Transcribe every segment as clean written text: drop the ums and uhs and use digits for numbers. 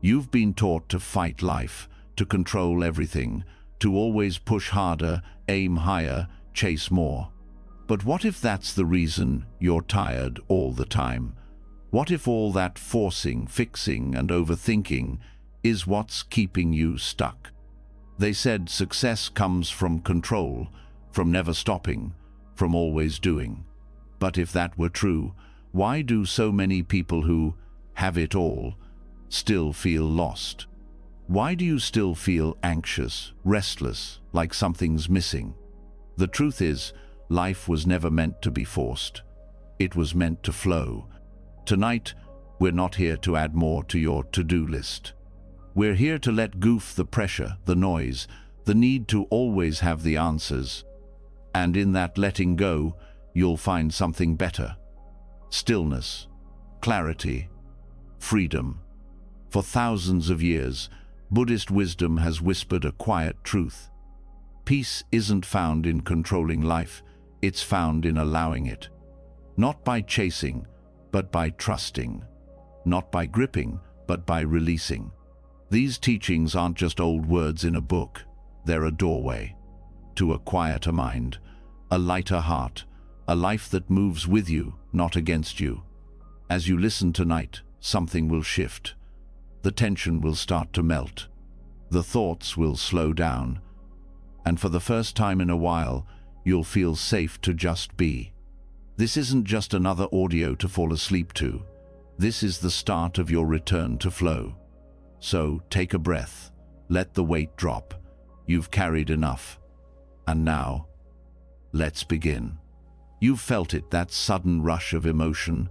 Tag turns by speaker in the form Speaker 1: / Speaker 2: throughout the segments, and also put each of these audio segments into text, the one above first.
Speaker 1: You've been taught to fight life, to control everything, to always push harder, aim higher, chase more. But what if that's the reason you're tired all the time? What if all that forcing, fixing, and overthinking is what's keeping you stuck? They said success comes from control, from never stopping, from always doing. But if that were true, why do so many people who have it all still feel lost? Why do you still feel anxious, restless, like something's missing? The truth is, life was never meant to be forced. It was meant to flow. Tonight, we're not here to add more to your to-do list. We're here to let go of the pressure, the noise, the need to always have the answers. And in that letting go, you'll find something better. Stillness, clarity, freedom. For thousands of years, Buddhist wisdom has whispered a quiet truth. Peace isn't found in controlling life, it's found in allowing it. Not by chasing, but by trusting. Not by gripping, but by releasing. These teachings aren't just old words in a book, they're a doorway to a quieter mind, a lighter heart, a life that moves with you, not against you. As you listen tonight, something will shift. The tension will start to melt. The thoughts will slow down. And for the first time in a while, you'll feel safe to just be. This isn't just another audio to fall asleep to. This is the start of your return to flow. So take a breath. Let the weight drop. You've carried enough. And now, let's begin. You've felt it, that sudden rush of emotion,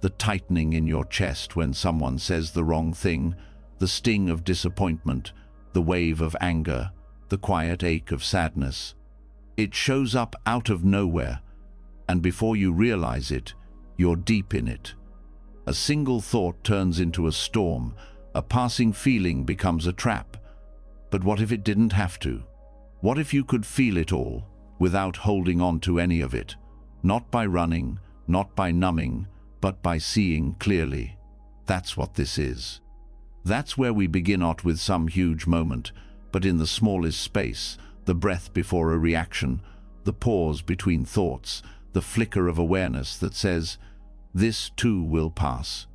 Speaker 1: the tightening in your chest when someone says the wrong thing, the sting of disappointment, the wave of anger, the quiet ache of sadness. It shows up out of nowhere, and before you realize it, you're deep in it. A single thought turns into a storm, a passing feeling becomes a trap. But what if it didn't have to? What if you could feel it all, without holding on to any of it? Not by running, not by numbing, but by seeing clearly. That's what this is. That's where we begin, not with some huge moment, but in the smallest space, the breath before a reaction, the pause between thoughts, the flicker of awareness that says, this too will pass.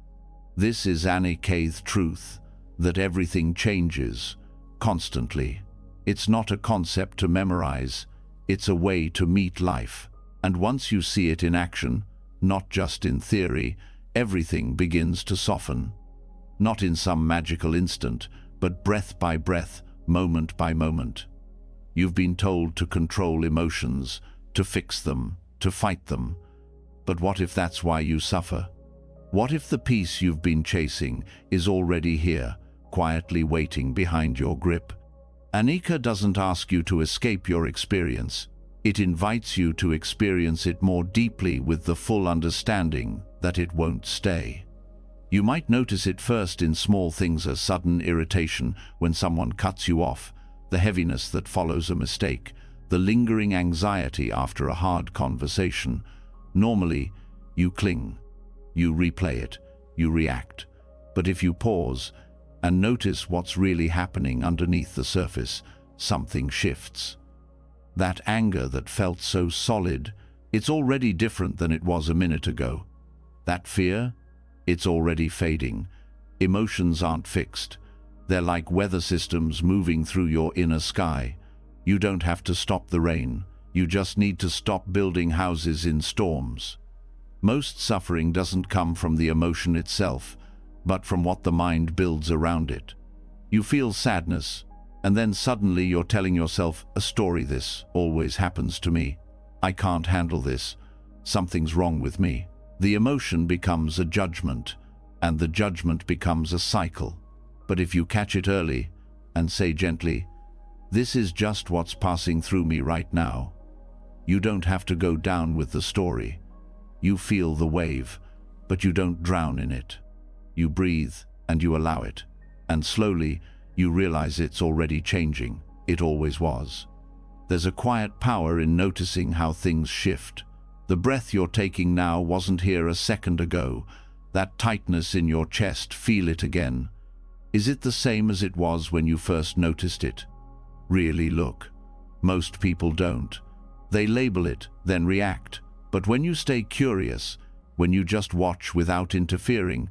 Speaker 1: This is Anicath truth, that everything changes, constantly. It's not a concept to memorize, it's a way to meet life. And once you see it in action, not just in theory, everything begins to soften. Not in some magical instant, but breath by breath, moment by moment. You've been told to control emotions, to fix them, to fight them. But what if that's why you suffer? What if the peace you've been chasing is already here, quietly waiting behind your grip? Anika doesn't ask you to escape your experience. It invites you to experience it more deeply with the full understanding that it won't stay. You might notice it first in small things, a sudden irritation when someone cuts you off, the heaviness that follows a mistake, the lingering anxiety after a hard conversation. Normally, you cling, you replay it, you react. But if you pause and notice what's really happening underneath the surface, something shifts. That anger that felt so solid, it's already different than it was a minute ago. That fear, it's already fading. Emotions aren't fixed. They're like weather systems moving through your inner sky. You don't have to stop the rain. You just need to stop building houses in storms. Most suffering doesn't come from the emotion itself, but from what the mind builds around it. You feel sadness, and then suddenly you're telling yourself a story. This always happens to me. I can't handle this. Something's wrong with me. The emotion becomes a judgment, and the judgment becomes a cycle. But if you catch it early and say gently, this is just what's passing through me right now, you don't have to go down with the story. You feel the wave, but you don't drown in it. You breathe and you allow it, and slowly you realize it's already changing. It always was. There's a quiet power in noticing how things shift. The breath you're taking now wasn't here a second ago. That tightness in your chest, feel it again. Is it the same as it was when you first noticed it? Really look. Most people don't. They label it, then react. But when you stay curious, when you just watch without interfering,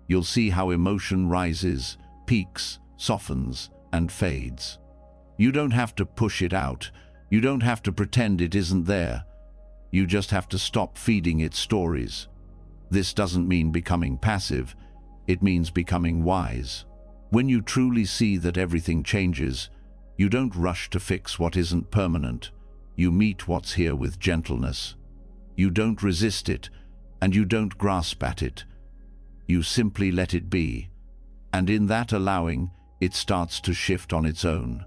Speaker 1: you'll see how emotion rises, peaks, softens, and fades. You don't have to push it out. You don't have to pretend it isn't there. You just have to stop feeding it stories. This doesn't mean becoming passive. It means becoming wise. When you truly see that everything changes, you don't rush to fix what isn't permanent. You meet what's here with gentleness. You don't resist it, and you don't grasp at it. You simply let it be. And in that allowing, it starts to shift on its own.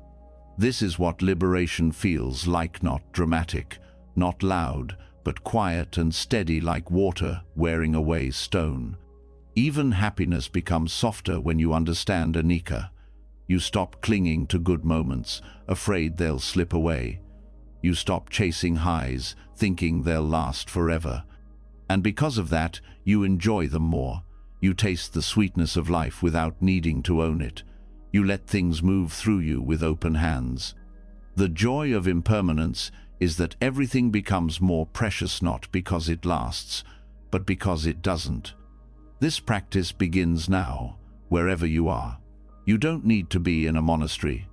Speaker 1: This is what liberation feels like, not dramatic, not loud, but quiet and steady like water wearing away stone. Even happiness becomes softer when you understand anicca. You stop clinging to good moments, afraid they'll slip away. You stop chasing highs, thinking they'll last forever. And because of that, you enjoy them more. You taste the sweetness of life without needing to own it. You let things move through you with open hands. The joy of impermanence is that everything becomes more precious not because it lasts, but because it doesn't. This practice begins now, wherever you are. You don't need to be in a monastery.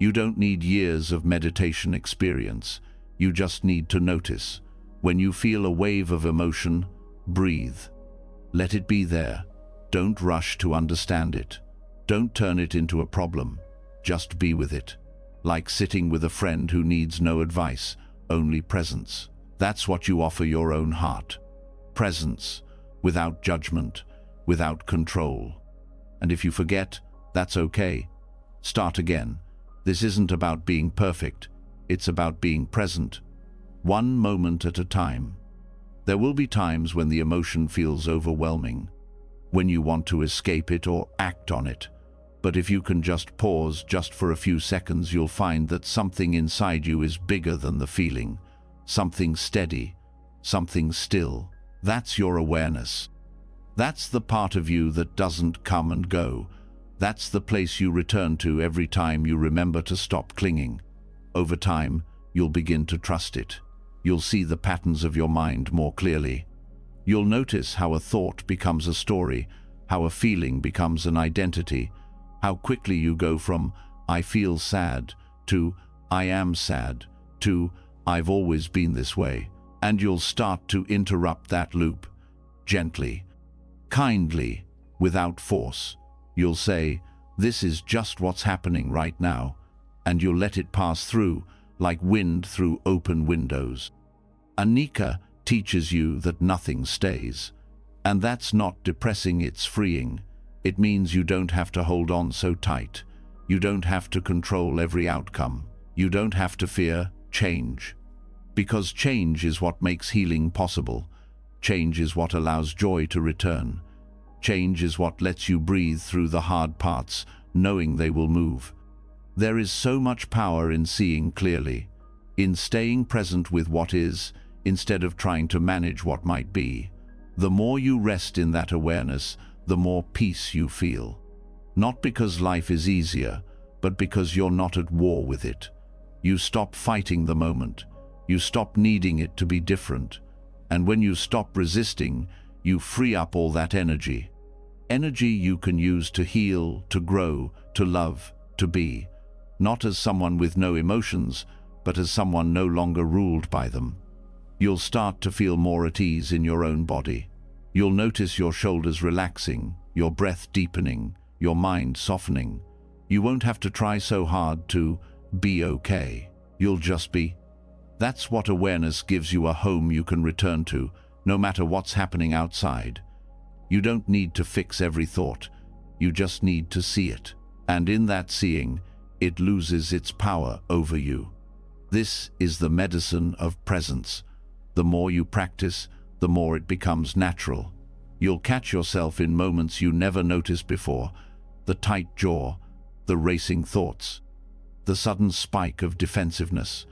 Speaker 1: You don't need years of meditation experience. You just need to notice. When you feel a wave of emotion, breathe. Let it be there. Don't rush to understand it. Don't turn it into a problem. Just be with it. Like sitting with a friend who needs no advice, only presence. That's what you offer your own heart. Presence, without judgment, without control. And if you forget, that's okay. Start again. This isn't about being perfect. It's about being present. One moment at a time. There will be times when the emotion feels overwhelming, when you want to escape it or act on it. But if you can just pause just for a few seconds, you'll find that something inside you is bigger than the feeling. Something steady, something still. That's your awareness. That's the part of you that doesn't come and go. That's the place you return to every time you remember to stop clinging. Over time, you'll begin to trust it. You'll see the patterns of your mind more clearly. You'll notice how a thought becomes a story, how a feeling becomes an identity, how quickly you go from "I feel sad" to "I am sad" to "I've always been this way." And you'll start to interrupt that loop, gently, kindly, without force. You'll say, "This is just what's happening right now," and you'll let it pass through, like wind through open windows. Anicca teaches you that nothing stays. And that's not depressing, it's freeing. It means you don't have to hold on so tight. You don't have to control every outcome. You don't have to fear change. Because change is what makes healing possible. Change is what allows joy to return. Change is what lets you breathe through the hard parts, knowing they will move. There is so much power in seeing clearly, in staying present with what is, instead of trying to manage what might be. The more you rest in that awareness, the more peace you feel. Not because life is easier, but because you're not at war with it. You stop fighting the moment. You stop needing it to be different. And when you stop resisting, you free up all that energy. Energy you can use to heal, to grow, to love, to be. Not as someone with no emotions, but as someone no longer ruled by them. You'll start to feel more at ease in your own body. You'll notice your shoulders relaxing, your breath deepening, your mind softening. You won't have to try so hard to be okay. You'll just be. That's what awareness gives you, a home you can return to, no matter what's happening outside. You don't need to fix every thought. You just need to see it. And in that seeing, it loses its power over you. This is the medicine of presence. The more you practice, the more it becomes natural. You'll catch yourself in moments you never noticed before. The tight jaw, the racing thoughts, the sudden spike of defensiveness.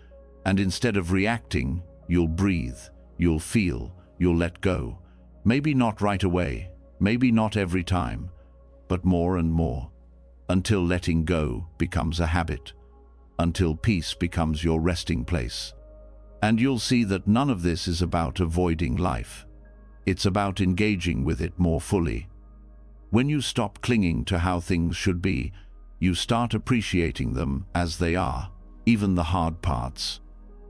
Speaker 1: And instead of reacting, you'll breathe, you'll feel, you'll let go. Maybe not right away, maybe not every time, but more and more. until letting go becomes a habit, until peace becomes your resting place. And you'll see that none of this is about avoiding life. It's about engaging with it more fully. When you stop clinging to how things should be, you start appreciating them as they are, even the hard parts,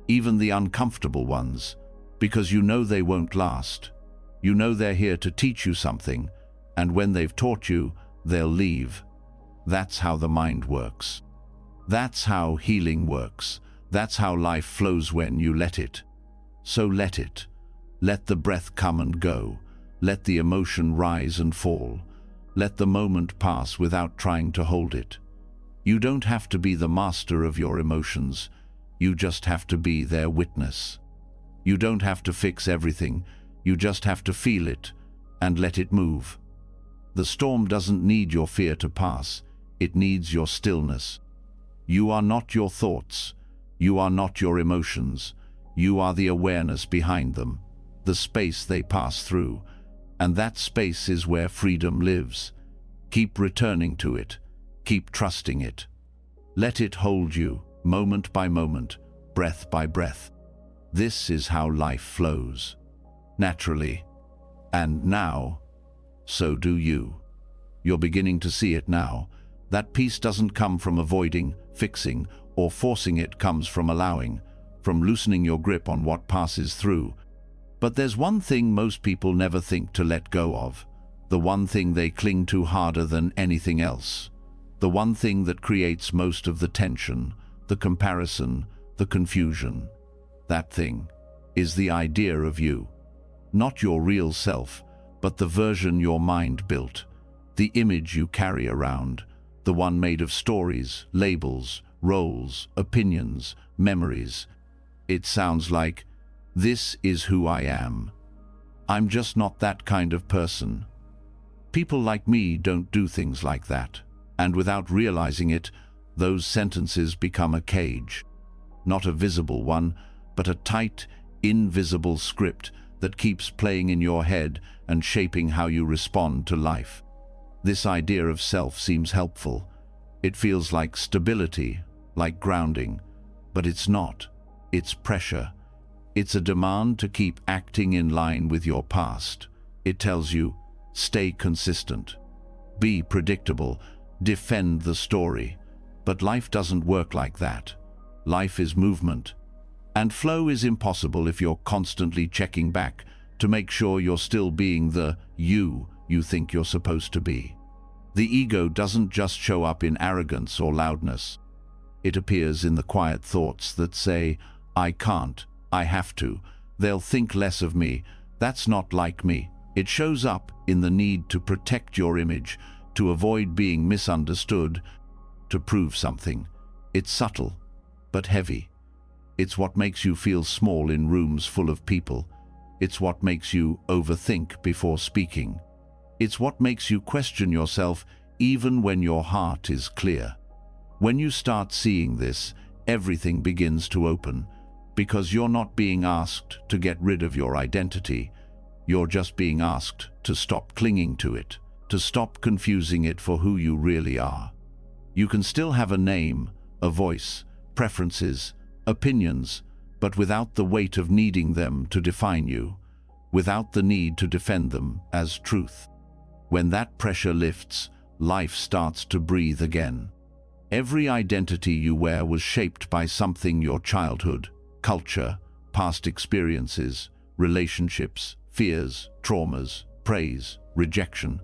Speaker 1: even the uncomfortable ones, because you know they won't last. You know they're here to teach you something, and when they've taught you, they'll leave. That's how the mind works. That's how healing works. That's how life flows when you let it. So let it. Let the breath come and go. Let the emotion rise and fall. Let the moment pass without trying to hold it. You don't have to be the master of your emotions. You just have to be their witness. You don't have to fix everything. You just have to feel it and let it move. The storm doesn't need your fear to pass. It needs your stillness. You are not your thoughts. You are not your emotions. You are the awareness behind them, the space they pass through. And that space is where freedom lives. Keep returning to it. Keep trusting it. Let it hold you, moment by moment, breath by breath. This is how life flows. Naturally. And now, so do you. You're beginning to see it now. That peace doesn't come from avoiding, fixing, or forcing. It comes from allowing, from loosening your grip on what passes through. But there's one thing most people never think to let go of. The one thing they cling to harder than anything else. The one thing that creates most of the tension, the comparison, the confusion. That thing is the idea of you. Not your real self, but the version your mind built. The image you carry around. The one made of stories, labels, roles, opinions, memories. It sounds like, this is who I am. I'm just not that kind of person. People like me don't do things like that. And without realizing it, those sentences become a cage. Not a visible one, but a tight, invisible script that keeps playing in your head and shaping how you respond to life. This idea of self seems helpful. It feels like stability, like grounding, but it's not. It's pressure. It's a demand to keep acting in line with your past. It tells you, stay consistent, be predictable, defend the story. But life doesn't work like that. Life is movement. And flow is impossible if you're constantly checking back to make sure you're still being the you think you're supposed to be. The ego doesn't just show up in arrogance or loudness. It appears in the quiet thoughts that say, I can't, I have to, they'll think less of me, that's not like me. It shows up in the need to protect your image, to avoid being misunderstood, to prove something. It's subtle, but heavy. It's what makes you feel small in rooms full of people. It's what makes you overthink before speaking. It's what makes you question yourself even when your heart is clear. When you start seeing this, everything begins to open, because you're not being asked to get rid of your identity. You're just being asked to stop clinging to it, to stop confusing it for who you really are. You can still have a name, a voice, preferences, opinions, but without the weight of needing them to define you, without the need to defend them as truth. When that pressure lifts, life starts to breathe again. Every identity you wear was shaped by something: your childhood, culture, past experiences, relationships, fears, traumas, praise, rejection.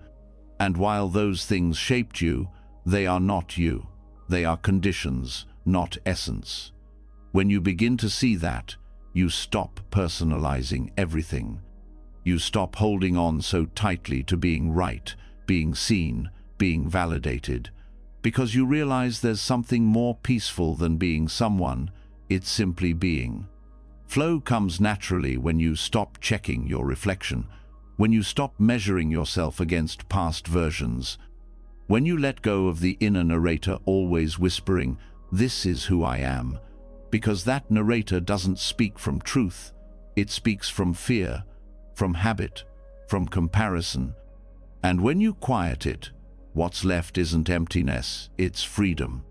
Speaker 1: And while those things shaped you, they are not you. They are conditions, not essence. When you begin to see that, you stop personalizing everything. You stop holding on so tightly to being right, being seen, being validated, because you realize there's something more peaceful than being someone. It's simply being. Flow comes naturally when you stop checking your reflection, when you stop measuring yourself against past versions, when you let go of the inner narrator always whispering, "This is who I am," because that narrator doesn't speak from truth. It speaks from fear, from habit, from comparison. And when you quiet it, What's left isn't emptiness, it's freedom.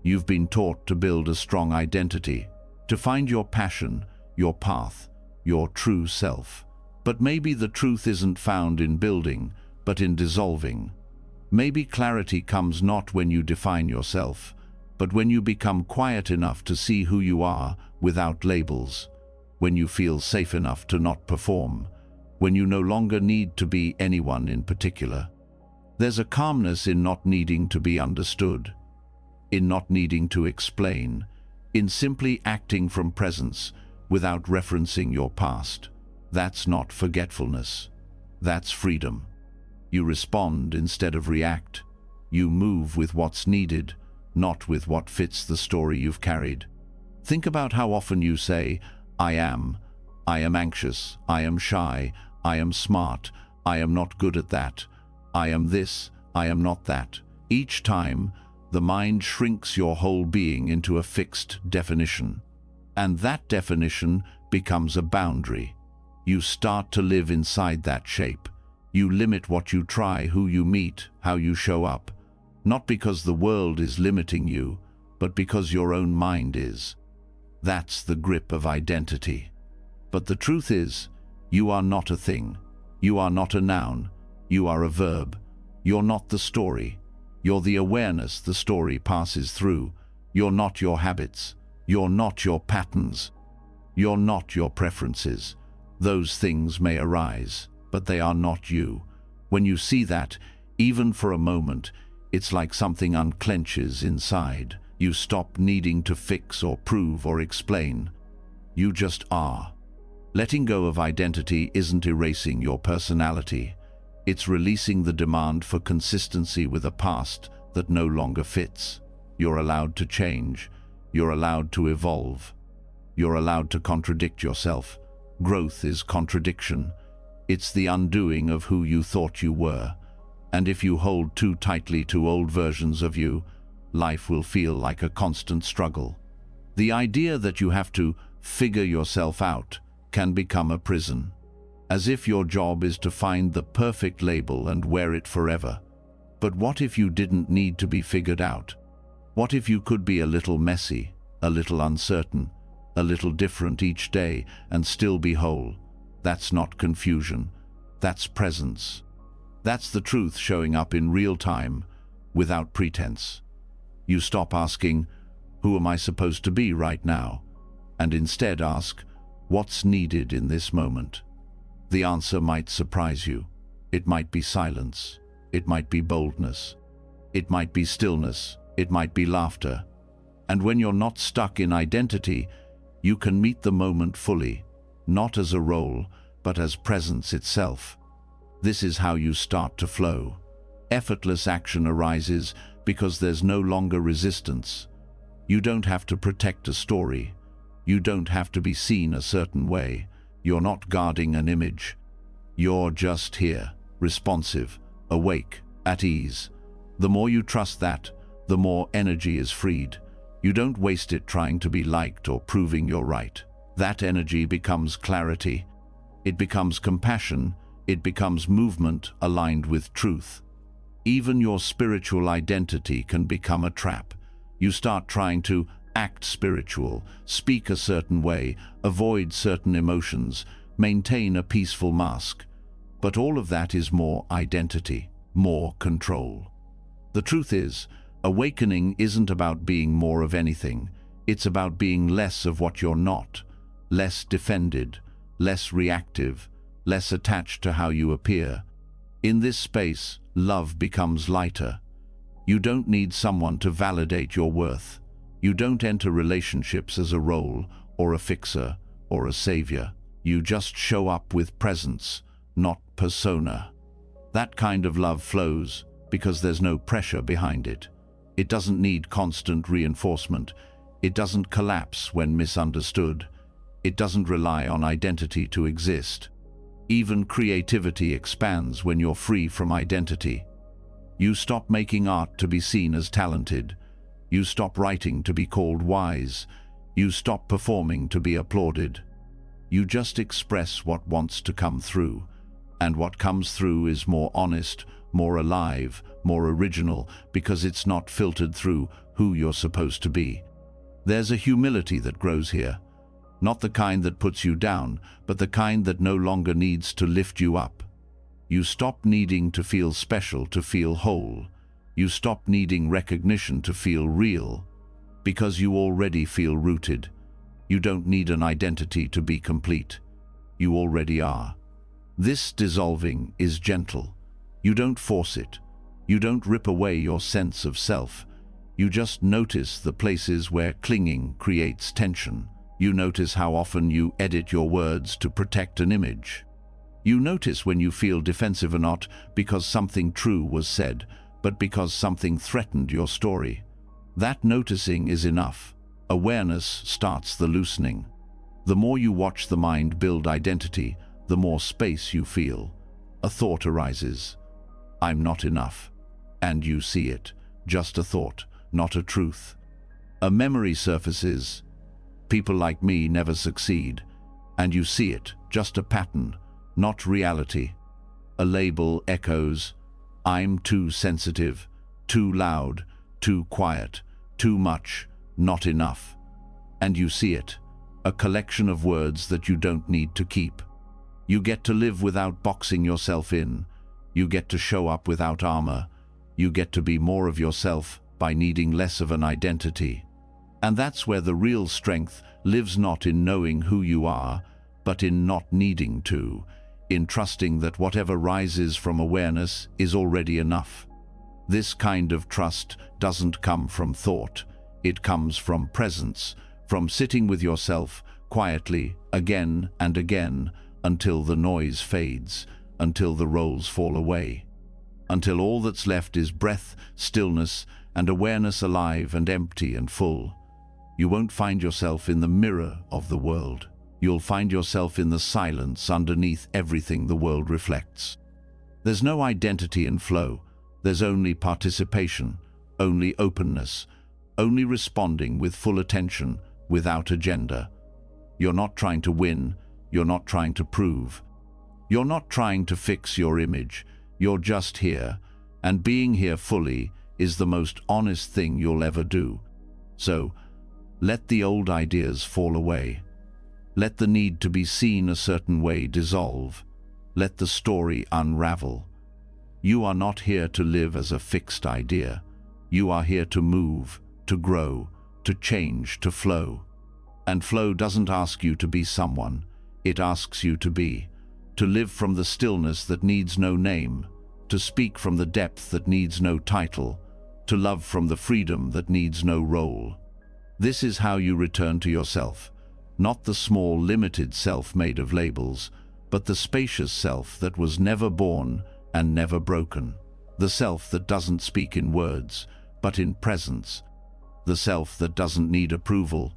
Speaker 1: You've been taught to build a strong identity, to find your passion, your path, your true self. But maybe the truth isn't found in building, but in dissolving. Maybe clarity comes not when you define yourself, but when you become quiet enough to see who you are without labels, when you feel safe enough to not perform, when you no longer need to be anyone in particular. There's a calmness in not needing to be understood, in not needing to explain, in simply acting from presence without referencing your past. That's not forgetfulness. That's freedom. You respond instead of react. You move with what's needed, not with what fits the story you've carried. Think about how often you say, I am anxious, I am shy, I am smart, I am not good at that, I am this, I am not that. Each time, the mind shrinks your whole being into a fixed definition. And that definition becomes a boundary. You start to live inside that shape. You limit what you try, who you meet, how you show up. Not because the world is limiting you, but because your own mind is. That's the grip of identity. But the truth is, you are not a thing. You are not a noun. You are a verb. You're not the story. You're the awareness the story passes through. You're not your habits. You're not your patterns. You're not your preferences. Those things may arise, but they are not you. When you see that, even for a moment, it's like something unclenches inside. You stop needing to fix or prove or explain. You just are. Letting go of identity isn't erasing your personality. It's releasing the demand for consistency with a past that no longer fits. You're allowed to change. You're allowed to evolve. You're allowed to contradict yourself. Growth is contradiction. It's the undoing of who you thought you were. And if you hold too tightly to old versions of you, life will feel like a constant struggle. The idea that you have to figure yourself out can become a prison, as if your job is to find the perfect label and wear it forever. But what if you didn't need to be figured out? What if you could be a little messy, a little uncertain, a little different each day and still be whole? That's not confusion. That's presence. That's the truth showing up in real time, without pretense. You stop asking, who am I supposed to be right now? And instead ask, what's needed in this moment? The answer might surprise you. It might be silence. It might be boldness. It might be stillness. It might be laughter. And when you're not stuck in identity, you can meet the moment fully, not as a role, but as presence itself. This is how you start to flow. Effortless action arises because there's no longer resistance. You don't have to protect a story. You don't have to be seen a certain way. You're not guarding an image. You're just here, responsive, awake, at ease. The more you trust that, the more energy is freed. You don't waste it trying to be liked or proving you're right. That energy becomes clarity. It becomes compassion. It becomes movement aligned with truth. Even your spiritual identity can become a trap. You start trying to act spiritual, speak a certain way, avoid certain emotions, maintain a peaceful mask. But all of that is more identity, more control. The truth is, awakening isn't about being more of anything. It's about being less of what you're not, less defended, less reactive, less attached to how you appear. In this space, love becomes lighter. You don't need someone to validate your worth. You don't enter relationships as a role, or a fixer, or a savior. You just show up with presence, not persona. That kind of love flows because there's no pressure behind it. It doesn't need constant reinforcement. It doesn't collapse when misunderstood. It doesn't rely on identity to exist. Even creativity expands when you're free from identity. You stop making art to be seen as talented. You stop writing to be called wise. You stop performing to be applauded. You just express what wants to come through. And what comes through is more honest, more alive, more original, because it's not filtered through who you're supposed to be. There's a humility that grows here, not the kind that puts you down, but the kind that no longer needs to lift you up. You stop needing to feel special to feel whole. You stop needing recognition to feel real, because you already feel rooted. You don't need an identity to be complete. You already are. This dissolving is gentle. You don't force it. You don't rip away your sense of self. You just notice the places where clinging creates tension. You notice how often you edit your words to protect an image. You notice when you feel defensive or not because something true was said, but because something threatened your story. That noticing is enough. Awareness starts the loosening. The more you watch the mind build identity, the more space you feel. A thought arises. I'm not enough. And you see it. Just a thought, not a truth. A memory surfaces. People like me never succeed. And you see it, just a pattern, not reality. A label echoes. I'm too sensitive, too loud, too quiet, too much, not enough. And you see it, a collection of words that you don't need to keep. You get to live without boxing yourself in. You get to show up without armor. You get to be more of yourself by needing less of an identity. And that's where the real strength lives, not in knowing who you are, but in not needing to, in trusting that whatever rises from awareness is already enough. This kind of trust doesn't come from thought. It comes from presence, from sitting with yourself quietly again and again until the noise fades, until the roles fall away, until all that's left is breath, stillness, and awareness, alive and empty and full. You won't find yourself in the mirror of the world. You'll find yourself in the silence underneath everything the world reflects. There's no identity in flow. There's only participation, only openness, only responding with full attention, without agenda. You're not trying to win. You're not trying to prove. You're not trying to fix your image. You're just here, and being here fully is the most honest thing you'll ever do. So, let the old ideas fall away. Let the need to be seen a certain way dissolve. Let the story unravel. You are not here to live as a fixed idea. You are here to move, to grow, to change, to flow. And flow doesn't ask you to be someone. It asks you to be. To live from the stillness that needs no name. To speak from the depth that needs no title. To love from the freedom that needs no role. This is how you return to yourself. Not the small, limited self made of labels, but the spacious self that was never born and never broken. The self that doesn't speak in words, but in presence. The self that doesn't need approval,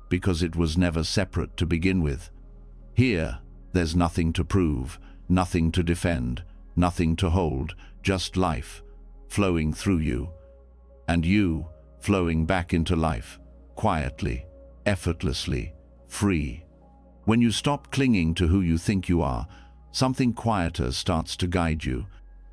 Speaker 1: because it was never separate to begin with. Here, there's nothing to prove, nothing to defend, nothing to hold, just life, flowing through you. And you, flowing back into life, quietly, effortlessly, free. When you stop clinging to who you think you are, something quieter starts to guide you.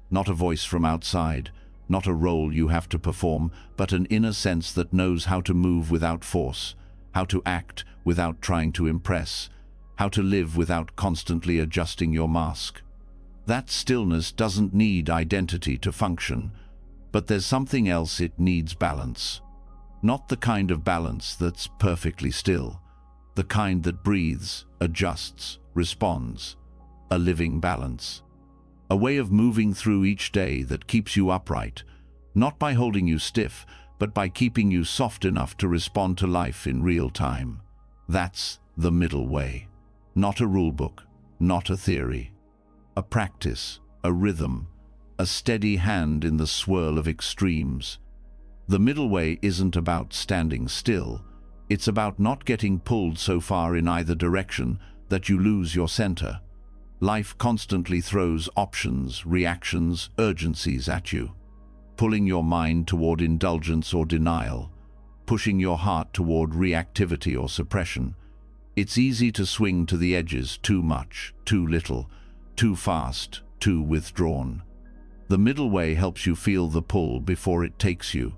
Speaker 1: Not a voice from outside, not a role you have to perform, but an inner sense that knows how to move without force, how to act without trying to impress, how to live without constantly adjusting your mask. That stillness doesn't need identity to function, but there's something else it needs: balance. Not the kind of balance that's perfectly still, the kind that breathes, adjusts, responds. A living balance. A way of moving through each day that keeps you upright, not by holding you stiff, but by keeping you soft enough to respond to life in real time. That's the middle way. Not a rulebook, not a theory. A practice, a rhythm, a steady hand in the swirl of extremes. The middle way isn't about standing still. It's about not getting pulled so far in either direction that you lose your center. Life constantly throws options, reactions, urgencies at you, pulling your mind toward indulgence or denial, pushing your heart toward reactivity or suppression. It's easy to swing to the edges: too much, too little, too fast, too withdrawn. The middle way helps you feel the pull before it takes you.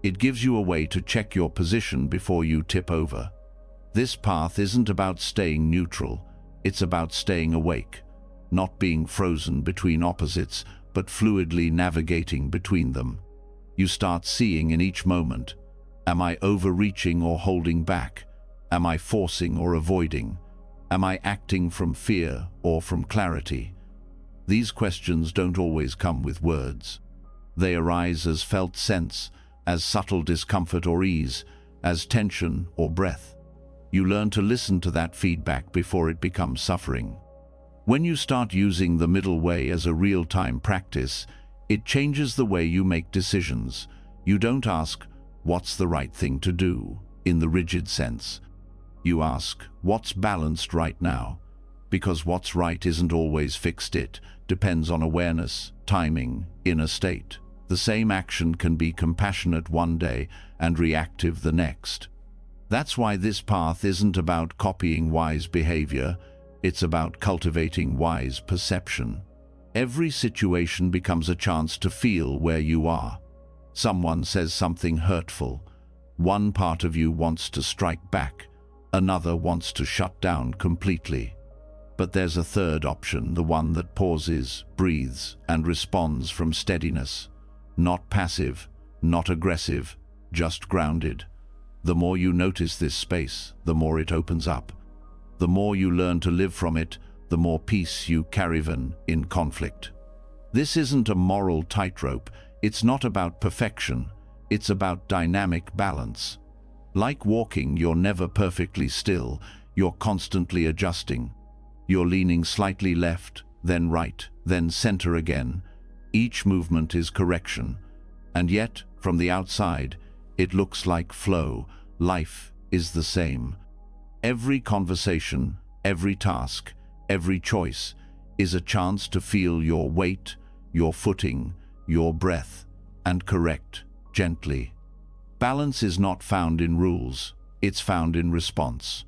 Speaker 1: It gives you a way to check your position before you tip over. This path isn't about staying neutral, it's about staying awake, not being frozen between opposites, but fluidly navigating between them. You start seeing in each moment, am I overreaching or holding back? Am I forcing or avoiding? Am I acting from fear or from clarity? These questions don't always come with words. They arise as felt sense, as subtle discomfort or ease, as tension or breath. You learn to listen to that feedback before it becomes suffering. When you start using the middle way as a real-time practice, it changes the way you make decisions. You don't ask, what's the right thing to do, in the rigid sense. You ask, what's balanced right now? Because what's right isn't always fixed. It depends on awareness, timing, inner state. The same action can be compassionate one day and reactive the next. That's why this path isn't about copying wise behavior, it's about cultivating wise perception. Every situation becomes a chance to feel where you are. Someone says something hurtful. One part of you wants to strike back, another wants to shut down completely. But there's a third option, the one that pauses, breathes, and responds from steadiness. Not passive, not aggressive, just grounded. The more you notice this space, the more it opens up. The more you learn to live from it, the more peace you carry in conflict. This isn't a moral tightrope. It's not about perfection. It's about dynamic balance. Like walking, you're never perfectly still. You're constantly adjusting. You're leaning slightly left, then right, then center again. Each movement is correction. And yet, from the outside, it looks like flow. Life is the same. Every conversation, every task, every choice is a chance to feel your weight, your footing, your breath, and correct gently. Balance is not found in rules, it's found in response.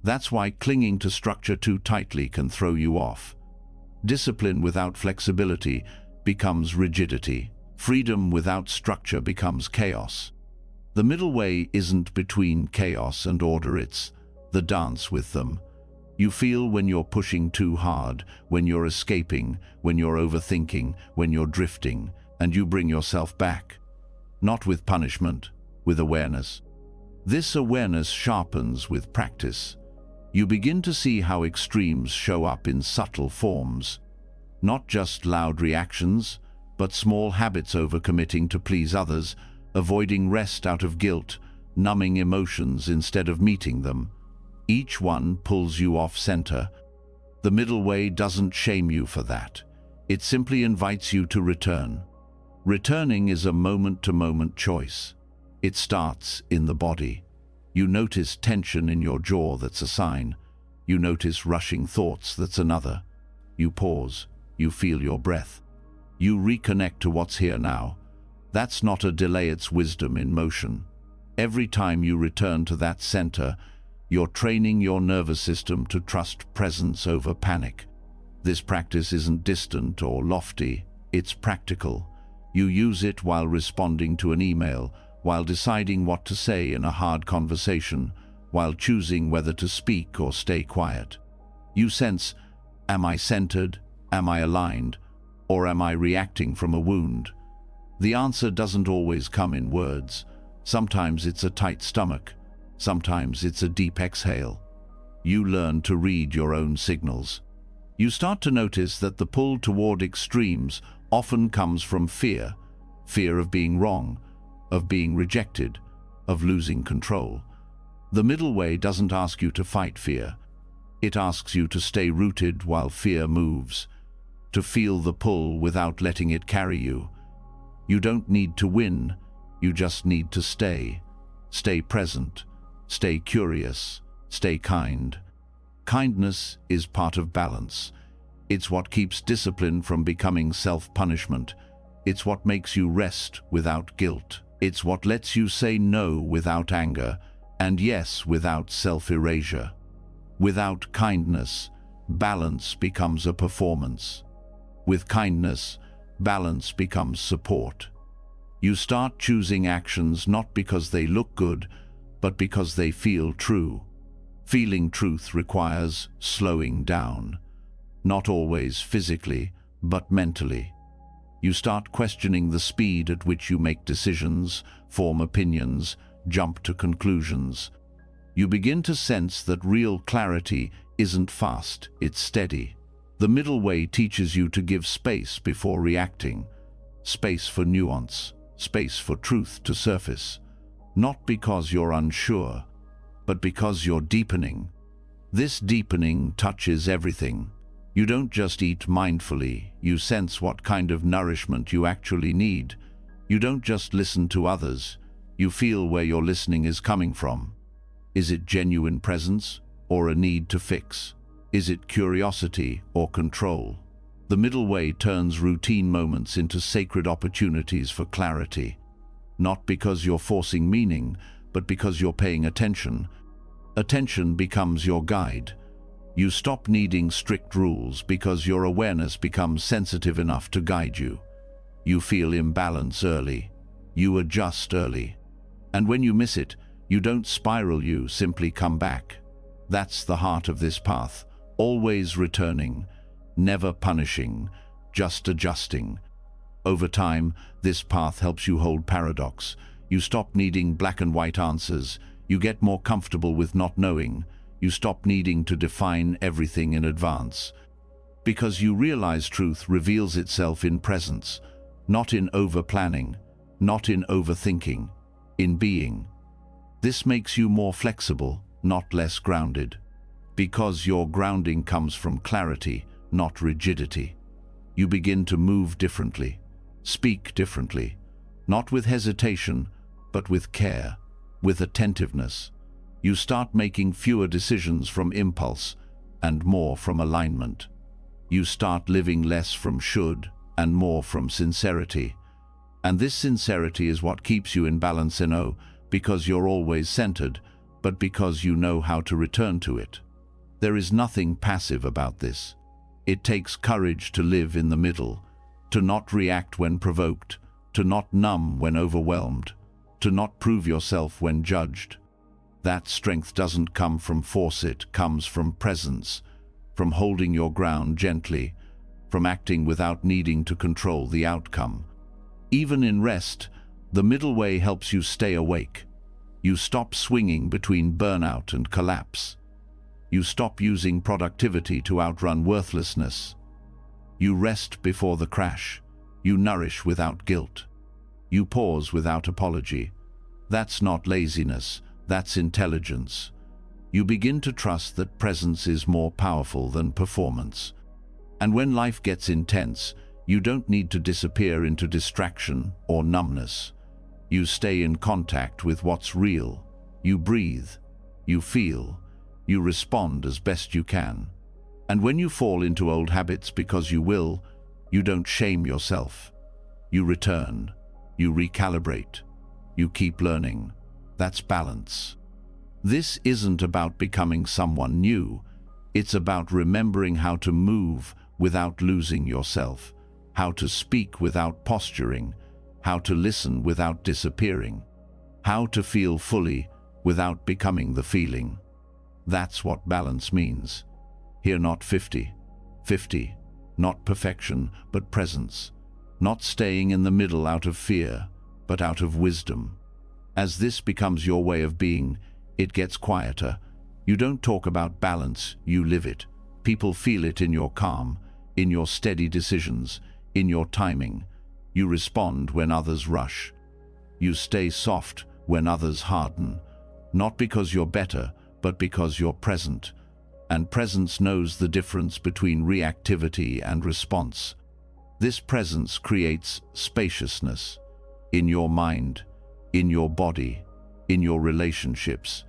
Speaker 1: That's why clinging to structure too tightly can throw you off. Discipline without flexibility becomes rigidity. Freedom without structure becomes chaos. The middle way isn't between chaos and order, it's the dance with them. You feel when you're pushing too hard, when you're escaping, when you're overthinking, when you're drifting, and you bring yourself back. Not with punishment, with awareness. This awareness sharpens with practice. You begin to see how extremes show up in subtle forms. Not just loud reactions, but small habits, overcommitting to please others, avoiding rest out of guilt, numbing emotions instead of meeting them. Each one pulls you off center. The middle way doesn't shame you for that. It simply invites you to return. Returning is a moment-to-moment choice. It starts in the body. You notice tension in your jaw, that's a sign. You notice rushing thoughts, that's another. You pause. You feel your breath. You reconnect to what's here now. That's not a delay, it's wisdom in motion. Every time you return to that center, you're training your nervous system to trust presence over panic. This practice isn't distant or lofty, it's practical. You use it while responding to an email, while deciding what to say in a hard conversation, while choosing whether to speak or stay quiet. You sense, am I centered? Am I aligned? Or am I reacting from a wound? The answer doesn't always come in words. Sometimes it's a tight stomach. Sometimes it's a deep exhale. You learn to read your own signals. You start to notice that the pull toward extremes often comes from fear. Fear of being wrong, of being rejected, of losing control. The middle way doesn't ask you to fight fear. It asks you to stay rooted while fear moves, to feel the pull without letting it carry you. You don't need to win, you just need to stay. Stay present, stay curious, stay kind. Kindness is part of balance. It's what keeps discipline from becoming self-punishment. It's what makes you rest without guilt. It's what lets you say no without anger, and yes without self-erasure. Without kindness, balance becomes a performance. With kindness, balance becomes support. You start choosing actions not because they look good, but because they feel true. Feeling truth requires slowing down, not always physically, but mentally. You start questioning the speed at which you make decisions, form opinions, jump to conclusions. You begin to sense that real clarity isn't fast, it's steady. The middle way teaches you to give space before reacting, space for nuance, space for truth to surface, not because you're unsure, but because you're deepening. This deepening touches everything. You don't just eat mindfully, you sense what kind of nourishment you actually need. You don't just listen to others, you feel where your listening is coming from. Is it genuine presence or a need to fix? Is it curiosity or control? The middle way turns routine moments into sacred opportunities for clarity. Not because you're forcing meaning, but because you're paying attention. Attention becomes your guide. You stop needing strict rules because your awareness becomes sensitive enough to guide you. You feel imbalance early. You adjust early. And when you miss it, you don't spiral, you simply come back. That's the heart of this path, always returning, never punishing, just adjusting. Over time, this path helps you hold paradox. You stop needing black and white answers. You get more comfortable with not knowing. You stop needing to define everything in advance. Because you realize truth reveals itself in presence, not in over-planning, not in overthinking, in being. This makes you more flexible, not less grounded. Because your grounding comes from clarity, not rigidity. You begin to move differently, speak differently, not with hesitation, but with care, with attentiveness. You start making fewer decisions from impulse and more from alignment. You start living less from should and more from sincerity. And this sincerity is what keeps you in balance, because you're always centered, but because you know how to return to it. There is nothing passive about this. It takes courage to live in the middle, to not react when provoked, to not numb when overwhelmed, to not prove yourself when judged. That strength doesn't come from force, it comes from presence, from holding your ground gently, from acting without needing to control the outcome. Even in rest, the middle way helps you stay awake. You stop swinging between burnout and collapse. You stop using productivity to outrun worthlessness. You rest before the crash. You nourish without guilt. You pause without apology. That's not laziness, that's intelligence. You begin to trust that presence is more powerful than performance. And when life gets intense, you don't need to disappear into distraction or numbness. You stay in contact with what's real. You breathe. You feel. You respond as best you can. And when you fall into old habits because you will, you don't shame yourself. You return. You recalibrate. You keep learning. That's balance. This isn't about becoming someone new. It's about remembering how to move without losing yourself, how to speak without posturing, how to listen without disappearing, how to feel fully without becoming the feeling. That's what balance means. Here, not 50-50, not perfection, but presence. Not staying in the middle out of fear, but out of wisdom. As this becomes your way of being, it gets quieter. You don't talk about balance, you live it. People feel it in your calm, in your steady decisions, in your timing. You respond when others rush. You stay soft when others harden. Not because you're better, but because you're present. And presence knows the difference between reactivity and response. This presence creates spaciousness in your mind, in your body, in your relationships.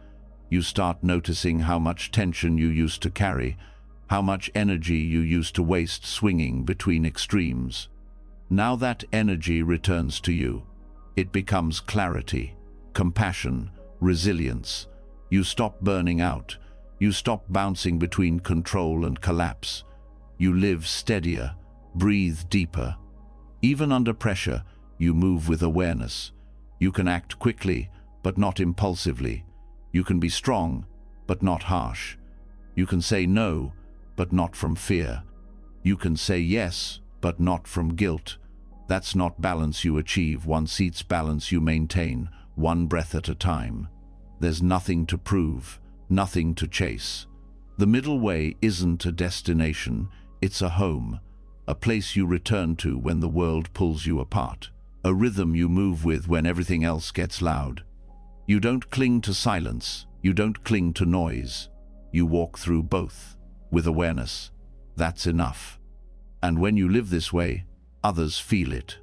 Speaker 1: You start noticing how much tension you used to carry, how much energy you used to waste swinging between extremes. Now that energy returns to you. It becomes clarity, compassion, resilience. You stop burning out. You stop bouncing between control and collapse. You live steadier, breathe deeper. Even under pressure, you move with awareness. You can act quickly, but not impulsively. You can be strong, but not harsh. You can say no, but not from fear. You can say yes, but not from guilt. That's not balance you achieve. One seat's balance you maintain, one breath at a time. There's nothing to prove, nothing to chase. The middle way isn't a destination, it's a home, a place you return to when the world pulls you apart, a rhythm you move with when everything else gets loud. You don't cling to silence, you don't cling to noise. You walk through both, with awareness. That's enough. And when you live this way, others feel it.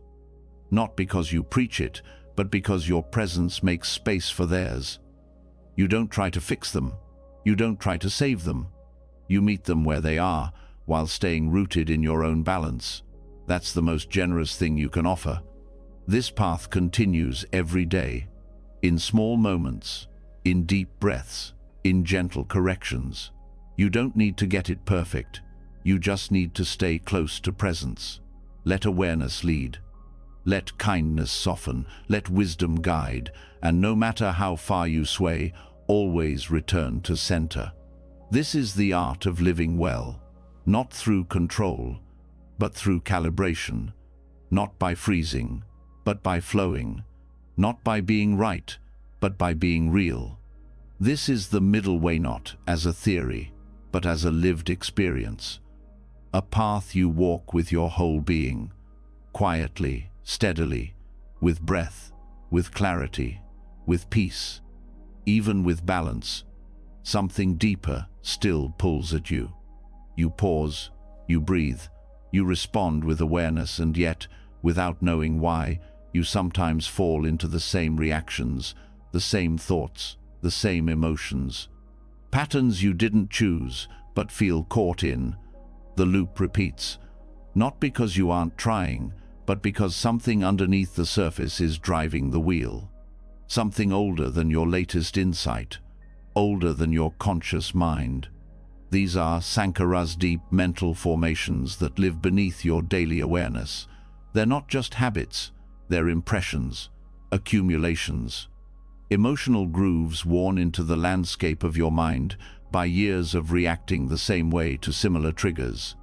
Speaker 1: Not because you preach it, but because your presence makes space for theirs. You don't try to fix them. You don't try to save them. You meet them where they are, while staying rooted in your own balance. That's the most generous thing you can offer. This path continues every day, in small moments, in deep breaths, in gentle corrections. You don't need to get it perfect. You just need to stay close to presence. Let awareness lead. Let kindness soften. Let wisdom guide. And no matter how far you sway, always return to center. This is the art of living well, not through control, but through calibration, not by freezing, but by flowing, not by being right, but by being real. This is the middle way, not as a theory, but as a lived experience. A path you walk with your whole being, quietly, steadily, with breath, with clarity, with peace, even with balance. Something deeper still pulls at you. You pause, you breathe, you respond with awareness, and yet, without knowing why, you sometimes fall into the same reactions, the same thoughts, the same emotions. Patterns you didn't choose, but feel caught in. The loop repeats, not because you aren't trying, but because something underneath the surface is driving the wheel. Something older than your latest insight, older than your conscious mind. These are Sankara's deep mental formations that live beneath your daily awareness. They're not just habits, they're impressions, accumulations, emotional grooves worn into the landscape of your mind by years of reacting the same way to similar triggers.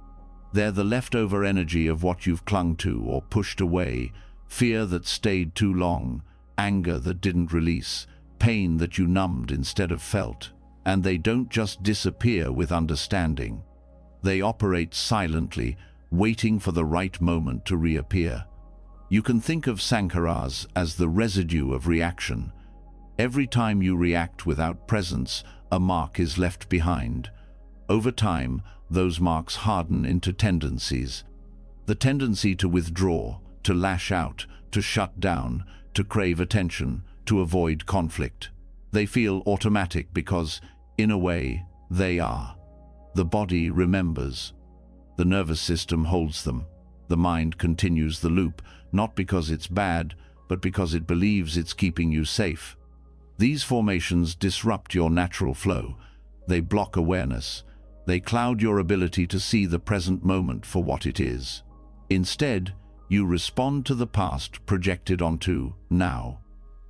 Speaker 1: They're the leftover energy of what you've clung to or pushed away, fear that stayed too long, anger that didn't release, pain that you numbed instead of felt. And they don't just disappear with understanding. They operate silently, waiting for the right moment to reappear. You can think of Sankaras as the residue of reaction. Every time you react without presence, a mark is left behind. Over time, those marks harden into tendencies. The tendency to withdraw, to lash out, to shut down, to crave attention, to avoid conflict. They feel automatic because, in a way, they are. The body remembers. The nervous system holds them. The mind continues the loop, not because it's bad, but because it believes it's keeping you safe. These formations disrupt your natural flow. They block awareness. They cloud your ability to see the present moment for what it is. Instead, you respond to the past projected onto now.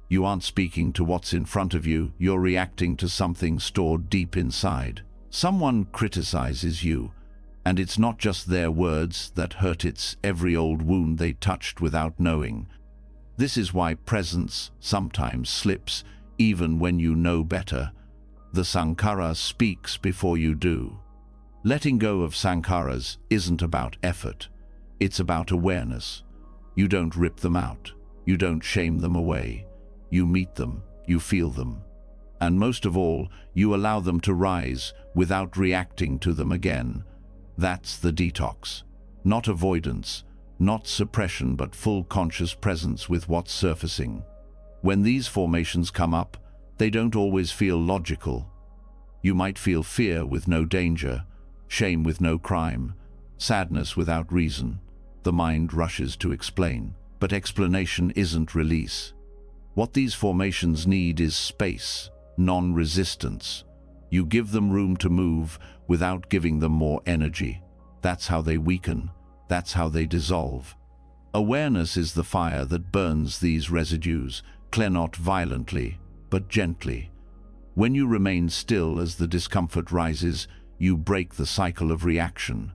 Speaker 1: You aren't speaking to what's in front of you, you're reacting to something stored deep inside. Someone criticizes you, and it's not just their words that hurt, it's every old wound they touched without knowing. This is why presence sometimes slips, even when you know better. The Sankara speaks before you do. Letting go of Sankaras isn't about effort, it's about awareness. You don't rip them out, you don't shame them away. You meet them, you feel them. And most of all, you allow them to rise without reacting to them again. That's the detox. Not avoidance, not suppression, but full conscious presence with what's surfacing. When these formations come up, they don't always feel logical. You might feel fear with no danger, shame with no crime, sadness without reason. The mind rushes to explain, but explanation isn't release. What these formations need is space, non-resistance. You give them room to move without giving them more energy. That's how they weaken. That's how they dissolve. Awareness is the fire that burns these residues, not violently, but gently. When you remain still as the discomfort rises, you break the cycle of reaction.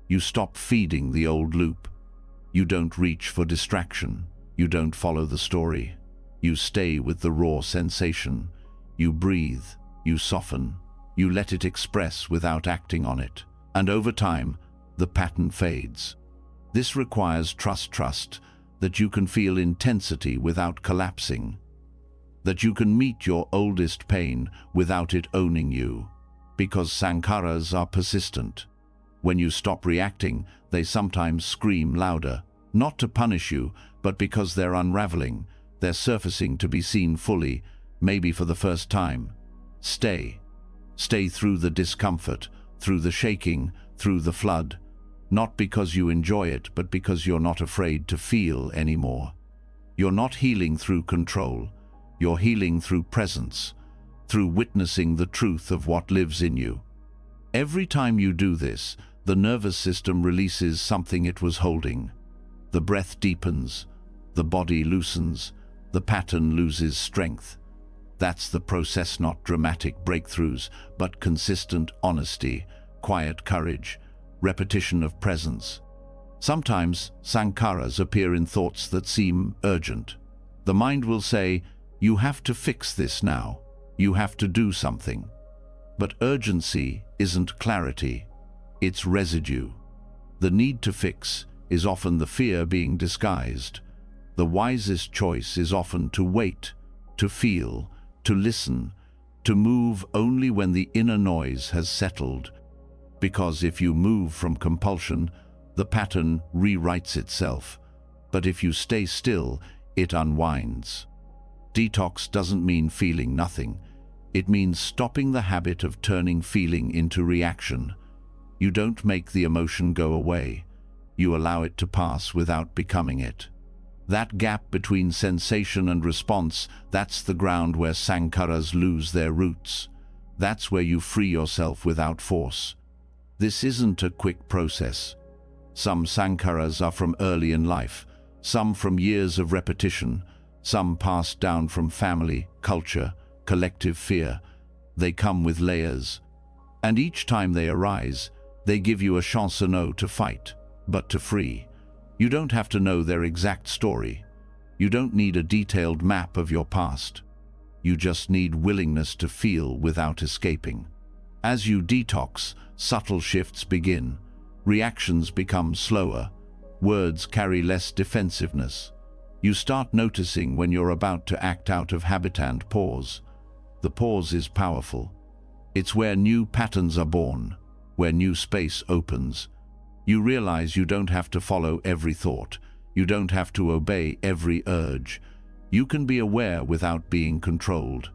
Speaker 1: You stop feeding the old loop. You don't reach for distraction. You don't follow the story. You stay with the raw sensation. You breathe. You soften. You let it express without acting on it. And over time, the pattern fades. This requires trust that you can feel intensity without collapsing, that you can meet your oldest pain without it owning you, because sankharas are persistent. When you stop reacting, they sometimes scream louder, not to punish you, but because they're unraveling, they're surfacing to be seen fully, maybe for the first time. Stay. Stay through the discomfort, through the shaking, through the flood. Not because you enjoy it, but because you're not afraid to feel anymore. You're not healing through control. You're healing through presence, through witnessing the truth of what lives in you. Every time you do this, the nervous system releases something it was holding. The breath deepens, the body loosens, the pattern loses strength. That's the process, not dramatic breakthroughs, but consistent honesty, quiet courage, repetition of presence. Sometimes sankharas appear in thoughts that seem urgent. The mind will say, "You have to fix this now. You have to do something." But urgency isn't clarity, it's residue. The need to fix is often the fear being disguised. The wisest choice is often to wait, to feel, to listen, to move only when the inner noise has settled. Because if you move from compulsion, the pattern rewrites itself. But if you stay still, it unwinds. Detox doesn't mean feeling nothing. It means stopping the habit of turning feeling into reaction. You don't make the emotion go away. You allow it to pass without becoming it. That gap between sensation and response, that's the ground where sankharas lose their roots. That's where you free yourself without force. This isn't a quick process. Some sankharas are from early in life, some from years of repetition, some passed down from family, culture, collective fear. They come with layers. And each time they arise, they give you a chance to fight, but to free. You don't have to know their exact story. You don't need a detailed map of your past. You just need willingness to feel without escaping. As you detox, subtle shifts begin. Reactions become slower. Words carry less defensiveness. You start noticing when you're about to act out of habit and pause. The pause is powerful. It's where new patterns are born, where new space opens. You realize you don't have to follow every thought. You don't have to obey every urge. You can be aware without being controlled.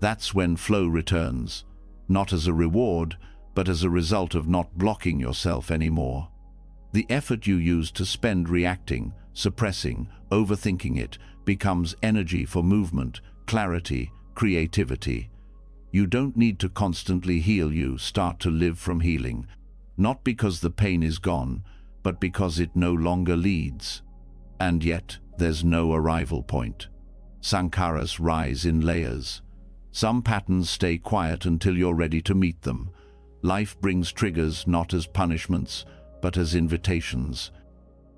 Speaker 1: That's when flow returns, not as a reward, but as a result of not blocking yourself anymore. The effort you use to spend reacting, suppressing, overthinking it, becomes energy for movement, clarity, creativity. You don't need to constantly heal, you start to live from healing. Not because the pain is gone, but because it no longer leads. And yet, there's no arrival point. Sankharas rise in layers. Some patterns stay quiet until you're ready to meet them. Life brings triggers not as punishments, but as invitations.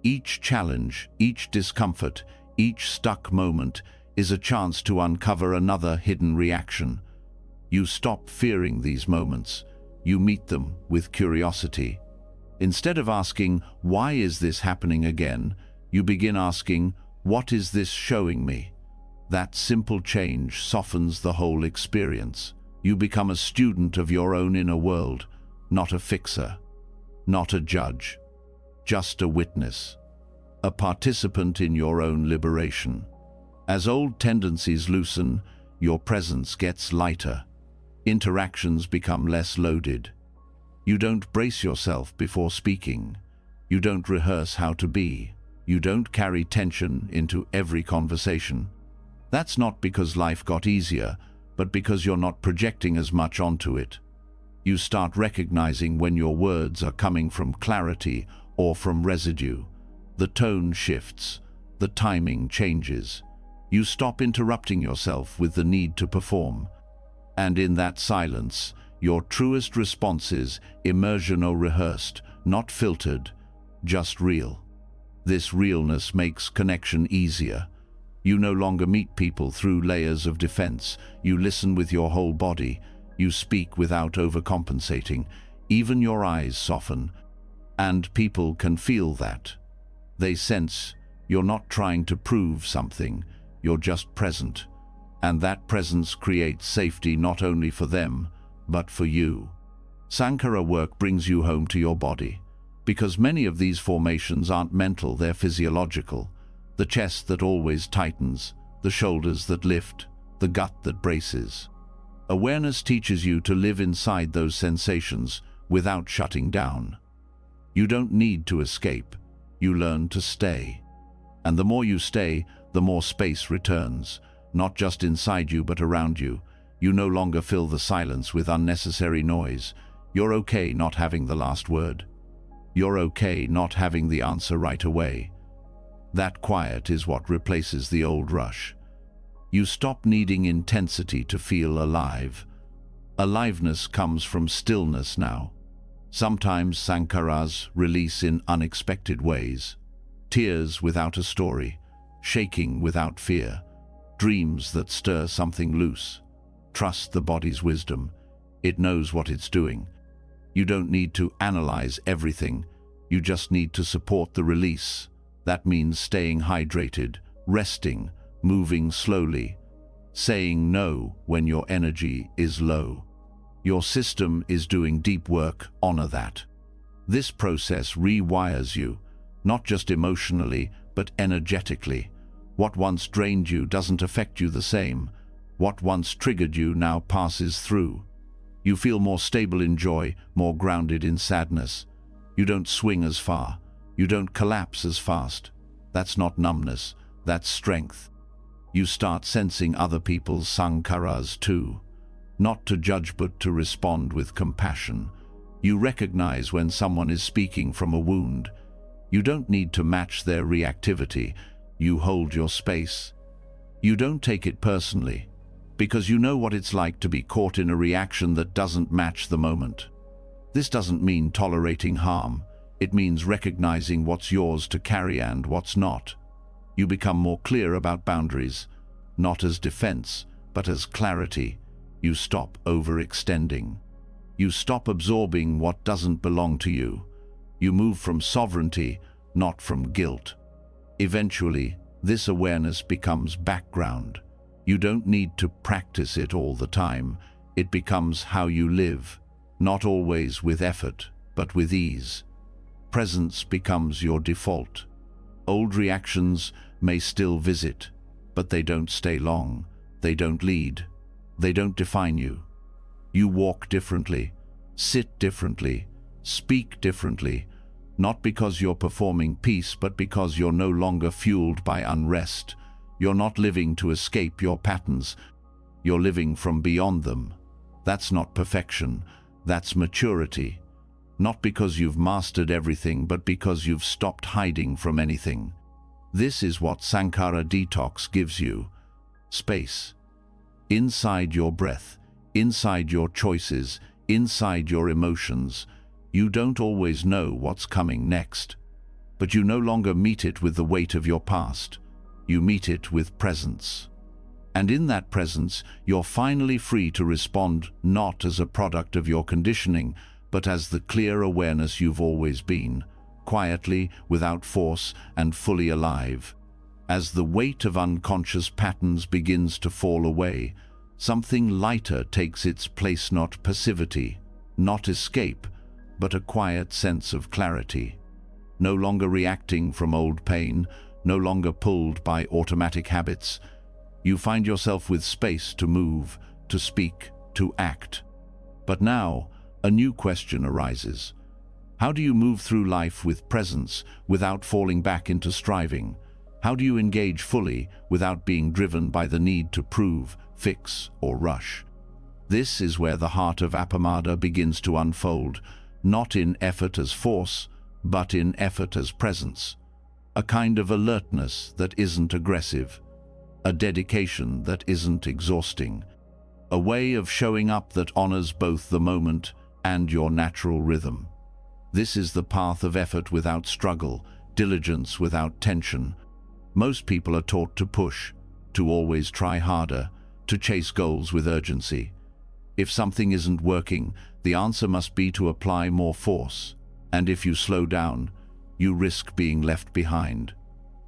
Speaker 1: Each challenge, each discomfort, each stuck moment is a chance to uncover another hidden reaction. You stop fearing these moments. You meet them with curiosity. Instead of asking, "Why is this happening again?" you begin asking, "What is this showing me?" That simple change softens the whole experience. You become a student of your own inner world, not a fixer, not a judge, just a witness, a participant in your own liberation. As old tendencies loosen, your presence gets lighter. Interactions become less loaded. You don't brace yourself before speaking. You don't rehearse how to be. You don't carry tension into every conversation. That's not because life got easier, but because you're not projecting as much onto it. You start recognizing when your words are coming from clarity or from residue. The tone shifts, the timing changes. You stop interrupting yourself with the need to perform. And in that silence, your truest responses emerge no rehearsed, not filtered, just real. This realness makes connection easier. You no longer meet people through layers of defense. You listen with your whole body. You speak without overcompensating. Even your eyes soften. And people can feel that. They sense you're not trying to prove something. You're just present. And that presence creates safety not only for them, but for you. Sankara work brings you home to your body. Because many of these formations aren't mental, they're physiological. The chest that always tightens, the shoulders that lift, the gut that braces. Awareness teaches you to live inside those sensations without shutting down. You don't need to escape. You learn to stay. And the more you stay, the more space returns, not just inside you but around you. You no longer fill the silence with unnecessary noise. You're okay not having the last word. You're okay not having the answer right away. That quiet is what replaces the old rush. You stop needing intensity to feel alive. Aliveness comes from stillness now. Sometimes sankaras release in unexpected ways. Tears without a story, shaking without fear, dreams that stir something loose. Trust the body's wisdom. It knows what it's doing. You don't need to analyze everything. You just need to support the release. That means staying hydrated, resting, moving slowly, saying no when your energy is low. Your system is doing deep work, honor that. This process rewires you, not just emotionally, but energetically. What once drained you doesn't affect you the same. What once triggered you now passes through. You feel more stable in joy, more grounded in sadness. You don't swing as far. You don't collapse as fast. That's not numbness, that's strength. You start sensing other people's sankaras too. Not to judge but to respond with compassion. You recognize when someone is speaking from a wound. You don't need to match their reactivity. You hold your space. You don't take it personally, because you know what it's like to be caught in a reaction that doesn't match the moment. This doesn't mean tolerating harm. It means recognizing what's yours to carry and what's not. You become more clear about boundaries, not as defense, but as clarity. You stop overextending. You stop absorbing what doesn't belong to you. You move from sovereignty, not from guilt. Eventually, this awareness becomes background. You don't need to practice it all the time. It becomes how you live, not always with effort, but with ease. Presence becomes your default. Old reactions may still visit, but they don't stay long. They don't lead. They don't define you. You walk differently, sit differently, speak differently, not because you're performing peace, but because you're no longer fueled by unrest. You're not living to escape your patterns. You're living from beyond them. That's not perfection. That's maturity. Not because you've mastered everything, but because you've stopped hiding from anything. This is what Sankara Detox gives you. Space. Inside your breath, inside your choices, inside your emotions. You don't always know what's coming next. But you no longer meet it with the weight of your past. You meet it with presence. And in that presence, you're finally free to respond not as a product of your conditioning, but as the clear awareness you've always been, quietly, without force, and fully alive. As the weight of unconscious patterns begins to fall away, something lighter takes its place, not passivity, not escape, but a quiet sense of clarity. No longer reacting from old pain, no longer pulled by automatic habits. You find yourself with space to move, to speak, to act. But now, a new question arises. How do you move through life with presence without falling back into striving? How do you engage fully without being driven by the need to prove, fix, or rush? This is where the heart of Appamada begins to unfold, not in effort as force, but in effort as presence. a kind of alertness that isn't aggressive, a dedication that isn't exhausting, a way of showing up that honors both the moment and your natural rhythm. This is the path of effort without struggle, diligence without tension. Most people are taught to push, to always try harder, to chase goals with urgency. If something isn't working, the answer must be to apply more force. And if you slow down, you risk being left behind.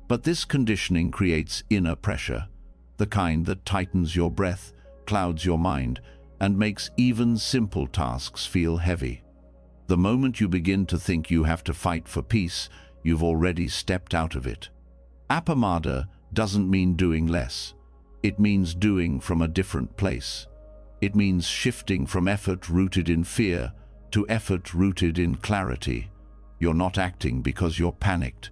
Speaker 1: But this conditioning creates inner pressure, the kind that tightens your breath, clouds your mind, and makes even simple tasks feel heavy. The moment you begin to think you have to fight for peace, you've already stepped out of it. Appamada doesn't mean doing less. It means doing from a different place. It means shifting from effort rooted in fear to effort rooted in clarity. You're not acting because you're panicked.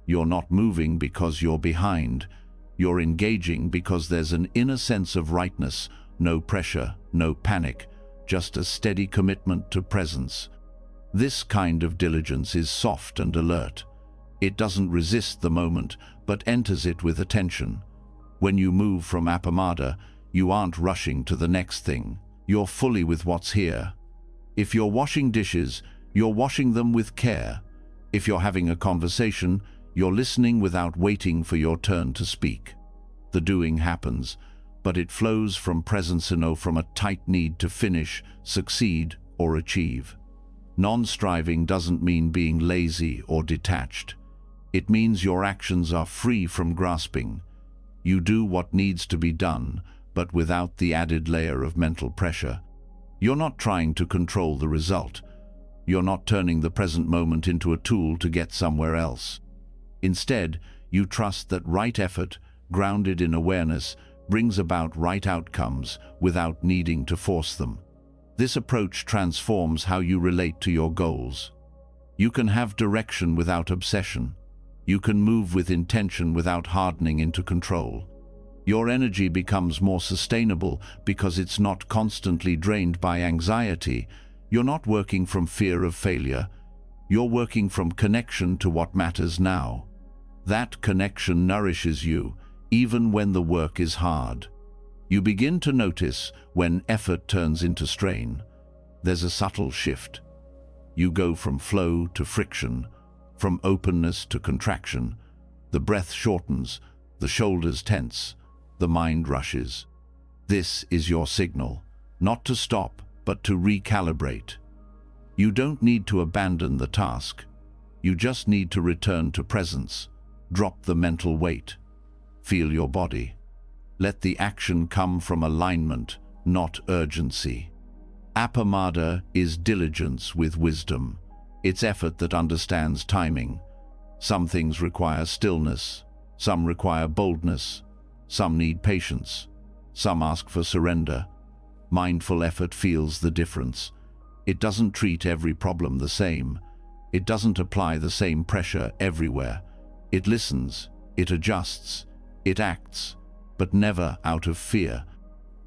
Speaker 1: You're not moving because you're behind. You're engaging because there's an inner sense of rightness, no pressure, no panic, just a steady commitment to presence. This kind of diligence is soft and alert. It doesn't resist the moment, but enters it with attention. When you move from appamada, you aren't rushing to the next thing. You're fully with what's here. If you're washing dishes, you're washing them with care. If you're having a conversation, you're listening without waiting for your turn to speak. The doing happens, but it flows from presence and no from a tight need to finish, succeed, or achieve. Non-striving doesn't mean being lazy or detached. It means your actions are free from grasping. You do what needs to be done, but without the added layer of mental pressure. You're not trying to control the result. You're not turning the present moment into a tool to get somewhere else. Instead, you trust that right effort, grounded in awareness, brings about right outcomes without needing to force them. This approach transforms how you relate to your goals. You can have direction without obsession. You can move with intention without hardening into control. Your energy becomes more sustainable because it's not constantly drained by anxiety. You're not working from fear of failure. You're working from connection to what matters now. That connection nourishes you, even when the work is hard. You begin to notice when effort turns into strain. There's a subtle shift. You go from flow to friction, from openness to contraction. The breath shortens, the shoulders tense, the mind rushes. This is your signal, not to stop, but to recalibrate. You don't need to abandon the task. You just need to return to presence. Drop the mental weight. Feel your body. Let the action come from alignment, not urgency. Appamada is diligence with wisdom. It's effort that understands timing. Some things require stillness. Some require boldness. Some need patience. Some ask for surrender. Mindful effort feels the difference. It doesn't treat every problem the same. It doesn't apply the same pressure everywhere. It listens, it adjusts, it acts, but never out of fear.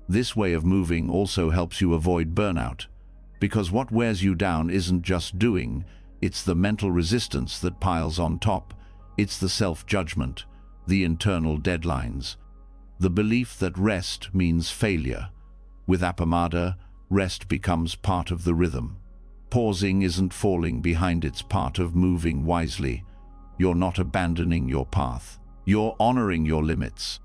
Speaker 1: This way of moving also helps you avoid burnout, because what wears you down isn't just doing, it's the mental resistance that piles on top. It's the self-judgment, the internal deadlines, the belief that rest means failure. With appamada, rest becomes part of the rhythm. Pausing isn't falling behind, it's part of moving wisely. You're not abandoning your path. You're honoring your limits.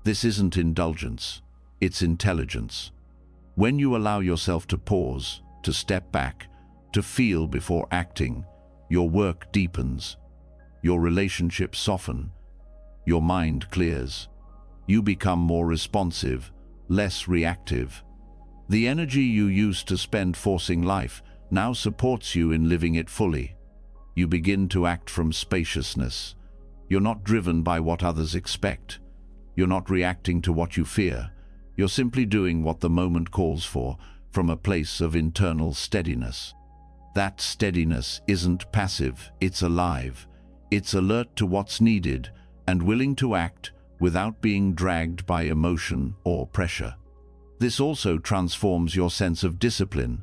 Speaker 1: This isn't indulgence, it's intelligence. When you allow yourself to pause, to step back, to feel before acting, your work deepens. Your relationships soften. Your mind clears. You become more responsive, less reactive. The energy you used to spend forcing life now supports you in living it fully. You begin to act from spaciousness. You're not driven by what others expect. You're not reacting to what you fear. You're simply doing what the moment calls for, from a place of internal steadiness. That steadiness isn't passive, it's alive. It's alert to what's needed and willing to act without being dragged by emotion or pressure. This also transforms your sense of discipline.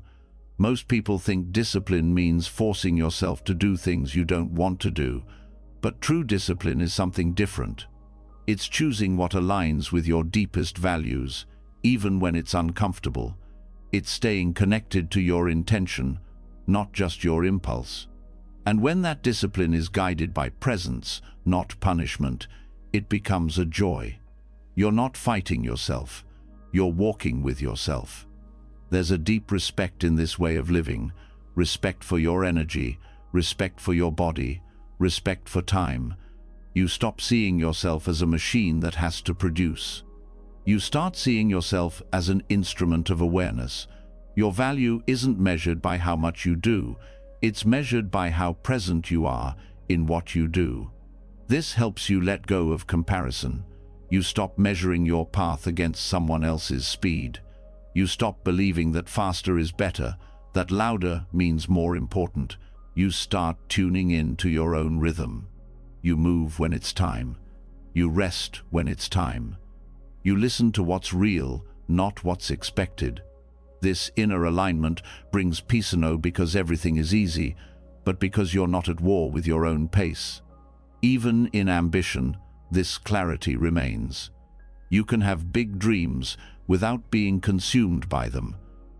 Speaker 1: Most people think discipline means forcing yourself to do things you don't want to do, But true discipline is something different. It's choosing what aligns with your deepest values, even when it's uncomfortable. It's staying connected to your intention, not just your impulse. And when that discipline is guided by presence, not punishment, it becomes a joy. You're not fighting yourself. You're walking with yourself. There's a deep respect in this way of living, respect for your energy, respect for your body, respect for time. You stop seeing yourself as a machine that has to produce. You start seeing yourself as an instrument of awareness. Your value isn't measured by how much you do, it's measured by how present you are in what you do. This helps you let go of comparison. You stop measuring your path against someone else's speed. You stop believing that faster is better, that louder means more important. You start tuning in to your own rhythm. You move when it's time. You rest when it's time. You listen to what's real, not what's expected. This inner alignment brings peace, not because everything is easy, but because you're not at war with your own pace. Even in ambition, this clarity remains. You can have big dreams without being consumed by them.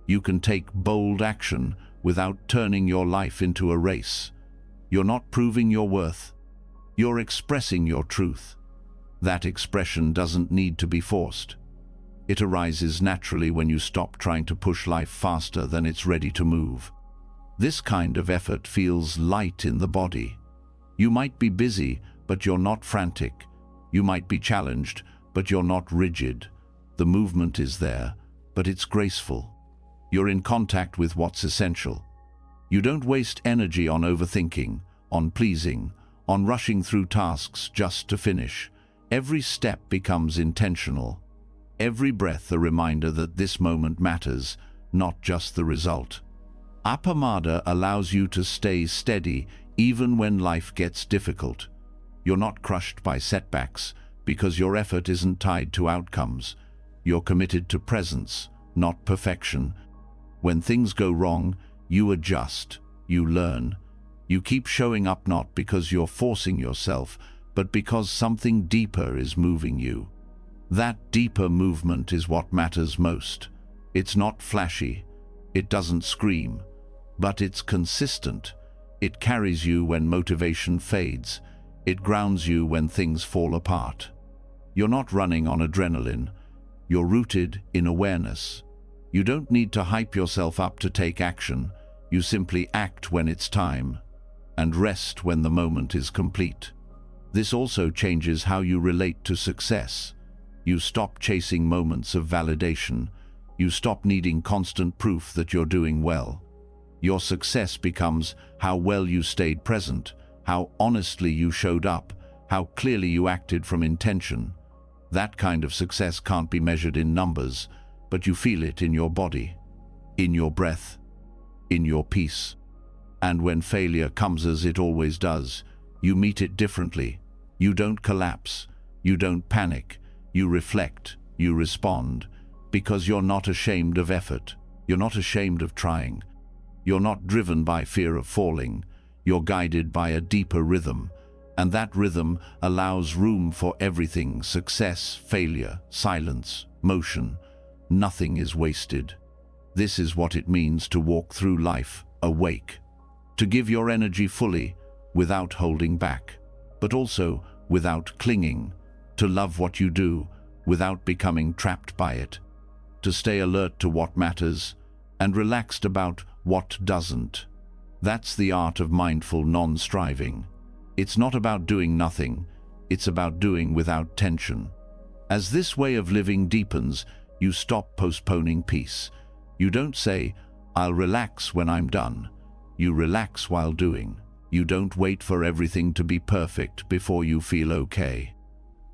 Speaker 1: You can take bold action without turning your life into a race. You're not proving your worth. You're expressing your truth. That expression doesn't need to be forced. It arises naturally when you stop trying to push life faster than it's ready to move. This kind of effort feels light in the body. You might be busy, but you're not frantic. You might be challenged, but you're not rigid. The movement is there, but it's graceful. You're in contact with what's essential. You don't waste energy on overthinking, on pleasing, on rushing through tasks just to finish. Every step becomes intentional. Every breath a reminder that this moment matters, not just the result. Appamada allows you to stay steady even when life gets difficult. You're not crushed by setbacks because your effort isn't tied to outcomes. You're committed to presence, not perfection. When things go wrong, you adjust, you learn. You keep showing up not because you're forcing yourself, but because something deeper is moving you. That deeper movement is what matters most. It's not flashy, it doesn't scream, but it's consistent. It carries you when motivation fades. It grounds you when things fall apart. You're not running on adrenaline. You're rooted in awareness. You don't need to hype yourself up to take action. You simply act when it's time, and rest when the moment is complete. This also changes how you relate to success. You stop chasing moments of validation. You stop needing constant proof that you're doing well. Your success becomes how well you stayed present, how honestly you showed up, how clearly you acted from intention. That kind of success can't be measured in numbers, but you feel it in your body, in your breath, in your peace. And when failure comes, as it always does, you meet it differently. You don't collapse, you don't panic, you reflect, you respond, because you're not ashamed of effort. You're not ashamed of trying. You're not driven by fear of falling. You're guided by a deeper rhythm, and that rhythm allows room for everything: success, failure, silence, motion. Nothing is wasted. This is what it means to walk through life awake, to give your energy fully without holding back, but also without clinging, to love what you do without becoming trapped by it, to stay alert to what matters and relaxed about what doesn't. That's the art of mindful non-striving. It's not about doing nothing, it's about doing without tension. As this way of living deepens, you stop postponing peace. You don't say, "I'll relax when I'm done." You relax while doing. You don't wait for everything to be perfect before you feel okay.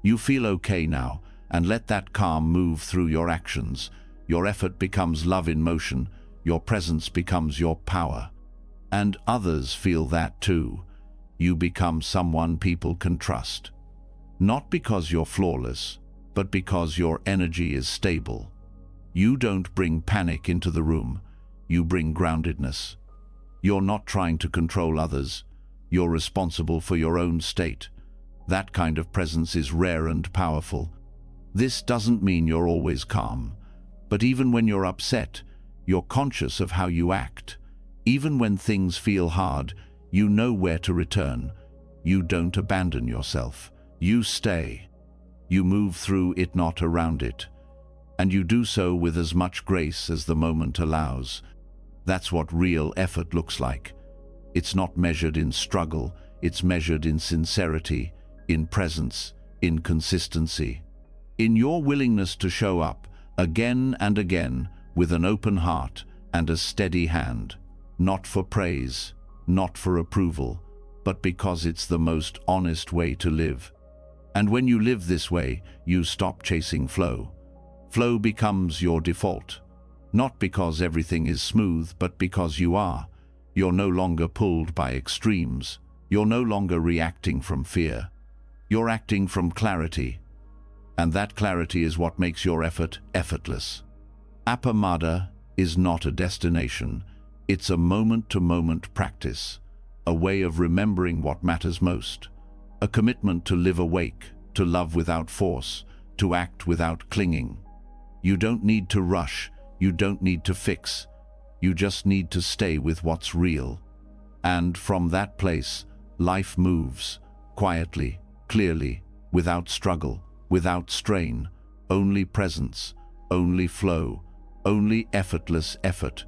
Speaker 1: You feel okay now, and let that calm move through your actions. Your effort becomes love in motion. Your presence becomes your power. And others feel that too. You become someone people can trust. Not because you're flawless, but because your energy is stable. You don't bring panic into the room. You bring groundedness. You're not trying to control others. You're responsible for your own state. That kind of presence is rare and powerful. This doesn't mean you're always calm, but even when you're upset, you're conscious of how you act. Even when things feel hard, you know where to return. You don't abandon yourself. You stay. You move through it, not around it. And you do so with as much grace as the moment allows. That's what real effort looks like. It's not measured in struggle, it's measured in sincerity, in presence, in consistency. In your willingness to show up, again and again, with an open heart and a steady hand. Not for praise, not for approval, but because it's the most honest way to live. And when you live this way, you stop chasing flow. Flow becomes your default. Not because everything is smooth, but because you are. You're no longer pulled by extremes. You're no longer reacting from fear. You're acting from clarity. And that clarity is what makes your effort effortless. Appamada is not a destination. It's a moment-to-moment practice, a way of remembering what matters most, a commitment to live awake, to love without force, to act without clinging. You don't need to rush, you don't need to fix, you just need to stay with what's real. And from that place, life moves, quietly, clearly, without struggle, without strain, only presence, only flow, only effortless effort.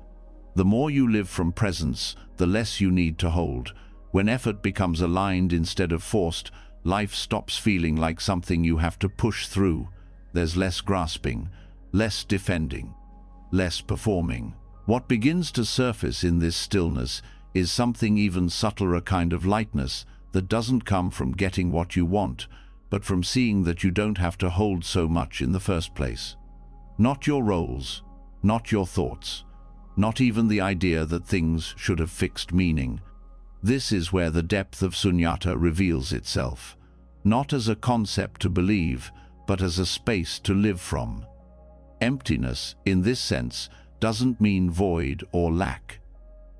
Speaker 1: The more you live from presence, the less you need to hold. When effort becomes aligned instead of forced, life stops feeling like something you have to push through. There's less grasping, less defending, less performing. What begins to surface in this stillness is something even subtler, a kind of lightness that doesn't come from getting what you want, but from seeing that you don't have to hold so much in the first place. Not your roles, not your thoughts, not even the idea that things should have fixed meaning. This is where the depth of sunyata reveals itself, not as a concept to believe, but as a space to live from. Emptiness, in this sense, doesn't mean void or lack.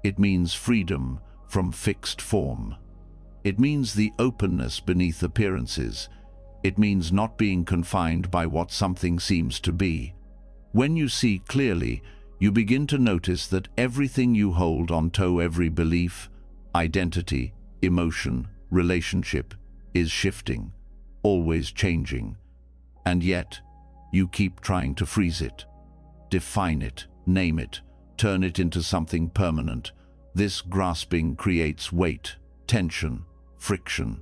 Speaker 1: It means freedom from fixed form. It means the openness beneath appearances. It means not being confined by what something seems to be. When you see clearly, you begin to notice that everything you hold onto, every belief, identity, emotion, relationship, is shifting, always changing. And yet, you keep trying to freeze it, define it, name it, turn it into something permanent. This grasping creates weight, tension, friction.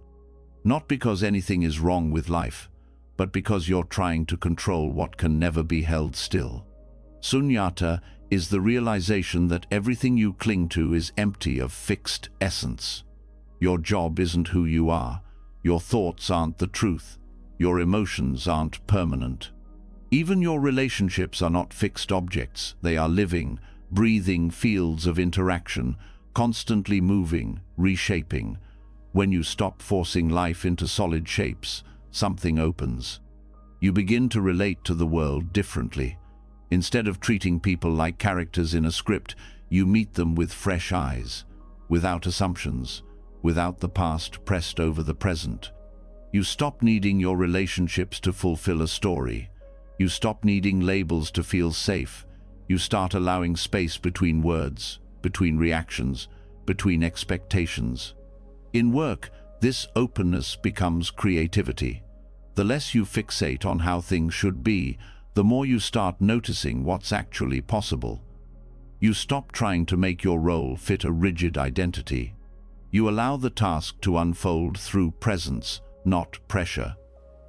Speaker 1: Not because anything is wrong with life, but because you're trying to control what can never be held still. Sunyata is the realization that everything you cling to is empty of fixed essence. Your job isn't who you are. Your thoughts aren't the truth. Your emotions aren't permanent. Even your relationships are not fixed objects. They are living, breathing fields of interaction, constantly moving, reshaping. When you stop forcing life into solid shapes, something opens. You begin to relate to the world differently. Instead of treating people like characters in a script, you meet them with fresh eyes, without assumptions, without the past pressed over the present. You stop needing your relationships to fulfill a story. You stop needing labels to feel safe. You start allowing space between words, between reactions, between expectations. In work, this openness becomes creativity. The less you fixate on how things should be, the more you start noticing what's actually possible. You stop trying to make your role fit a rigid identity. You allow the task to unfold through presence, not pressure.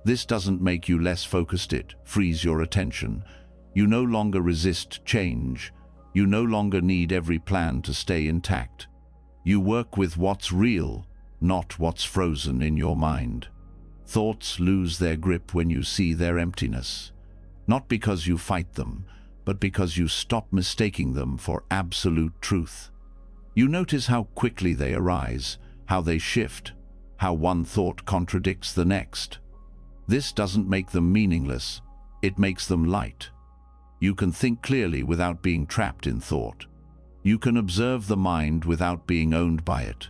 Speaker 1: This doesn't make you less focused, it frees your attention. You no longer resist change. You no longer need every plan to stay intact. You work with what's real, not what's frozen in your mind. Thoughts lose their grip when you see their emptiness. Not because you fight them, but because you stop mistaking them for absolute truth. You notice how quickly they arise, how they shift, how one thought contradicts the next. This doesn't make them meaningless, it makes them light. You can think clearly without being trapped in thought. You can observe the mind without being owned by it.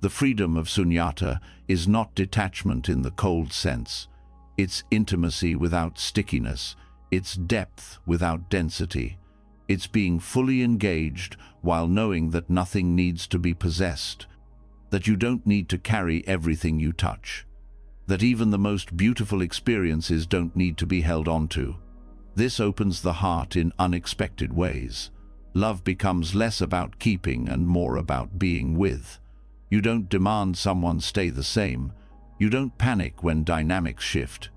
Speaker 1: The freedom of sunyata is not detachment in the cold sense. It's intimacy without stickiness. It's depth without density. It's being fully engaged while knowing that nothing needs to be possessed, that you don't need to carry everything you touch, that even the most beautiful experiences don't need to be held onto. This opens the heart in unexpected ways. Love becomes less about keeping and more about being with. You don't demand someone stay the same. You don't panic when dynamics shift.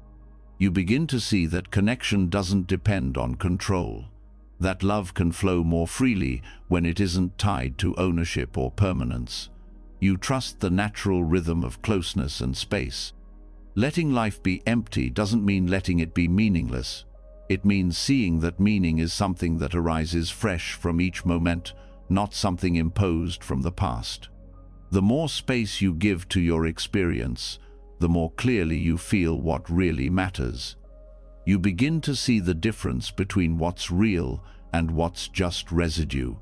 Speaker 1: You begin to see that connection doesn't depend on control, that love can flow more freely when it isn't tied to ownership or permanence. You trust the natural rhythm of closeness and space. Letting life be empty doesn't mean letting it be meaningless. It means seeing that meaning is something that arises fresh from each moment, not something imposed from the past. The more space you give to your experience, the more clearly you feel what really matters. You begin to see the difference between what's real and what's just residue.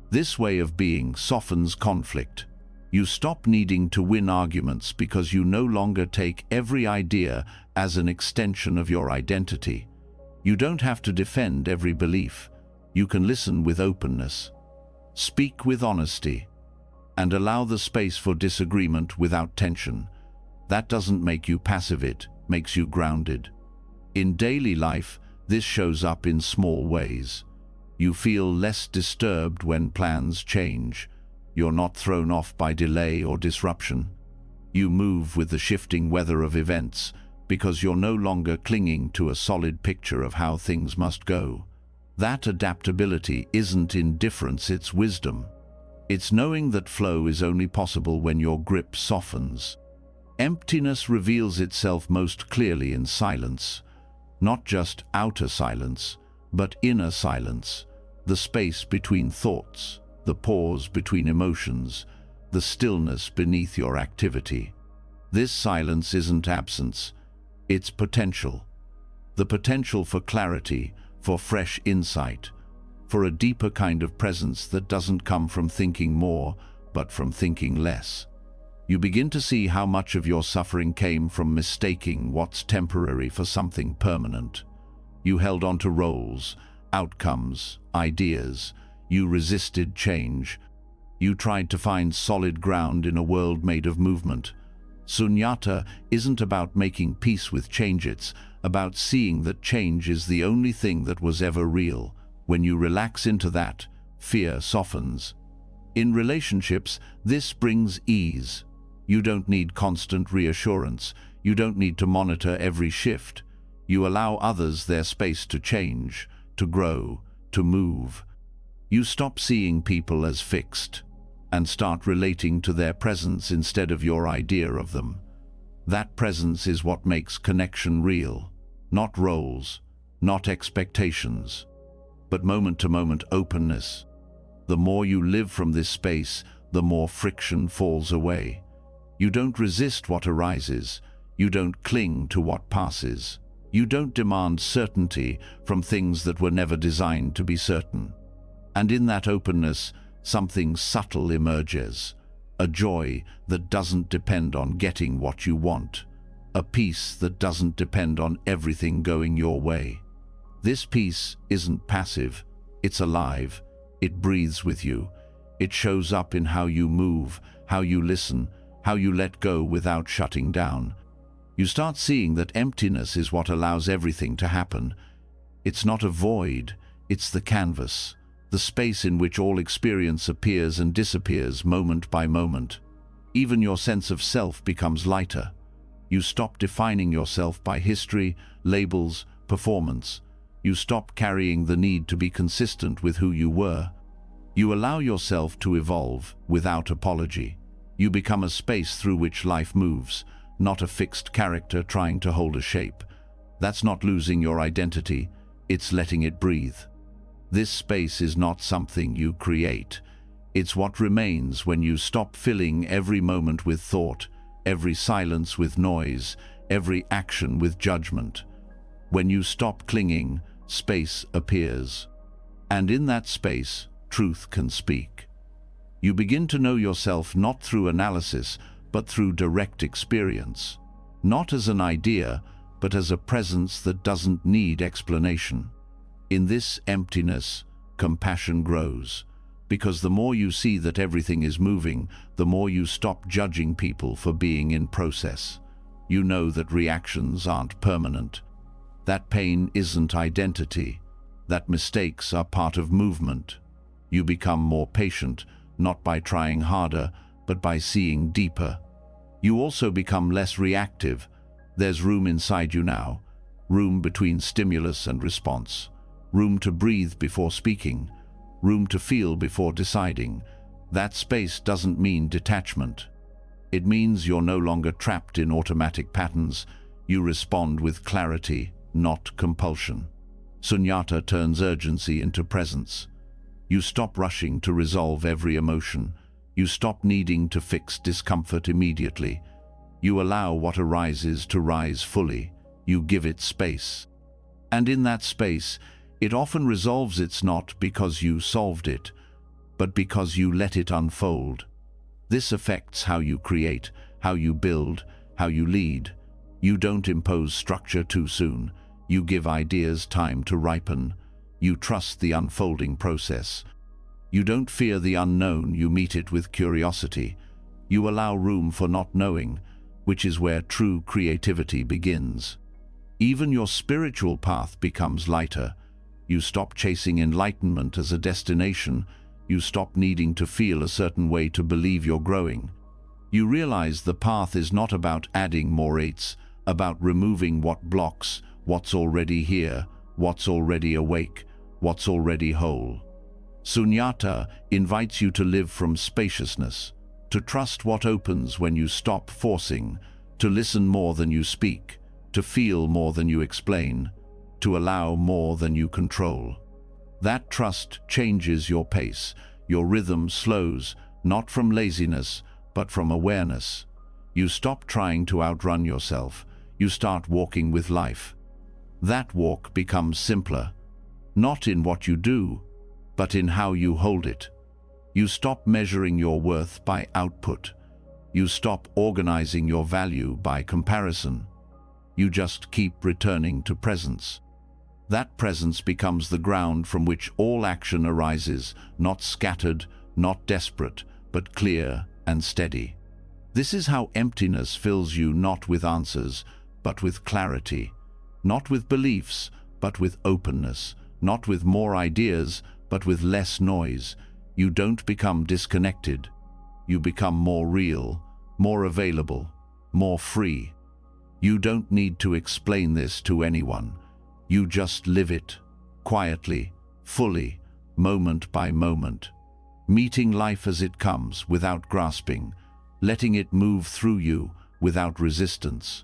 Speaker 1: This way of being softens conflict. You stop needing to win arguments because you no longer take every idea as an extension of your identity. You don't have to defend every belief. You can listen with openness, speak with honesty, and allow the space for disagreement without tension. That doesn't make you passive, it makes you grounded. In daily life, this shows up in small ways. You feel less disturbed when plans change. You're not thrown off by delay or disruption. You move with the shifting weather of events because you're no longer clinging to a solid picture of how things must go. That adaptability isn't indifference, it's wisdom. It's knowing that flow is only possible when your grip softens. Emptiness reveals itself most clearly in silence. Not just outer silence, but inner silence. The space between thoughts, the pause between emotions, the stillness beneath your activity. This silence isn't absence, it's potential. The potential for clarity, for fresh insight, for a deeper kind of presence that doesn't come from thinking more, but from thinking less. You begin to see how much of your suffering came from mistaking what's temporary for something permanent. You held on to roles, outcomes, ideas. You resisted change. You tried to find solid ground in a world made of movement. Sunyata isn't about making peace with change, it's about seeing that change is the only thing that was ever real. When you relax into that, fear softens. In relationships, this brings ease. You don't need constant reassurance. You don't need to monitor every shift. You allow others their space to change, to grow, to move. You stop seeing people as fixed and start relating to their presence instead of your idea of them. That presence is what makes connection real. Not roles, not expectations, but moment-to-moment openness. The more you live from this space, the more friction falls away. You don't resist what arises. You don't cling to what passes. You don't demand certainty from things that were never designed to be certain. And in that openness, something subtle emerges. A joy that doesn't depend on getting what you want. A peace that doesn't depend on everything going your way. This peace isn't passive, it's alive. It breathes with you. It shows up in how you move, how you listen, how you let go without shutting down. You start seeing that emptiness is what allows everything to happen. It's not a void, it's the canvas, the space in which all experience appears and disappears moment by moment. Even your sense of self becomes lighter. You stop defining yourself by history, labels, performance. You stop carrying the need to be consistent with who you were. You allow yourself to evolve without apology. You become a space through which life moves, not a fixed character trying to hold a shape. That's not losing your identity, it's letting it breathe. This space is not something you create. It's what remains when you stop filling every moment with thought, every silence with noise, every action with judgment. When you stop clinging, space appears. And in that space, truth can speak. You begin to know yourself not through analysis, but through direct experience. Not as an idea, but as a presence that doesn't need explanation. In this emptiness, compassion grows, because the more you see that everything is moving, the more you stop judging people for being in process. You know that reactions aren't permanent, that pain isn't identity, that mistakes are part of movement. You become more patient, not by trying harder, but by seeing deeper. You also become less reactive. There's room inside you now, room between stimulus and response, room to breathe before speaking, room to feel before deciding. That space doesn't mean detachment. It means you're no longer trapped in automatic patterns. You respond with clarity, not compulsion. Sunyata turns urgency into presence. You stop rushing to resolve every emotion. You stop needing to fix discomfort immediately. You allow what arises to rise fully. You give it space. And in that space, it often resolves its not because you solved it, but because you let it unfold. This affects how you create, how you build, how you lead. You don't impose structure too soon. You give ideas time to ripen. You trust the unfolding process. You don't fear the unknown, you meet it with curiosity. You allow room for not knowing, which is where true creativity begins. Even your spiritual path becomes lighter. You stop chasing enlightenment as a destination. You stop needing to feel a certain way to believe you're growing. You realize the path is not about adding more eights, about removing what blocks, what's already here, what's already awake, what's already whole. Sunyata invites you to live from spaciousness, to trust what opens when you stop forcing, to listen more than you speak, to feel more than you explain, to allow more than you control. That trust changes your pace. Your rhythm slows, not from laziness, but from awareness. You stop trying to outrun yourself. You start walking with life. That walk becomes simpler, not in what you do, but in how you hold it. You stop measuring your worth by output. You stop organizing your value by comparison. You just keep returning to presence. That presence becomes the ground from which all action arises, not scattered, not desperate, but clear and steady. This is how emptiness fills you, not with answers, but with clarity, not with beliefs, but with openness, not with more ideas, but with less noise. You don't become disconnected. You become more real, more available, more free. You don't need to explain this to anyone. You just live it, quietly, fully, moment by moment, meeting life as it comes without grasping, letting it move through you without resistance,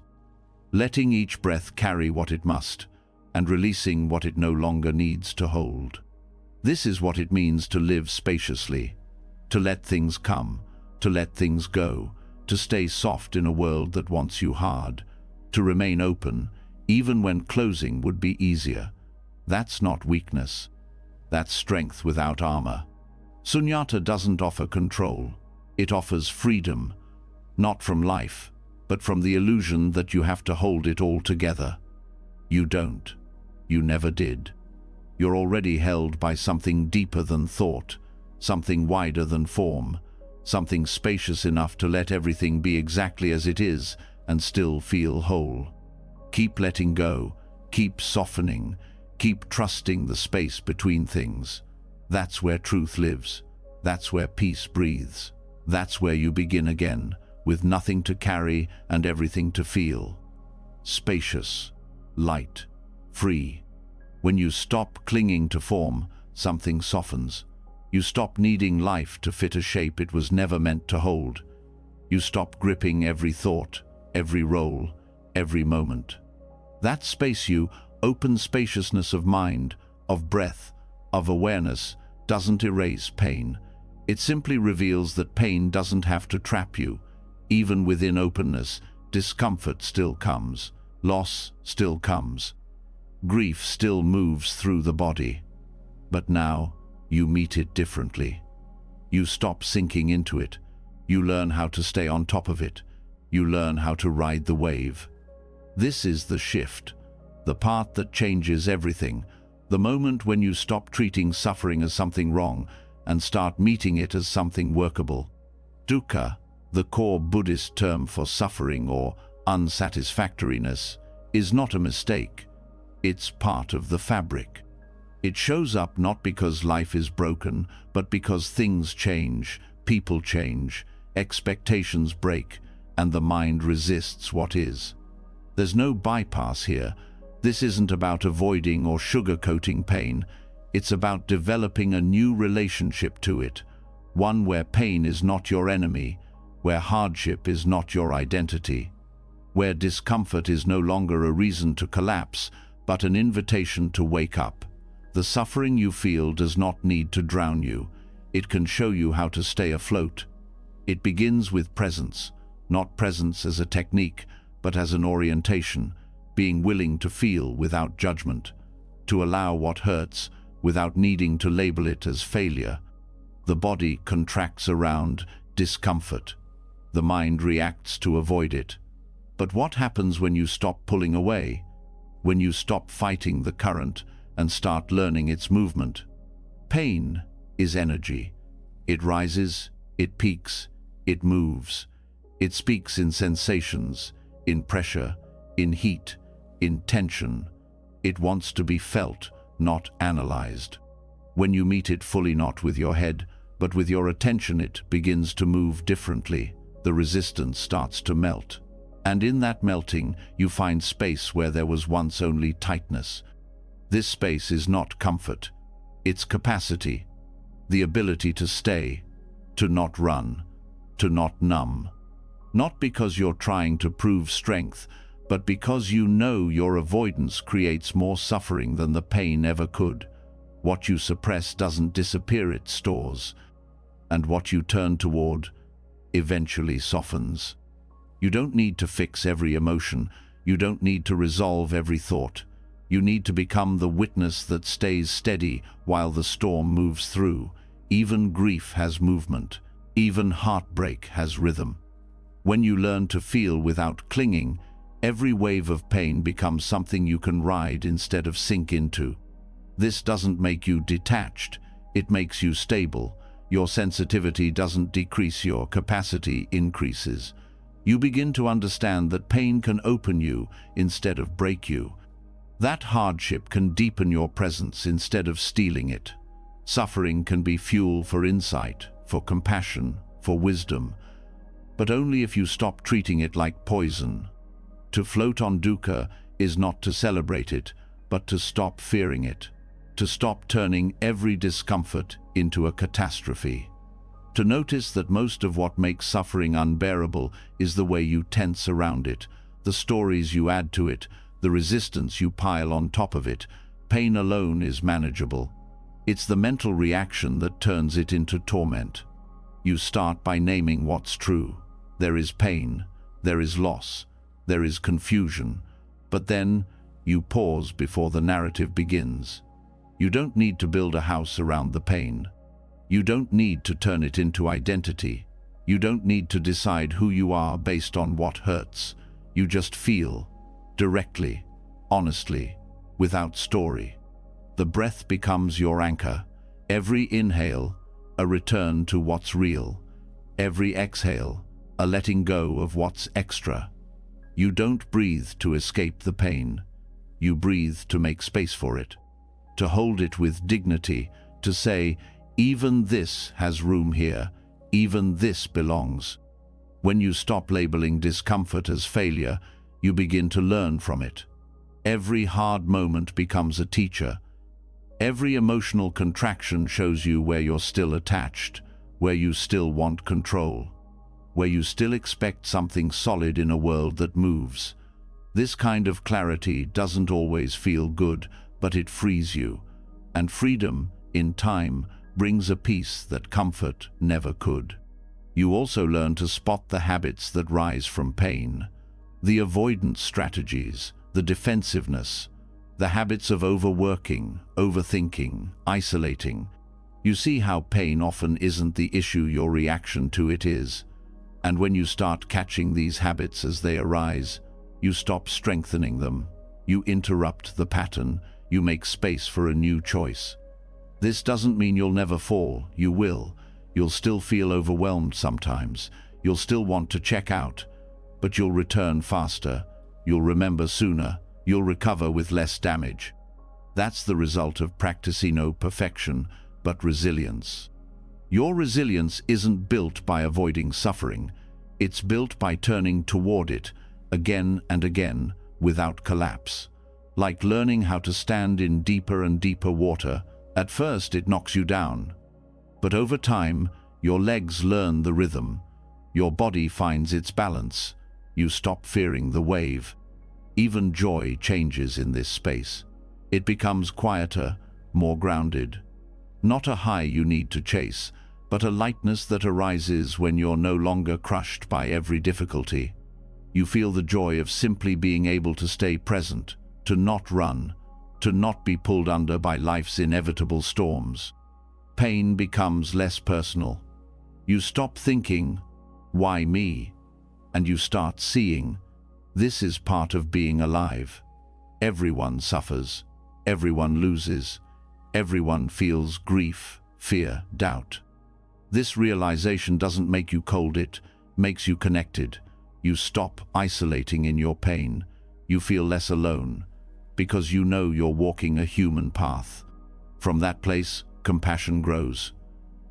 Speaker 1: letting each breath carry what it must, and releasing what it no longer needs to hold. This is what it means to live spaciously, to let things come, to let things go, to stay soft in a world that wants you hard, to remain open, even when closing would be easier. That's not weakness. That's strength without armor. Sunyata doesn't offer control. It offers freedom, not from life, but from the illusion that you have to hold it all together. You don't. You never did. You're already held by something deeper than thought, something wider than form, something spacious enough to let everything be exactly as it is and still feel whole. Keep letting go, keep softening, keep trusting the space between things. That's where truth lives. That's where peace breathes. That's where you begin again, with nothing to carry and everything to feel. Spacious, light, free. When you stop clinging to form, something softens. You stop needing life to fit a shape it was never meant to hold. You stop gripping every thought, every role, every moment. That space you, open spaciousness of mind, of breath, of awareness, doesn't erase pain. It simply reveals that pain doesn't have to trap you. Even within openness, discomfort still comes, loss still comes, grief still moves through the body. But now, you meet it differently. You stop sinking into it. You learn how to stay on top of it. You learn how to ride the wave. This is the shift, the part that changes everything, the moment when you stop treating suffering as something wrong and start meeting it as something workable. Dukkha, the core Buddhist term for suffering or unsatisfactoriness, is not a mistake. It's part of the fabric. It shows up not because life is broken, but because things change, people change, expectations break, and the mind resists what is. There's no bypass here. This isn't about avoiding or sugarcoating pain. It's about developing a new relationship to it, one where pain is not your enemy, where hardship is not your identity, where discomfort is no longer a reason to collapse, but an invitation to wake up. The suffering you feel does not need to drown you. It can show you how to stay afloat. It begins with presence, not presence as a technique, but as an orientation, being willing to feel without judgment, to allow what hurts without needing to label it as failure. The body contracts around discomfort. The mind reacts to avoid it. But what happens when you stop pulling away? When you stop fighting the current and start learning its movement? Pain is energy. It rises, it peaks, it moves. It speaks in sensations, in pressure, in heat, in tension. It wants to be felt, not analyzed. When you meet it fully, not with your head, but with your attention, it begins to move differently. The resistance starts to melt. And in that melting, you find space where there was once only tightness. This space is not comfort. It's capacity. The ability to stay, to not run, to not numb. Not because you're trying to prove strength, but because you know your avoidance creates more suffering than the pain ever could. What you suppress doesn't disappear, it stores. And what you turn toward eventually softens. You don't need to fix every emotion. You don't need to resolve every thought. You need to become the witness that stays steady while the storm moves through. Even grief has movement. Even heartbreak has rhythm. When you learn to feel without clinging, every wave of pain becomes something you can ride instead of sink into. This doesn't make you detached. It makes you stable. Your sensitivity doesn't decrease, your capacity increases. You begin to understand that pain can open you instead of break you. That hardship can deepen your presence instead of stealing it. Suffering can be fuel for insight, for compassion, for wisdom, but only if you stop treating it like poison. To float on dukkha is not to celebrate it, but to stop fearing it, to stop turning every discomfort into a catastrophe. To notice that most of what makes suffering unbearable is the way you tense around it, the stories you add to it, the resistance you pile on top of it. Pain alone is manageable. It's the mental reaction that turns it into torment. You start by naming what's true. There is pain, there is loss, there is confusion, but then you pause before the narrative begins. You don't need to build a house around the pain. You don't need to turn it into identity. You don't need to decide who you are based on what hurts. You just feel, directly, honestly, without story. The breath becomes your anchor. Every inhale, a return to what's real. Every exhale, a letting go of what's extra. You don't breathe to escape the pain. You breathe to make space for it, to hold it with dignity, to say, even this has room here, even this belongs. When you stop labeling discomfort as failure, you begin to learn from it. Every hard moment becomes a teacher. Every emotional contraction shows you where you're still attached, where you still want control, where you still expect something solid in a world that moves. This kind of clarity doesn't always feel good, but it frees you. And freedom, in time, brings a peace that comfort never could. You also learn to spot the habits that rise from pain, the avoidance strategies, the defensiveness, the habits of overworking, overthinking, isolating. You see how pain often isn't the issue, your reaction to it is. And when you start catching these habits as they arise, you stop strengthening them. You interrupt the pattern. You make space for a new choice. This doesn't mean you'll never fall. You will. You'll still feel overwhelmed sometimes. You'll still want to check out. But you'll return faster. You'll remember sooner. You'll recover with less damage. That's the result of practicing no perfection, but resilience. Your resilience isn't built by avoiding suffering. It's built by turning toward it again and again without collapse. Like learning how to stand in deeper and deeper water. At first it knocks you down. But over time, your legs learn the rhythm. Your body finds its balance. You stop fearing the wave. Even joy changes in this space. It becomes quieter, more grounded. Not a high you need to chase, but a lightness that arises when you're no longer crushed by every difficulty. You feel the joy of simply being able to stay present, to not run, to not be pulled under by life's inevitable storms. Pain becomes less personal. You stop thinking, "Why me?" And you start seeing, this is part of being alive. Everyone suffers. Everyone loses. Everyone feels grief, fear, doubt. This realization doesn't make you cold, it makes you connected. You stop isolating in your pain. You feel less alone, because you know you're walking a human path. From that place, compassion grows,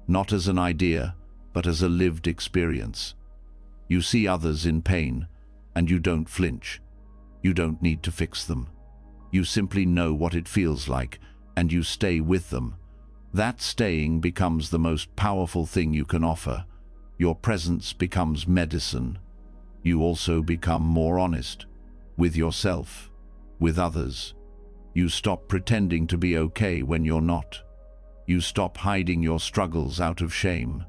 Speaker 1: not as an idea, but as a lived experience. You see others in pain, and you don't flinch. You don't need to fix them. You simply know what it feels like, and you stay with them. That staying becomes the most powerful thing you can offer. Your presence becomes medicine. You also become more honest with yourself, with others. You stop pretending to be okay when you're not. You stop hiding your struggles out of shame.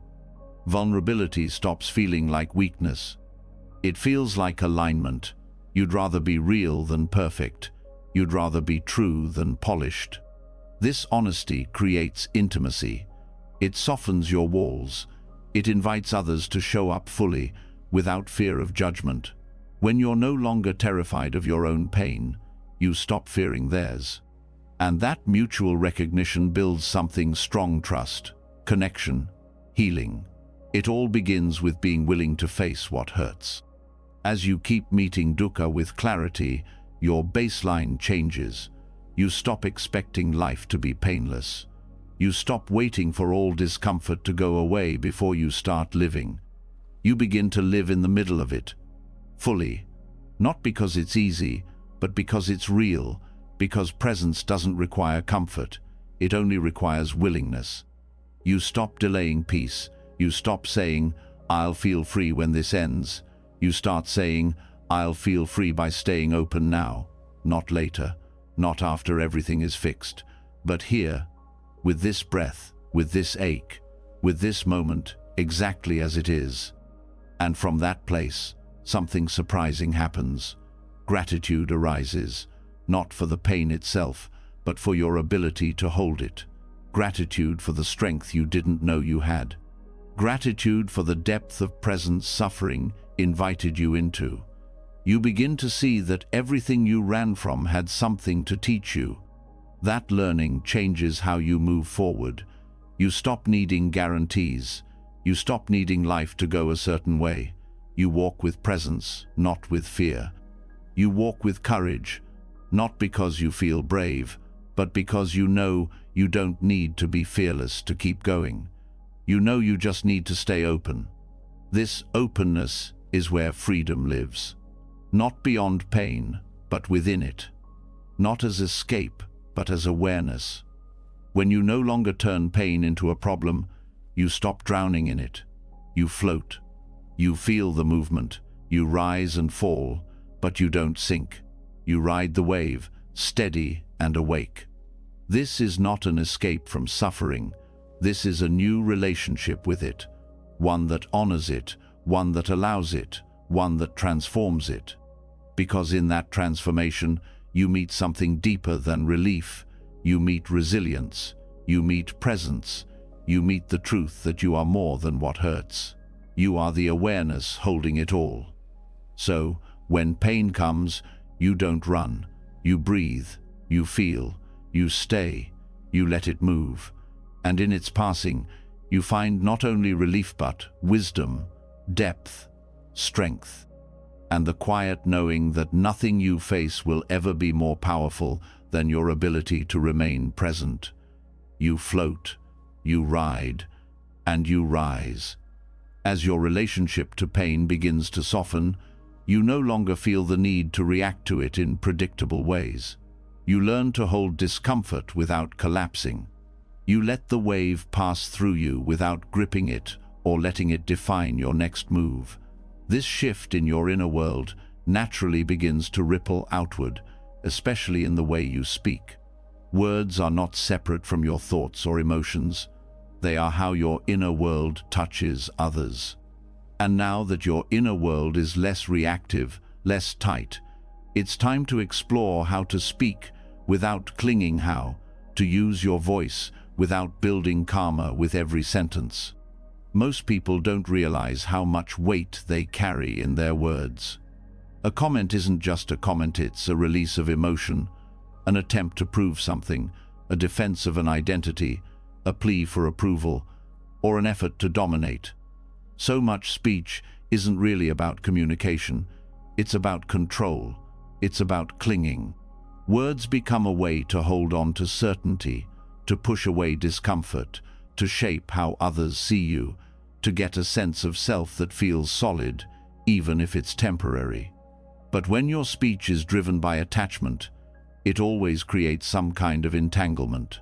Speaker 1: Vulnerability stops feeling like weakness. It feels like alignment. You'd rather be real than perfect. You'd rather be true than polished. This honesty creates intimacy. It softens your walls. It invites others to show up fully, without fear of judgment. When you're no longer terrified of your own pain, you stop fearing theirs. And that mutual recognition builds something strong: trust, connection, healing. It all begins with being willing to face what hurts. As you keep meeting dukkha with clarity, your baseline changes. You stop expecting life to be painless. You stop waiting for all discomfort to go away before you start living. You begin to live in the middle of it, fully. Not because it's easy, but because it's real, because presence doesn't require comfort. It only requires willingness. You stop delaying peace. You stop saying, "I'll feel free when this ends." You start saying, "I'll feel free by staying open now, not later, not after everything is fixed, but here, with this breath, with this ache, with this moment, exactly as it is." And from that place, something surprising happens. Gratitude arises, not for the pain itself, but for your ability to hold it. Gratitude for the strength you didn't know you had. Gratitude for the depth of presence suffering invited you into. You begin to see that everything you ran from had something to teach you. That learning changes how you move forward. You stop needing guarantees. You stop needing life to go a certain way. You walk with presence, not with fear. You walk with courage, not because you feel brave, but because you know you don't need to be fearless to keep going. You know you just need to stay open. This openness is where freedom lives. Not beyond pain, but within it. Not as escape, but as awareness. When you no longer turn pain into a problem, you stop drowning in it. You float. You feel the movement. You rise and fall, but you don't sink. You ride the wave, steady and awake. This is not an escape from suffering. This is a new relationship with it. One that honors it, one that allows it, one that transforms it. Because in that transformation, you meet something deeper than relief. You meet resilience. You meet presence. you meet the truth that you are more than what hurts. You are the awareness holding it all. So, when pain comes, you don't run. You breathe, you feel, you stay, you let it move. And in its passing, you find not only relief but wisdom, depth, strength, and the quiet knowing that nothing you face will ever be more powerful than your ability to remain present. You float, you ride, and you rise. As your relationship to pain begins to soften, you no longer feel the need to react to it in predictable ways. You learn to hold discomfort without collapsing. You let the wave pass through you without gripping it or letting it define your next move. This shift in your inner world naturally begins to ripple outward, especially in the way you speak. Words are not separate from your thoughts or emotions. They are how your inner world touches others. And now that your inner world is less reactive, less tight, it's time to explore how to speak without clinging, how to use your voice without building karma with every sentence. Most people don't realize how much weight they carry in their words. A comment isn't just a comment, it's a release of emotion, an attempt to prove something, a defense of an identity, a plea for approval, or an effort to dominate. So much speech isn't really about communication, it's about control, it's about clinging. Words become a way to hold on to certainty, to push away discomfort, to shape how others see you, to get a sense of self that feels solid, even if it's temporary. But when your speech is driven by attachment, it always creates some kind of entanglement.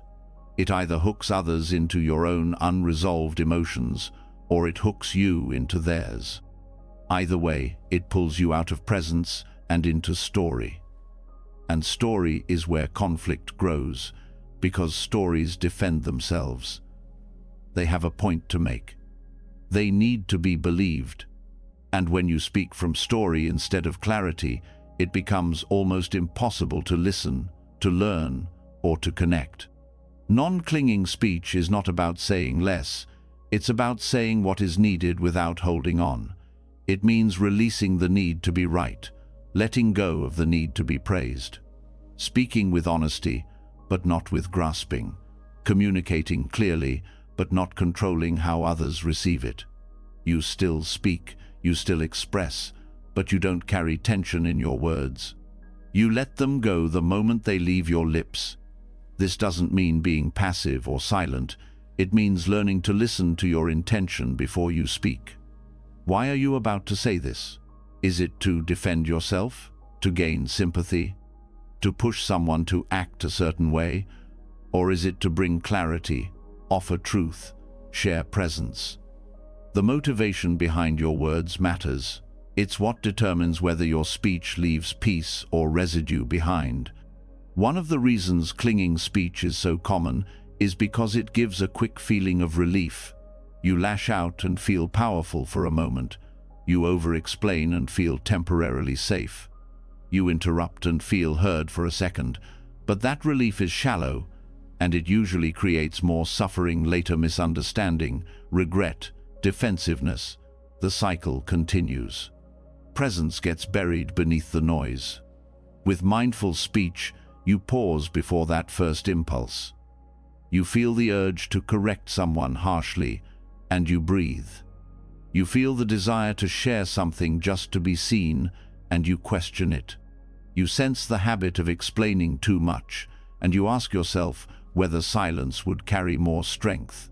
Speaker 1: It either hooks others into your own unresolved emotions, or it hooks you into theirs. Either way, it pulls you out of presence and into story. And story is where conflict grows, because stories defend themselves. They have a point to make. They need to be believed. And when you speak from story instead of clarity, it becomes almost impossible to listen, to learn, or to connect. Non-clinging speech is not about saying less. It's about saying what is needed without holding on. It means releasing the need to be right, letting go of the need to be praised. Speaking with honesty, but not with grasping. Communicating clearly, but not controlling how others receive it. You still speak, you still express, but you don't carry tension in your words. You let them go the moment they leave your lips. This doesn't mean being passive or silent. It means learning to listen to your intention before you speak. Why are you about to say this? Is it to defend yourself? To gain sympathy? To push someone to act a certain way? Or is it to bring clarity, offer truth, share presence? The motivation behind your words matters. It's what determines whether your speech leaves peace or residue behind. One of the reasons clinging speech is so common is because it gives a quick feeling of relief. You lash out and feel powerful for a moment. You over-explain and feel temporarily safe. You interrupt and feel heard for a second, but that relief is shallow, and it usually creates more suffering later: misunderstanding, regret, defensiveness. The cycle continues. Presence gets buried beneath the noise. With mindful speech, you pause before that first impulse. You feel the urge to correct someone harshly, and you breathe. You feel the desire to share something just to be seen, and you question it. You sense the habit of explaining too much, and you ask yourself whether silence would carry more strength.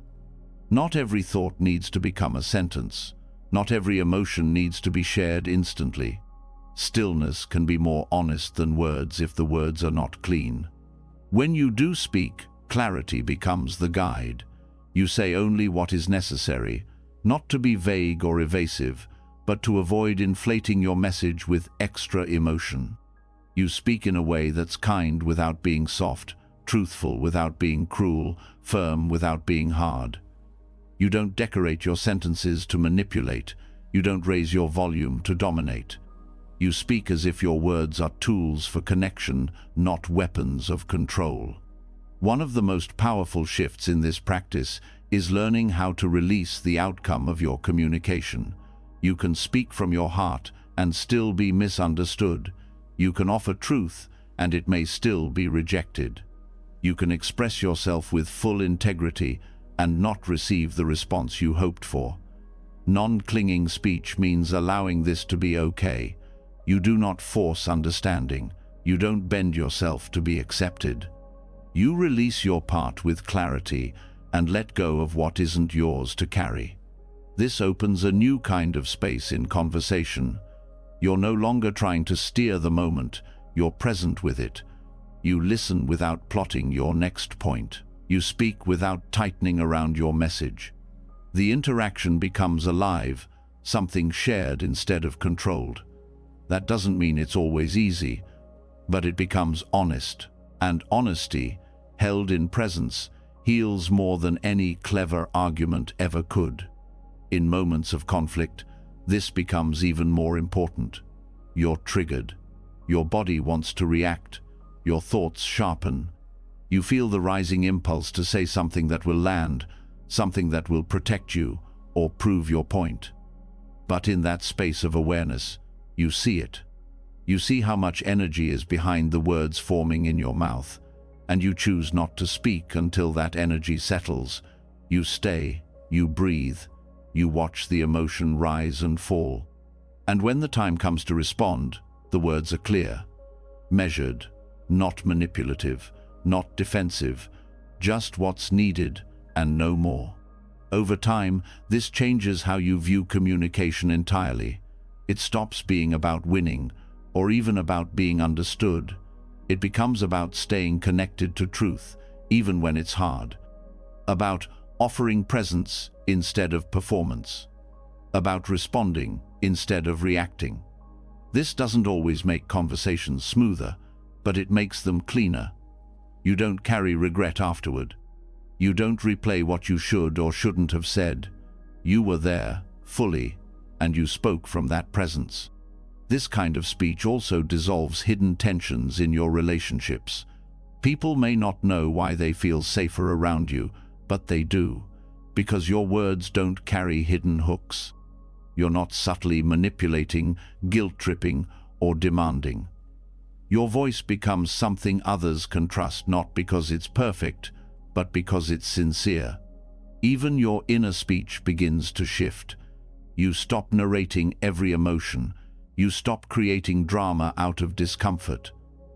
Speaker 1: Not every thought needs to become a sentence. Not every emotion needs to be shared instantly. Stillness can be more honest than words if the words are not clean. When you do speak, clarity becomes the guide. You say only what is necessary, not to be vague or evasive, but to avoid inflating your message with extra emotion. You speak in a way that's kind without being soft, truthful without being cruel, firm without being hard. You don't decorate your sentences to manipulate. You don't raise your volume to dominate. You speak as if your words are tools for connection, not weapons of control. One of the most powerful shifts in this practice is learning how to release the outcome of your communication. You can speak from your heart and still be misunderstood. You can offer truth and it may still be rejected. You can express yourself with full integrity and not receive the response you hoped for. Non-clinging speech means allowing this to be okay. You do not force understanding. You don't bend yourself to be accepted. You release your part with clarity and let go of what isn't yours to carry. This opens a new kind of space in conversation. You're no longer trying to steer the moment, you're present with it. You listen without plotting your next point. You speak without tightening around your message. The interaction becomes alive, something shared instead of controlled. That doesn't mean it's always easy, but it becomes honest. And honesty, held in presence, heals more than any clever argument ever could. In moments of conflict, this becomes even more important. You're triggered. Your body wants to react. Your thoughts sharpen. You feel the rising impulse to say something that will land, something that will protect you or prove your point. But in that space of awareness, you see it. You see how much energy is behind the words forming in your mouth, and you choose not to speak until that energy settles. You stay, you breathe, you watch the emotion rise and fall. And when the time comes to respond, the words are clear, measured, not manipulative, not defensive, just what's needed and no more. Over time, this changes how you view communication entirely. It stops being about winning, or even about being understood. It becomes about staying connected to truth, even when it's hard. About offering presence instead of performance. About responding instead of reacting. This doesn't always make conversations smoother, but it makes them cleaner. You don't carry regret afterward. You don't replay what you should or shouldn't have said. You were there, fully, and you spoke from that presence. This kind of speech also dissolves hidden tensions in your relationships. People may not know why they feel safer around you, but they do, because your words don't carry hidden hooks. You're not subtly manipulating, guilt-tripping, or demanding. Your voice becomes something others can trust, not because it's perfect, but because it's sincere. Even your inner speech begins to shift. You stop narrating every emotion. You stop creating drama out of discomfort.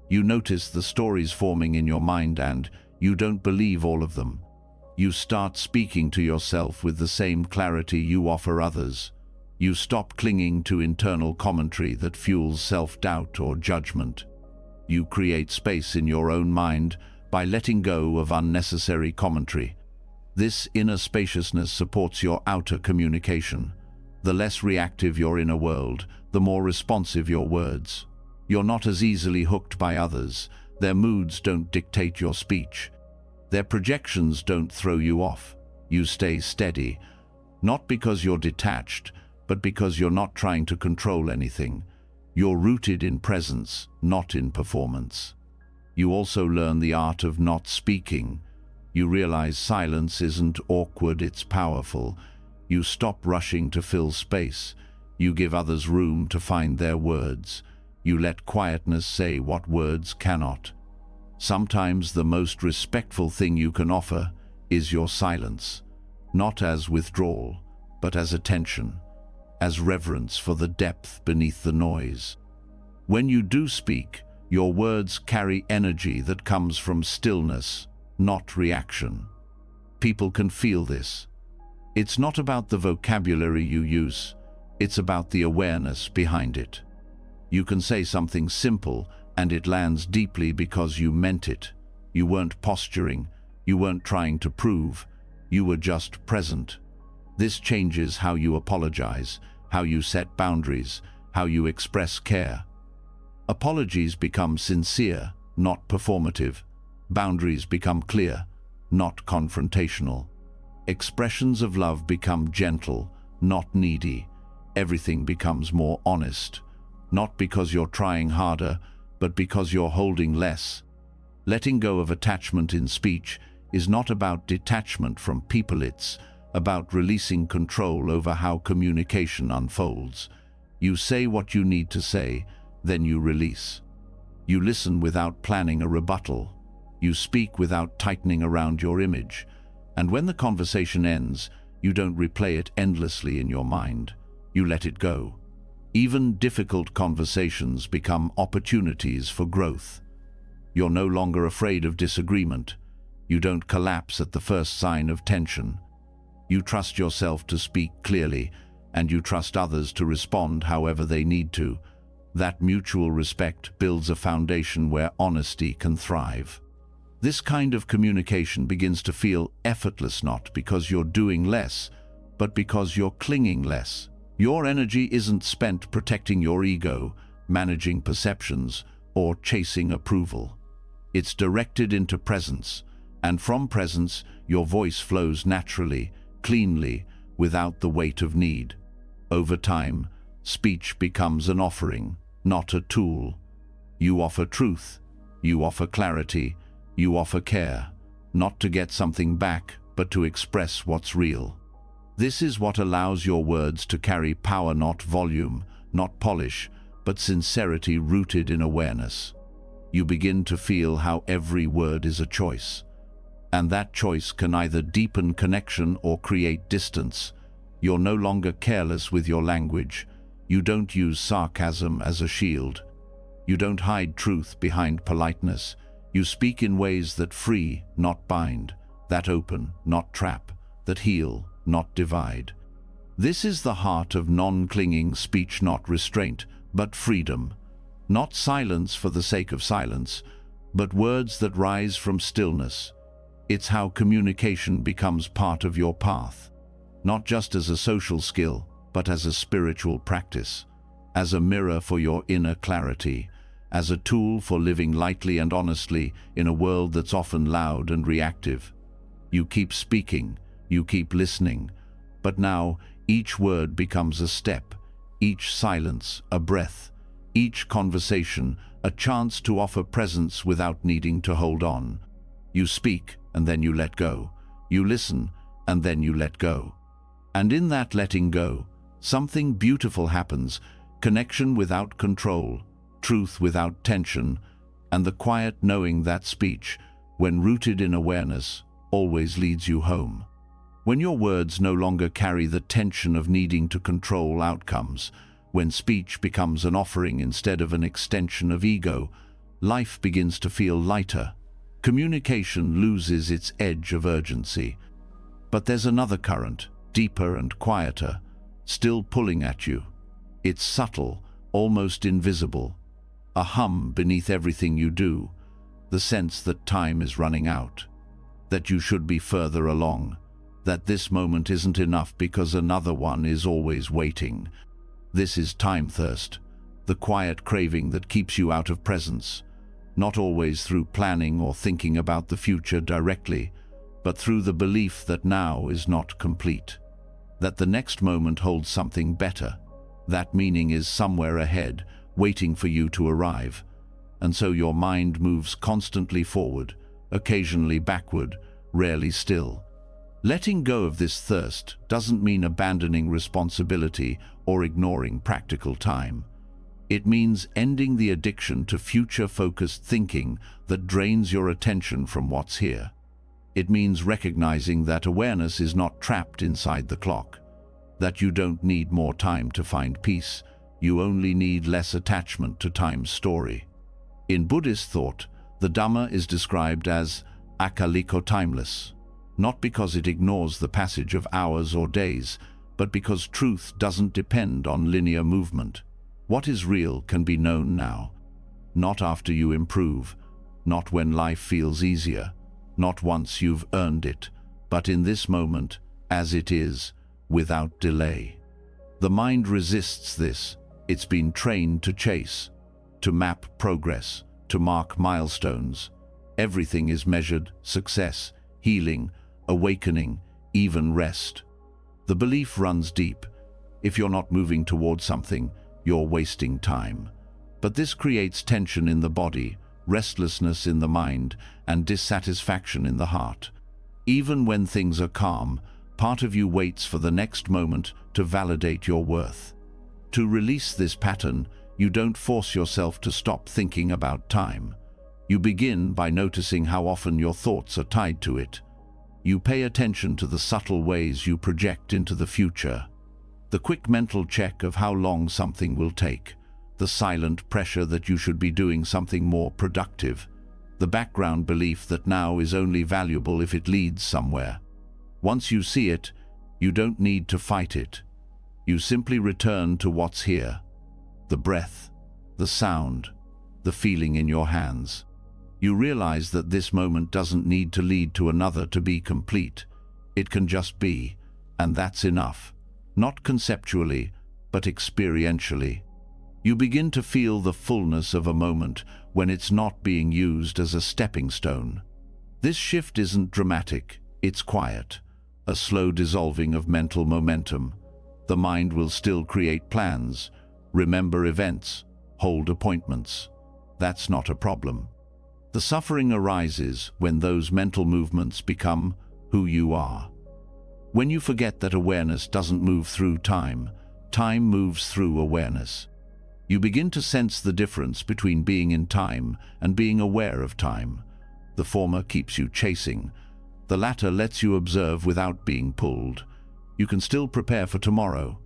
Speaker 1: You notice the stories forming in your mind and you don't believe all of them. You start speaking to yourself with the same clarity you offer others. You stop clinging to internal commentary that fuels self-doubt or judgment. You create space in your own mind by letting go of unnecessary commentary. This inner spaciousness supports your outer communication. The less reactive your inner world, the more responsive your words. You're not as easily hooked by others. Their moods don't dictate your speech. Their projections don't throw you off. You stay steady, not because you're detached, but because you're not trying to control anything. You're rooted in presence, not in performance. You also learn the art of not speaking. You realize silence isn't awkward, it's powerful. You stop rushing to fill space. You give others room to find their words. You let quietness say what words cannot. Sometimes the most respectful thing you can offer is your silence, not as withdrawal, but as attention, as reverence for the depth beneath the noise. When you do speak, your words carry energy that comes from stillness, not reaction. People can feel this. It's not about the vocabulary you use, it's about the awareness behind it. You can say something simple and it lands deeply because you meant it. You weren't posturing, you weren't trying to prove, you were just present. This changes how you apologize, how you set boundaries, how you express care. Apologies become sincere, not performative. Boundaries become clear, not confrontational. Expressions of love become gentle, not needy. Everything becomes more honest, not because you're trying harder, but because you're holding less. Letting go of attachment in speech is not about detachment from people, it's about releasing control over how communication unfolds. You say what you need to say, then you release. You listen without planning a rebuttal. You speak without tightening around your image. And when the conversation ends, you don't replay it endlessly in your mind. You let it go. Even difficult conversations become opportunities for growth. You're no longer afraid of disagreement. You don't collapse at the first sign of tension. You trust yourself to speak clearly, and you trust others to respond however they need to. That mutual respect builds a foundation where honesty can thrive. This kind of communication begins to feel effortless, not because you're doing less, but because you're clinging less. Your energy isn't spent protecting your ego, managing perceptions, or chasing approval. It's directed into presence, and from presence, your voice flows naturally, cleanly, without the weight of need. Over time, speech becomes an offering, not a tool. You offer truth, you offer clarity, you offer care, not to get something back, but to express what's real. This is what allows your words to carry power, not volume, not polish, but sincerity rooted in awareness. You begin to feel how every word is a choice, and that choice can either deepen connection or create distance. You're no longer careless with your language. You don't use sarcasm as a shield. You don't hide truth behind politeness. You speak in ways that free, not bind, that open, not trap, that heal, not divide. This is the heart of non-clinging speech, not restraint, but freedom. Not silence for the sake of silence, but words that rise from stillness. It's how communication becomes part of your path, not just as a social skill, but as a spiritual practice, as a mirror for your inner clarity, as a tool for living lightly and honestly in a world that's often loud and reactive. You keep speaking, you keep listening, but now each word becomes a step, each silence a breath, each conversation a chance to offer presence without needing to hold on. You speak, and then you let go. You listen, and then you let go. And in that letting go, something beautiful happens: connection without control, truth without tension, and the quiet knowing that speech, when rooted in awareness, always leads you home. When your words no longer carry the tension of needing to control outcomes, when speech becomes an offering instead of an extension of ego, life begins to feel lighter. Communication loses its edge of urgency. But there's another current, deeper and quieter, still pulling at you. It's subtle, almost invisible. A hum beneath everything you do, the sense that time is running out, that you should be further along, that this moment isn't enough because another one is always waiting. This is time thirst, the quiet craving that keeps you out of presence, not always through planning or thinking about the future directly, but through the belief that now is not complete, that the next moment holds something better, that meaning is somewhere ahead, waiting for you to arrive. And so your mind moves constantly forward, occasionally backward, rarely still. Letting go of this thirst doesn't mean abandoning responsibility or ignoring practical time. It means ending the addiction to future-focused thinking that drains your attention from what's here. It means recognizing that awareness is not trapped inside the clock, that you don't need more time to find peace. You only need less attachment to time's story. In Buddhist thought, the Dhamma is described as akaliko, timeless, not because it ignores the passage of hours or days, but because truth doesn't depend on linear movement. What is real can be known now, not after you improve, not when life feels easier, not once you've earned it, but in this moment, as it is, without delay. The mind resists this. It's been trained to chase, to map progress, to mark milestones. Everything is measured: success, healing, awakening, even rest. The belief runs deep. If you're not moving toward something, you're wasting time. But this creates tension in the body, restlessness in the mind, and dissatisfaction in the heart. Even when things are calm, part of you waits for the next moment to validate your worth. To release this pattern, you don't force yourself to stop thinking about time. You begin by noticing how often your thoughts are tied to it. You pay attention to the subtle ways you project into the future. The quick mental check of how long something will take. The silent pressure that you should be doing something more productive. The background belief that now is only valuable if it leads somewhere. Once you see it, you don't need to fight it. You simply return to what's here. The breath, the sound, the feeling in your hands. You realize that this moment doesn't need to lead to another to be complete. It can just be, and that's enough. Not conceptually, but experientially. You begin to feel the fullness of a moment when it's not being used as a stepping stone. This shift isn't dramatic, it's quiet. A slow dissolving of mental momentum. The mind will still create plans, remember events, hold appointments. That's not a problem. The suffering arises when those mental movements become who you are. When you forget that awareness doesn't move through time, time moves through awareness. You begin to sense the difference between being in time and being aware of time. The former keeps you chasing. The latter lets you observe without being pulled. You can still prepare for tomorrow.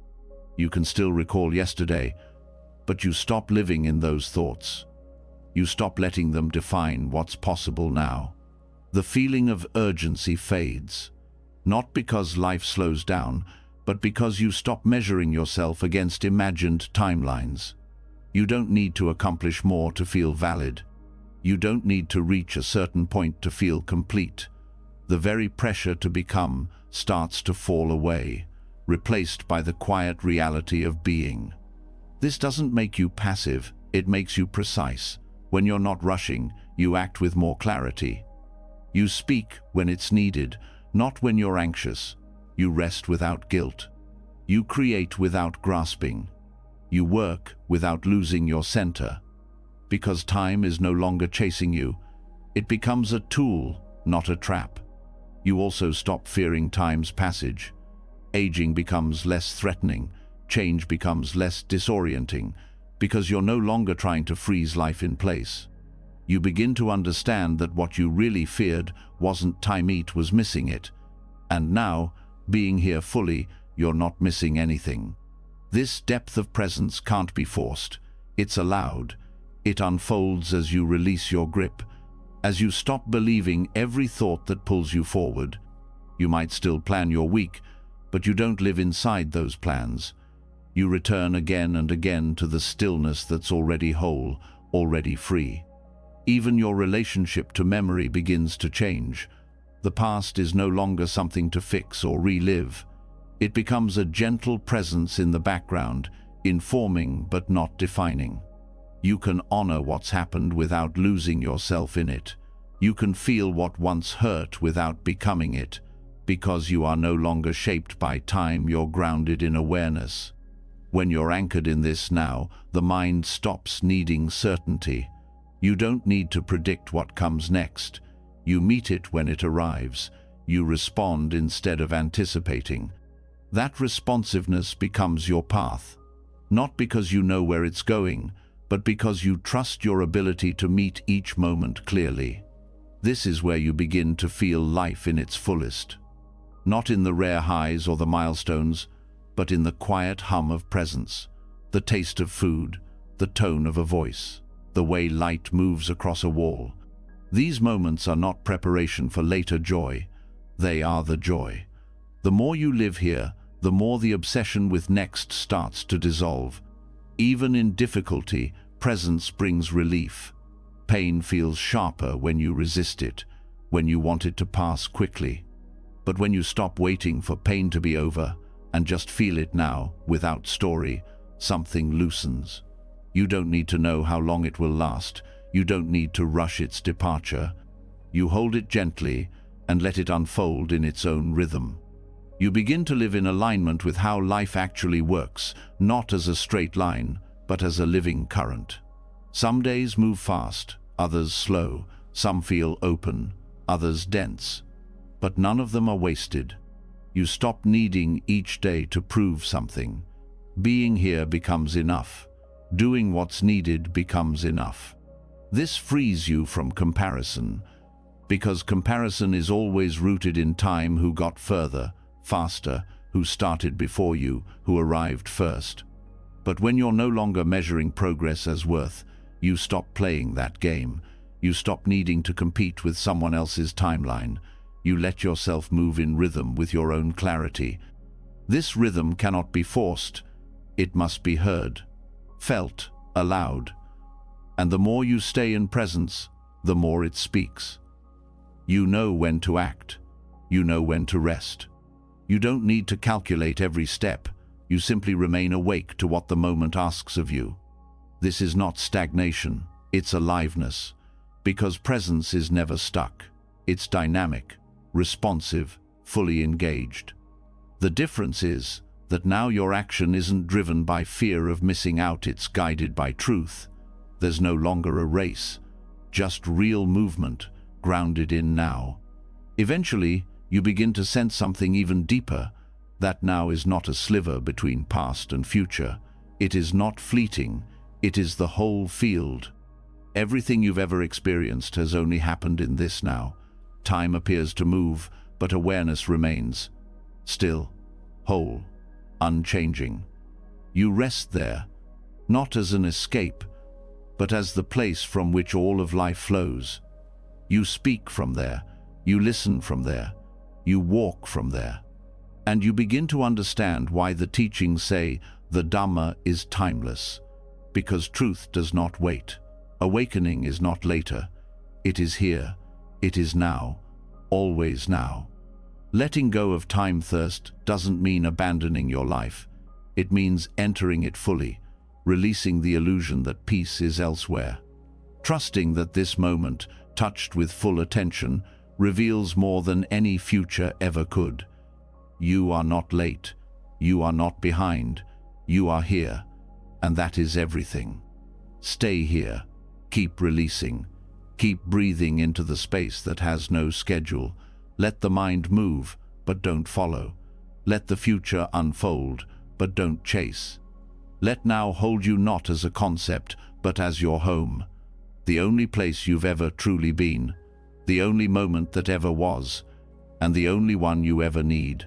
Speaker 1: You can still recall yesterday, but you stop living in those thoughts. You stop letting them define what's possible now. The feeling of urgency fades, not because life slows down, but because you stop measuring yourself against imagined timelines. You don't need to accomplish more to feel valid. You don't need to reach a certain point to feel complete. The very pressure to become starts to fall away, replaced by the quiet reality of being. This doesn't make you passive, it makes you precise. When you're not rushing, you act with more clarity. You speak when it's needed, not when you're anxious. You rest without guilt. You create without grasping. You work without losing your center. Because time is no longer chasing you, it becomes a tool, not a trap. You also stop fearing time's passage. Aging becomes less threatening, change becomes less disorienting, because you're no longer trying to freeze life in place. You begin to understand that what you really feared wasn't time, it was missing it. And now, being here fully, you're not missing anything. This depth of presence can't be forced. It's allowed. It unfolds as you release your grip, as you stop believing every thought that pulls you forward. You might still plan your week, but you don't live inside those plans. You return again and again to the stillness that's already whole, already free. Even your relationship to memory begins to change. The past is no longer something to fix or relive. It becomes a gentle presence in the background, informing but not defining. You can honor what's happened without losing yourself in it. You can feel what once hurt without becoming it. Because you are no longer shaped by time, you're grounded in awareness. When you're anchored in this now, the mind stops needing certainty. You don't need to predict what comes next. You meet it when it arrives. You respond instead of anticipating. That responsiveness becomes your path. Not because you know where it's going, but because you trust your ability to meet each moment clearly. This is where you begin to feel life in its fullest. Not in the rare highs or the milestones, but in the quiet hum of presence, the taste of food, the tone of a voice, the way light moves across a wall. These moments are not preparation for later joy. They are the joy. The more you live here, the more the obsession with next starts to dissolve. Even in difficulty, presence brings relief. Pain feels sharper when you resist it, when you want it to pass quickly. But when you stop waiting for pain to be over and just feel it now, without story, something loosens. You don't need to know how long it will last. You don't need to rush its departure. You hold it gently and let it unfold in its own rhythm. You begin to live in alignment with how life actually works, not as a straight line, but as a living current. Some days move fast, others slow. Some feel open, others dense. but none of them are wasted. You stop needing each day to prove something. Being here becomes enough. Doing what's needed becomes enough. This frees you from comparison, because comparison is always rooted in time: who got further, faster, who started before you, who arrived first. But when you're no longer measuring progress as worth, you stop playing that game. You stop needing to compete with someone else's timeline. You let yourself move in rhythm with your own clarity. This rhythm cannot be forced. It must be heard, felt, allowed. And the more you stay in presence, the more it speaks. You know when to act. You know when to rest. You don't need to calculate every step. You simply remain awake to what the moment asks of you. This is not stagnation, it's aliveness, because presence is never stuck. It's dynamic, responsive, fully engaged. The difference is that now your action isn't driven by fear of missing out, it's guided by truth. There's no longer a race, just real movement, grounded in now. Eventually, you begin to sense something even deeper. That now is not a sliver between past and future. It is not fleeting. It is the whole field. Everything you've ever experienced has only happened in this now. Time appears to move, but awareness remains. Still, whole, unchanging. You rest there, not as an escape, but as the place from which all of life flows. You speak from there. You listen from there. You walk from there. And you begin to understand why the teachings say the Dhamma is timeless, because truth does not wait. Awakening is not later. It is here. It is now. Always now. Letting go of time thirst doesn't mean abandoning your life. It means entering it fully, releasing the illusion that peace is elsewhere. Trusting that this moment, touched with full attention, reveals more than any future ever could. You are not late. You are not behind. You are here. And that is everything. Stay here. Keep releasing. Keep breathing into the space that has no schedule. Let the mind move, but don't follow. Let the future unfold, but don't chase. Let now hold you not as a concept, but as your home. The only place you've ever truly been. The only moment that ever was. And the only one you ever need.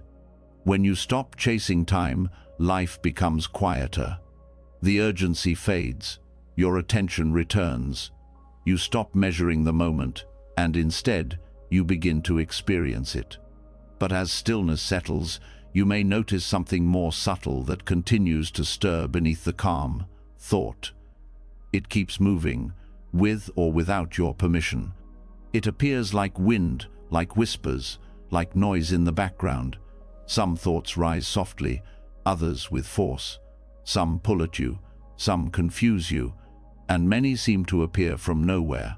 Speaker 1: When you stop chasing time, life becomes quieter. The urgency fades. Your attention returns. You stop measuring the moment, and instead, you begin to experience it. But as stillness settles, you may notice something more subtle that continues to stir beneath the calm: thought. It keeps moving, with or without your permission. It appears like wind, like whispers, like noise in the background. Some thoughts rise softly, others with force. Some pull at you, some confuse you, and many seem to appear from nowhere.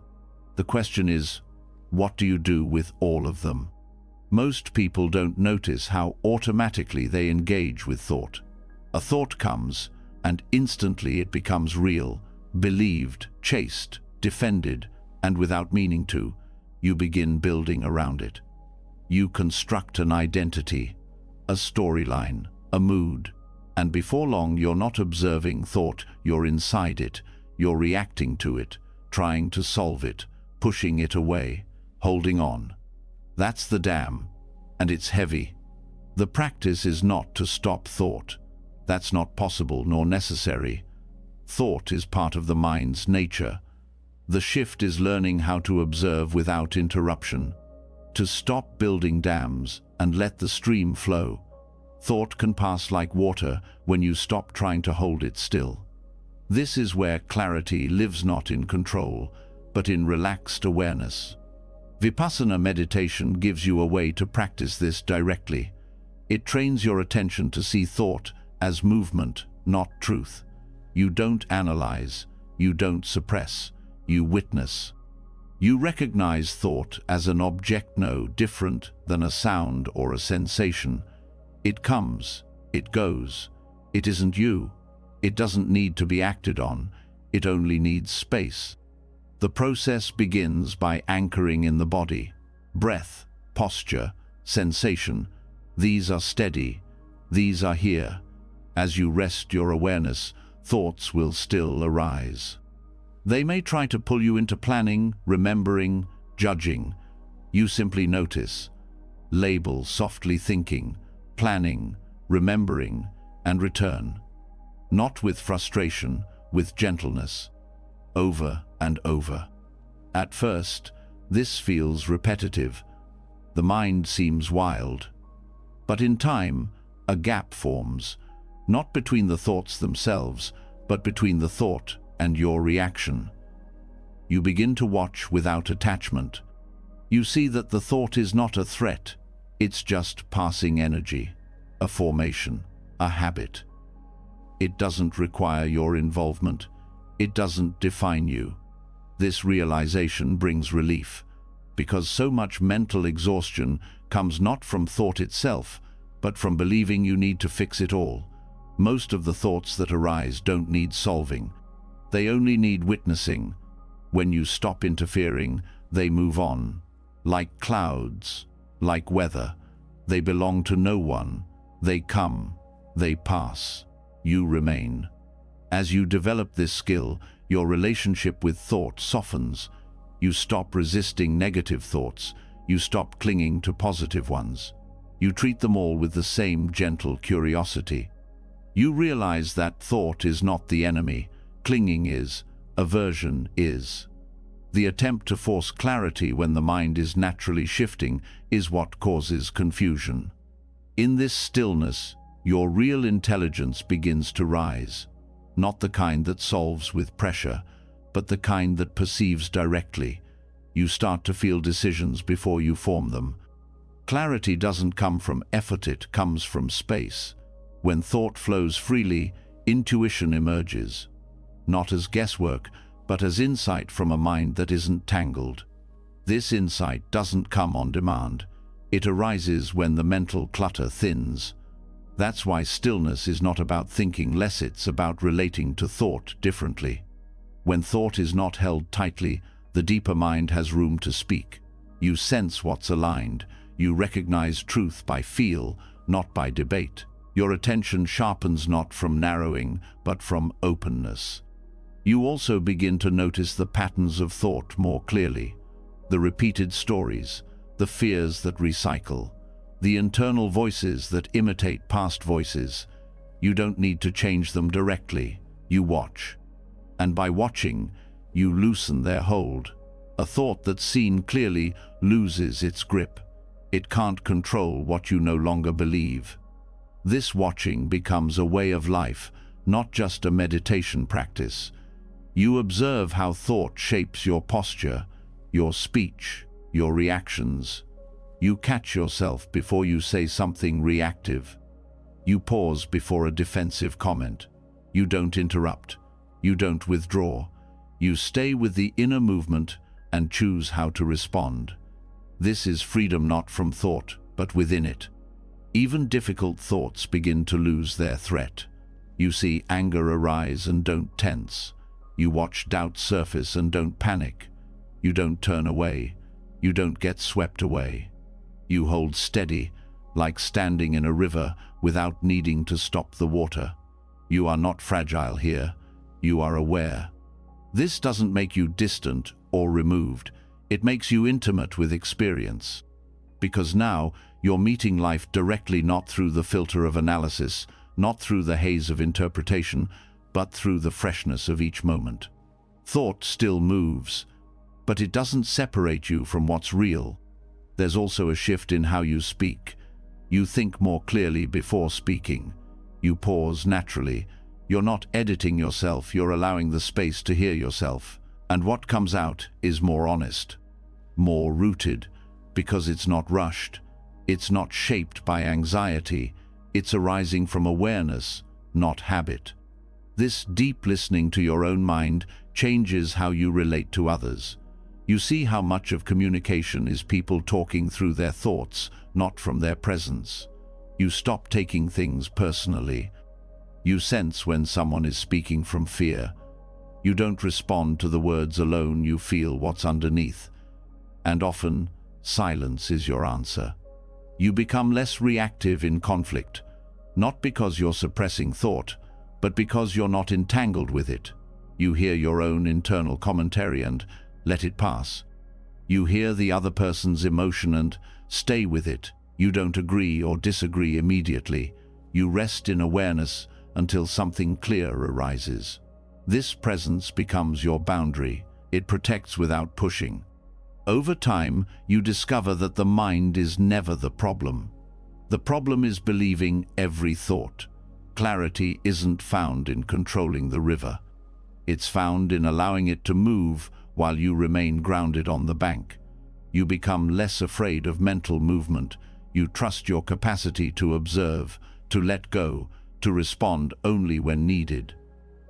Speaker 1: The question is, what do you do with all of them? Most people don't notice how automatically they engage with thought. A thought comes, and instantly it becomes real, believed, chased, defended, and without meaning to, you begin building around it. You construct an identity, a storyline, a mood, and before long you're not observing thought, you're inside it, you're reacting to it, trying to solve it, pushing it away, holding on. That's the dam, and it's heavy. The practice is not to stop thought. That's not possible nor necessary. Thought is part of the mind's nature. The shift is learning how to observe without interruption, to stop building dams and let the stream flow. Thought can pass like water when you stop trying to hold it still. This is where clarity lives, not in control, but in relaxed awareness. Vipassana meditation gives you a way to practice this directly. It trains your attention to see thought as movement, not truth. You don't analyze, you don't suppress, you witness. You recognize thought as an object, no different than a sound or a sensation. It comes, it goes. It isn't you. It doesn't need to be acted on. It only needs space. The process begins by anchoring in the body, breath, posture, sensation. These are steady. These are here. As you rest your awareness, thoughts will still arise. They may try to pull you into planning, remembering, judging. You simply notice. Label softly thinking, planning, remembering, and return. Not with frustration, with gentleness. Over and over. At first, this feels repetitive. The mind seems wild. But in time, a gap forms, not between the thoughts themselves, but between the thought and your reaction. You begin to watch without attachment. You see that the thought is not a threat, it's just passing energy, a formation, a habit. It doesn't require your involvement. It doesn't define you. This realization brings relief, because so much mental exhaustion comes not from thought itself, but from believing you need to fix it all. Most of the thoughts that arise don't need solving. They only need witnessing. When you stop interfering, they move on. Like clouds, like weather. They belong to no one. They come, they pass. You remain. As you develop this skill, your relationship with thought softens. You stop resisting negative thoughts. You stop clinging to positive ones. You treat them all with the same gentle curiosity. You realize that thought is not the enemy. Clinging is. Aversion is. The attempt to force clarity when the mind is naturally shifting is what causes confusion. In this stillness, your real intelligence begins to rise. Not the kind that solves with pressure, but the kind that perceives directly. You start to feel decisions before you form them. Clarity doesn't come from effort, it comes from space. When thought flows freely, intuition emerges. Not as guesswork, but as insight from a mind that isn't tangled. This insight doesn't come on demand. It arises when the mental clutter thins. That's why stillness is not about thinking less, it's about relating to thought differently. When thought is not held tightly, the deeper mind has room to speak. You sense what's aligned. You recognize truth by feel, not by debate. Your attention sharpens not from narrowing, but from openness. You also begin to notice the patterns of thought more clearly. The repeated stories, the fears that recycle, the internal voices that imitate past voices. You don't need to change them directly. You watch. And by watching, you loosen their hold. A thought that's seen clearly loses its grip. It can't control what you no longer believe. This watching becomes a way of life, not just a meditation practice. You observe how thought shapes your posture, your speech, your reactions. You catch yourself before you say something reactive. You pause before a defensive comment. You don't interrupt. You don't withdraw. You stay with the inner movement and choose how to respond. This is freedom not from thought, but within it. Even difficult thoughts begin to lose their threat. You see anger arise and don't tense. You watch doubt surface and don't panic. You don't turn away. You don't get swept away. You hold steady, like standing in a river without needing to stop the water. You are not fragile here. You are aware. This doesn't make you distant or removed. It makes you intimate with experience. Because now you're meeting life directly, not through the filter of analysis, not through the haze of interpretation, but through the freshness of each moment. Thought still moves, but it doesn't separate you from what's real. There's also a shift in how you speak. You think more clearly before speaking. You pause naturally. You're not editing yourself, you're allowing the space to hear yourself. And what comes out is more honest, more rooted, because it's not rushed. It's not shaped by anxiety. It's arising from awareness, not habit. This deep listening to your own mind changes how you relate to others. You see how much of communication is people talking through their thoughts, not from their presence. You stop taking things personally. You sense when someone is speaking from fear. You don't respond to the words alone, you feel what's underneath. And often, silence is your answer. You become less reactive in conflict, not because you're suppressing thought, but because you're not entangled with it. You hear your own internal commentary and let it pass. You hear the other person's emotion and stay with it. You don't agree or disagree immediately. You rest in awareness until something clear arises. This presence becomes your boundary. It protects without pushing. Over time, you discover that the mind is never the problem. The problem is believing every thought. Clarity isn't found in controlling the river. It's found in allowing it to move while you remain grounded on the bank. You become less afraid of mental movement. You trust your capacity to observe, to let go, to respond only when needed.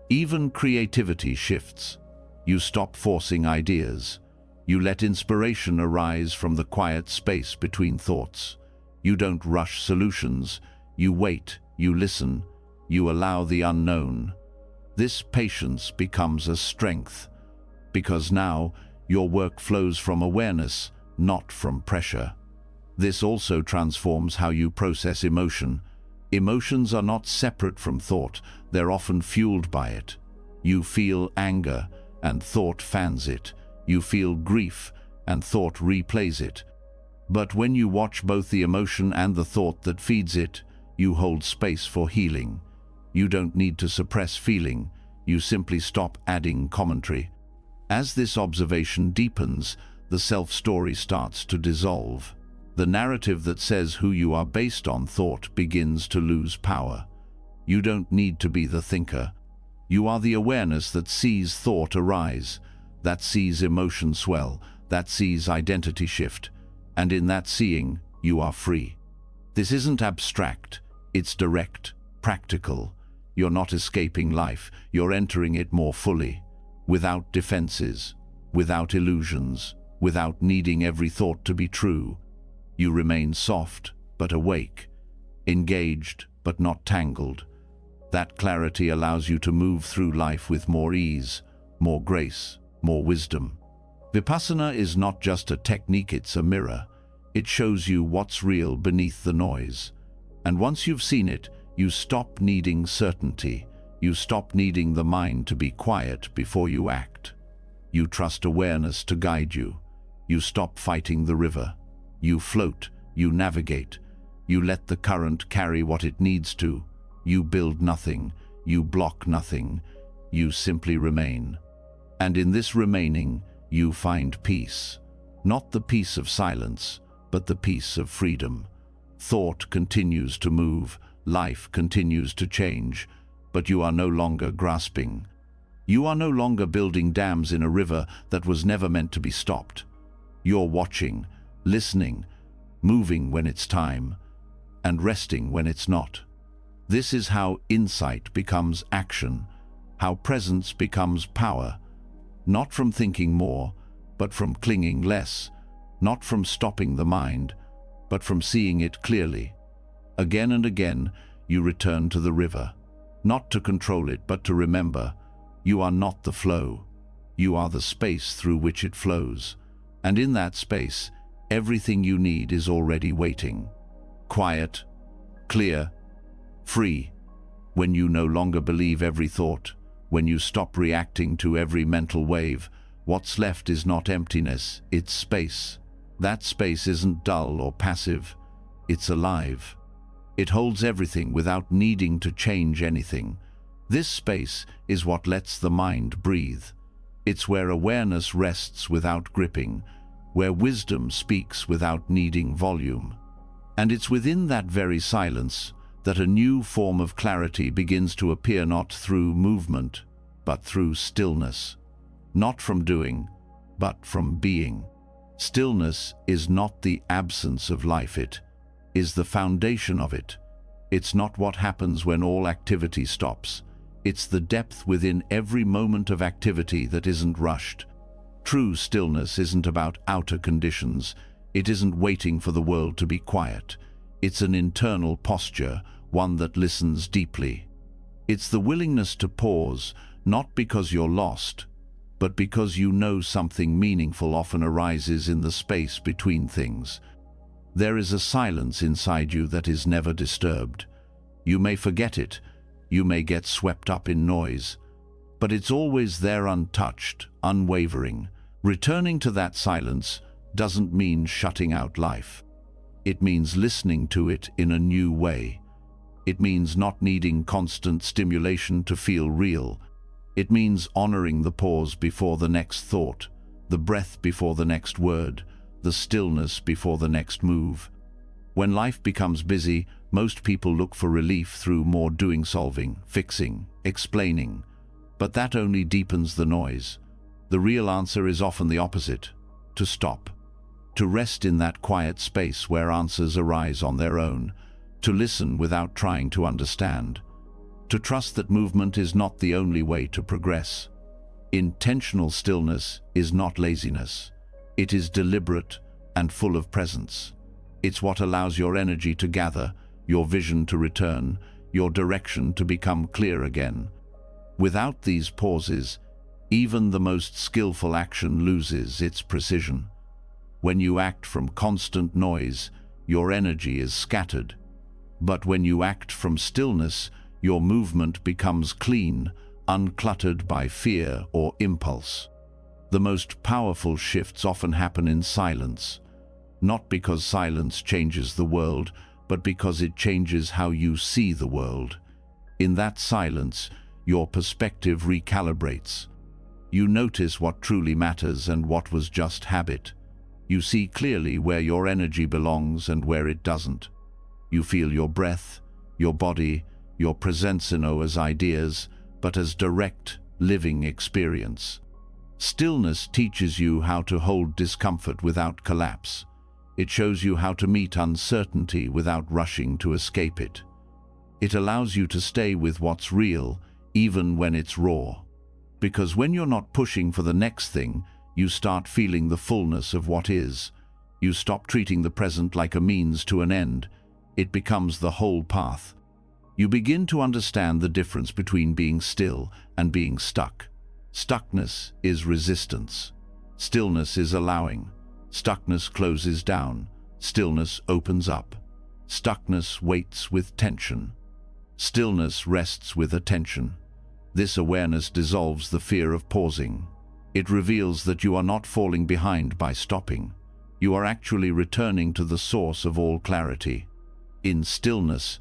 Speaker 1: Even creativity shifts. You stop forcing ideas. You let inspiration arise from the quiet space between thoughts. You don't rush solutions. You wait, you listen, you allow the unknown. This patience becomes a strength, because now your work flows from awareness, not from pressure. This also transforms how you process emotion. Emotions are not separate from thought, they're often fueled by it. You feel anger, and thought fans it. You feel grief, and thought replays it. But when you watch both the emotion and the thought that feeds it, you hold space for healing. You don't need to suppress feeling, you simply stop adding commentary. As this observation deepens, the self-story starts to dissolve. The narrative that says who you are based on thought begins to lose power. You don't need to be the thinker. You are the awareness that sees thought arise, that sees emotion swell, that sees identity shift, and in that seeing, you are free. This isn't abstract, it's direct, practical. You're not escaping life, you're entering it more fully, without defenses, without illusions, without needing every thought to be true. You remain soft, but awake, engaged, but not tangled. That clarity allows you to move through life with more ease, more grace, more wisdom. Vipassana is not just a technique, it's a mirror. It shows you what's real beneath the noise. And once you've seen it, you stop needing certainty. You stop needing the mind to be quiet before you act. You trust awareness to guide you. You stop fighting the river. You float, you navigate. You let the current carry what it needs to. You build nothing. You block nothing. You simply remain. And in this remaining, you find peace. Not the peace of silence, but the peace of freedom. Thought continues to move, life continues to change, but you are no longer grasping. You are no longer building dams in a river that was never meant to be stopped. You're watching, listening, moving when it's time, and resting when it's not. This is how insight becomes action, how presence becomes power, not from thinking more, but from clinging less, not from stopping the mind, but from seeing it clearly. Again and again, you return to the river, not to control it, but to remember, you are not the flow. You are the space through which it flows. And in that space, everything you need is already waiting. Quiet, clear, free. When you no longer believe every thought, when you stop reacting to every mental wave, what's left is not emptiness, it's space. That space isn't dull or passive, it's alive. It holds everything without needing to change anything. This space is what lets the mind breathe. It's where awareness rests without gripping, where wisdom speaks without needing volume. And it's within that very silence that a new form of clarity begins to appear, not through movement, but through stillness. Not from doing, but from being. Stillness is not the absence of life, it is the foundation of it. It's not what happens when all activity stops. It's the depth within every moment of activity that isn't rushed. True stillness isn't about outer conditions. It isn't waiting for the world to be quiet. It's an internal posture, one that listens deeply. It's the willingness to pause, not because you're lost, but because you know something meaningful often arises in the space between things. There is a silence inside you that is never disturbed. You may forget it, you may get swept up in noise, but it's always there, untouched, unwavering. Returning to that silence doesn't mean shutting out life. It means listening to it in a new way. It means not needing constant stimulation to feel real. It means honoring the pause before the next thought, the breath before the next word, the stillness before the next move. When life becomes busy, most people look for relief through more doing, solving, fixing, explaining. But that only deepens the noise. The real answer is often the opposite: to stop. To rest in that quiet space where answers arise on their own. To listen without trying to understand. To trust that movement is not the only way to progress. Intentional stillness is not laziness. It is deliberate and full of presence. It's what allows your energy to gather, your vision to return, your direction to become clear again. Without these pauses, even the most skillful action loses its precision. When you act from constant noise, your energy is scattered. But when you act from stillness, your movement becomes clean, uncluttered by fear or impulse. The most powerful shifts often happen in silence, not because silence changes the world, but because it changes how you see the world. In that silence, your perspective recalibrates. You notice what truly matters and what was just habit. You see clearly where your energy belongs and where it doesn't. You feel your breath, your body, your presence in as ideas, but as direct, living experience. Stillness teaches you how to hold discomfort without collapse. It shows you how to meet uncertainty without rushing to escape it. It allows you to stay with what's real, even when it's raw. Because when you're not pushing for the next thing, you start feeling the fullness of what is. You stop treating the present like a means to an end. It becomes the whole path. You begin to understand the difference between being still and being stuck. Stuckness is resistance. Stillness is allowing. Stuckness closes down. Stillness opens up. Stuckness waits with tension. Stillness rests with attention. This awareness dissolves the fear of pausing. It reveals that you are not falling behind by stopping. You are actually returning to the source of all clarity. In stillness,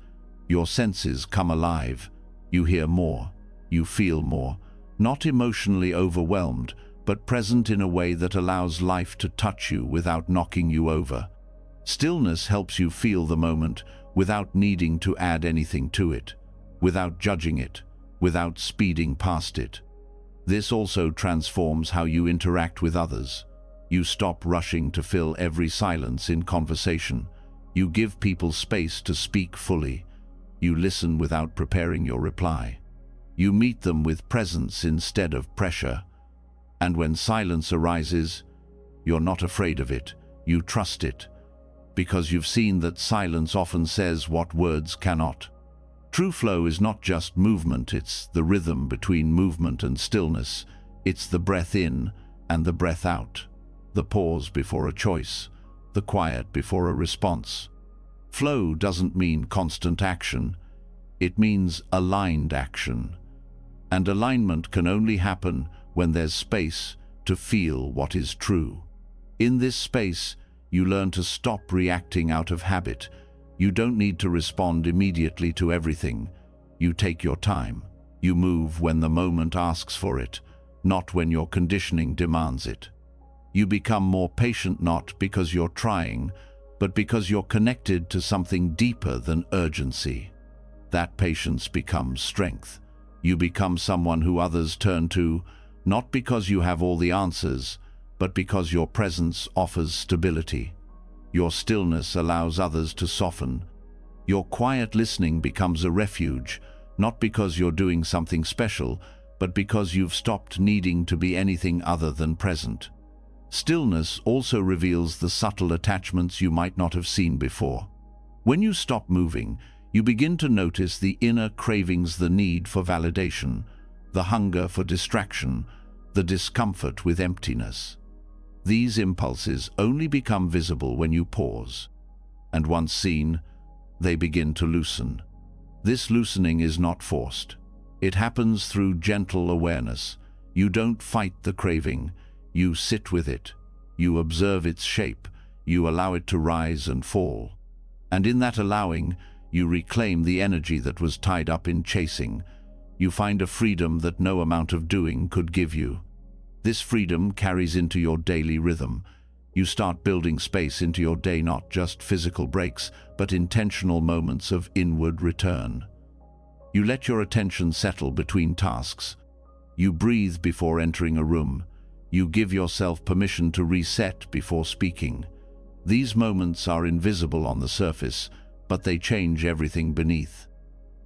Speaker 1: your senses come alive. You hear more. You feel more. Not emotionally overwhelmed, but present in a way that allows life to touch you without knocking you over. Stillness helps you feel the moment without needing to add anything to it, without judging it, without speeding past it. This also transforms how you interact with others. You stop rushing to fill every silence in conversation. You give people space to speak fully. You listen without preparing your reply. You meet them with presence instead of pressure. And when silence arises, you're not afraid of it. You trust it, because you've seen that silence often says what words cannot. True flow is not just movement, it's the rhythm between movement and stillness. It's the breath in and the breath out, the pause before a choice, the quiet before a response. Flow doesn't mean constant action, it means aligned action. And alignment can only happen when there's space to feel what is true. In this space, you learn to stop reacting out of habit. You don't need to respond immediately to everything. You take your time. You move when the moment asks for it, not when your conditioning demands it. You become more patient not because you're trying, but because you're connected to something deeper than urgency. That patience becomes strength. You become someone who others turn to, not because you have all the answers, but because your presence offers stability. Your stillness allows others to soften. Your quiet listening becomes a refuge, not because you're doing something special, but because you've stopped needing to be anything other than present. Stillness also reveals the subtle attachments you might not have seen before. When you stop moving, you begin to notice the inner cravings, the need for validation, the hunger for distraction, the discomfort with emptiness. These impulses only become visible when you pause. and once seen, they begin to loosen. This loosening is not forced. It happens through gentle awareness. You don't fight the craving, you sit with it. You observe its shape, you allow it to rise and fall. And in that allowing, you reclaim the energy that was tied up in chasing. You find a freedom that no amount of doing could give you. This freedom carries into your daily rhythm. You start building space into your day, not just physical breaks, but intentional moments of inward return. You let your attention settle between tasks. You breathe before entering a room. You give yourself permission to reset before speaking. These moments are invisible on the surface, but they change everything beneath.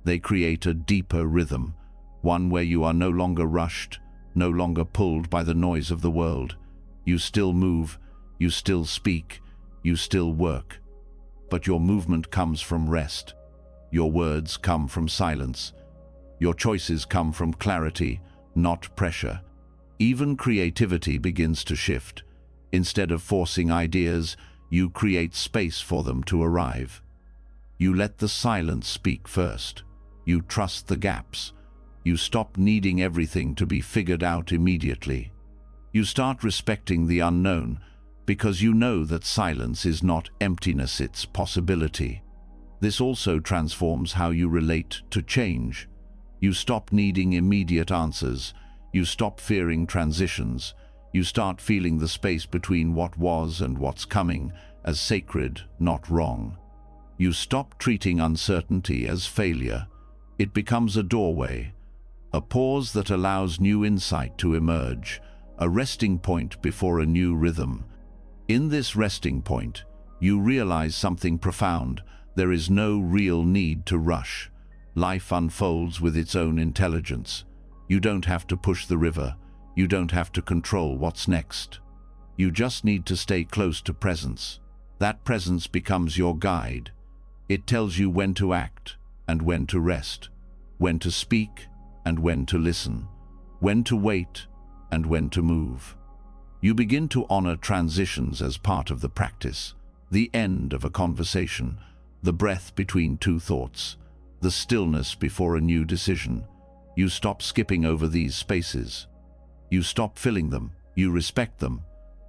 Speaker 1: They create a deeper rhythm, one where you are no longer rushed, no longer pulled by the noise of the world. You still move, you still speak, you still work. But your movement comes from rest. Your words come from silence. Your choices come from clarity, not pressure. Even creativity begins to shift. Instead of forcing ideas, you create space for them to arrive. You let the silence speak first. You trust the gaps. You stop needing everything to be figured out immediately. You start respecting the unknown, because you know that silence is not emptiness, it's possibility. This also transforms how you relate to change. You stop needing immediate answers. You stop fearing transitions. You start feeling the space between what was and what's coming as sacred, not wrong. You stop treating uncertainty as failure. It becomes a doorway, a pause that allows new insight to emerge, a resting point before a new rhythm. In this resting point, you realize something profound. There is no real need to rush. Life unfolds with its own intelligence. You don't have to push the river. You don't have to control what's next. You just need to stay close to presence. That presence becomes your guide. It tells you when to act and when to rest, when to speak and when to listen, when to wait and when to move. You begin to honor transitions as part of the practice, the end of a conversation, the breath between two thoughts, the stillness before a new decision. You stop skipping over these spaces. You stop filling them. You respect them,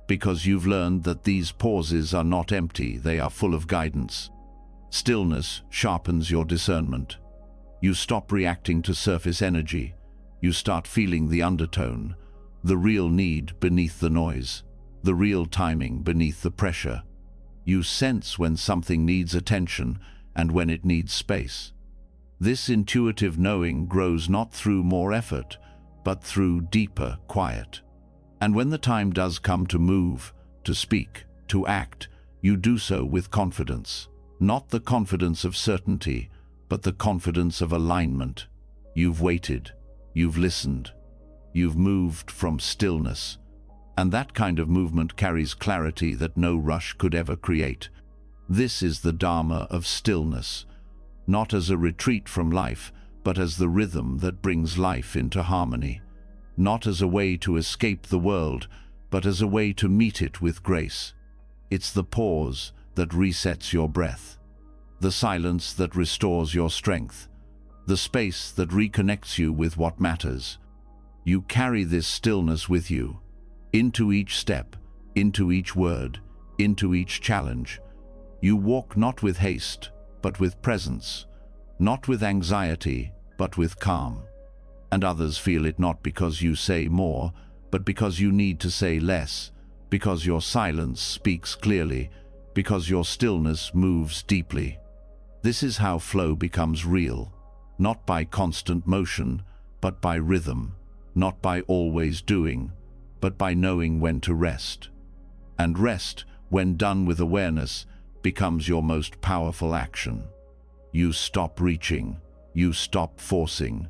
Speaker 1: because you've learned that these pauses are not empty, they are full of guidance. Stillness sharpens your discernment. You stop reacting to surface energy. You start feeling the undertone, the real need beneath the noise, the real timing beneath the pressure. You sense when something needs attention and when it needs space. This intuitive knowing grows not through more effort, but through deeper quiet. And when the time does come to move, to speak, to act, you do so with confidence. Not the confidence of certainty, but the confidence of alignment. You've waited, you've listened, you've moved from stillness. And that kind of movement carries clarity that no rush could ever create. This is the Dharma of stillness, not as a retreat from life, but as the rhythm that brings life into harmony. Not as a way to escape the world, but as a way to meet it with grace. It's the pause that resets your breath, the silence that restores your strength, the space that reconnects you with what matters. You carry this stillness with you, into each step, into each word, into each challenge. You walk not with haste, but with presence, not with anxiety, but with calm. And others feel it not because you say more, but because you need to say less, because your silence speaks clearly, because your stillness moves deeply. This is how flow becomes real, not by constant motion, but by rhythm, not by always doing, but by knowing when to rest. And rest, when done with awareness, becomes your most powerful action. You stop reaching, you stop forcing,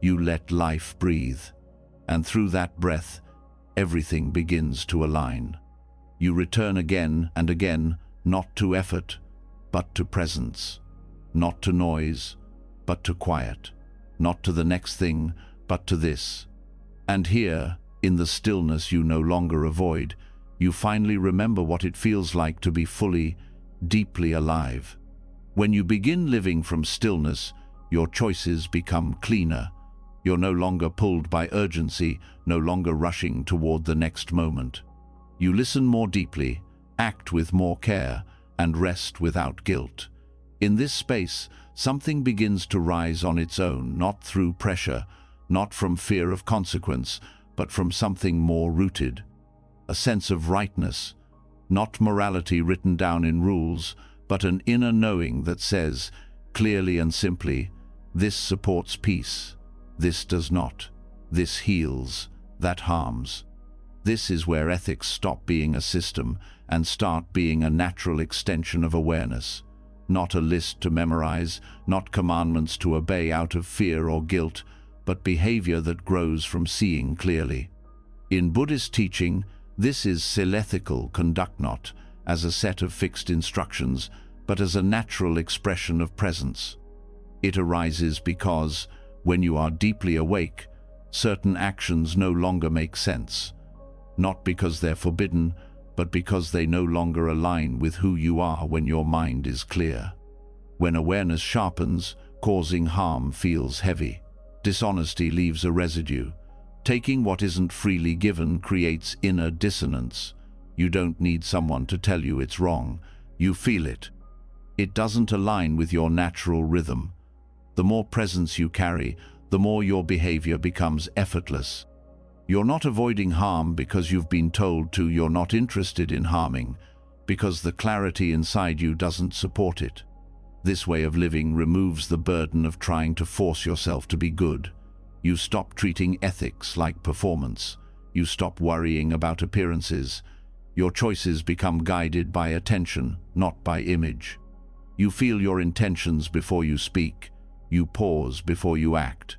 Speaker 1: you let life breathe, and through that breath, everything begins to align. You return again and again, not to effort, but to presence, not to noise, but to quiet, not to the next thing, but to this. And here, in the stillness you no longer avoid, you finally remember what it feels like to be fully, deeply alive. When you begin living from stillness, your choices become cleaner. You're no longer pulled by urgency, no longer rushing toward the next moment. You listen more deeply, act with more care, and rest without guilt. In this space, something begins to rise on its own, not through pressure, not from fear of consequence, but from something more rooted. A sense of rightness, not morality written down in rules, but an inner knowing that says, clearly and simply, this supports peace, this does not, this heals, that harms. This is where ethics stop being a system and start being a natural extension of awareness. Not a list to memorize, not commandments to obey out of fear or guilt, but behavior that grows from seeing clearly. In Buddhist teaching, this is silethikal conduct, not as a set of fixed instructions, but as a natural expression of presence. It arises because, when you are deeply awake, certain actions no longer make sense. Not because they're forbidden, but because they no longer align with who you are when your mind is clear. When awareness sharpens, causing harm feels heavy. Dishonesty leaves a residue. Taking what isn't freely given creates inner dissonance. You don't need someone to tell you it's wrong. You feel it. It doesn't align with your natural rhythm. The more presence you carry, the more your behavior becomes effortless. You're not avoiding harm because you've been told to. You're not interested in harming because the clarity inside you doesn't support it. This way of living removes the burden of trying to force yourself to be good. You stop treating ethics like performance. You stop worrying about appearances. Your choices become guided by attention, not by image. You feel your intentions before you speak. You pause before you act.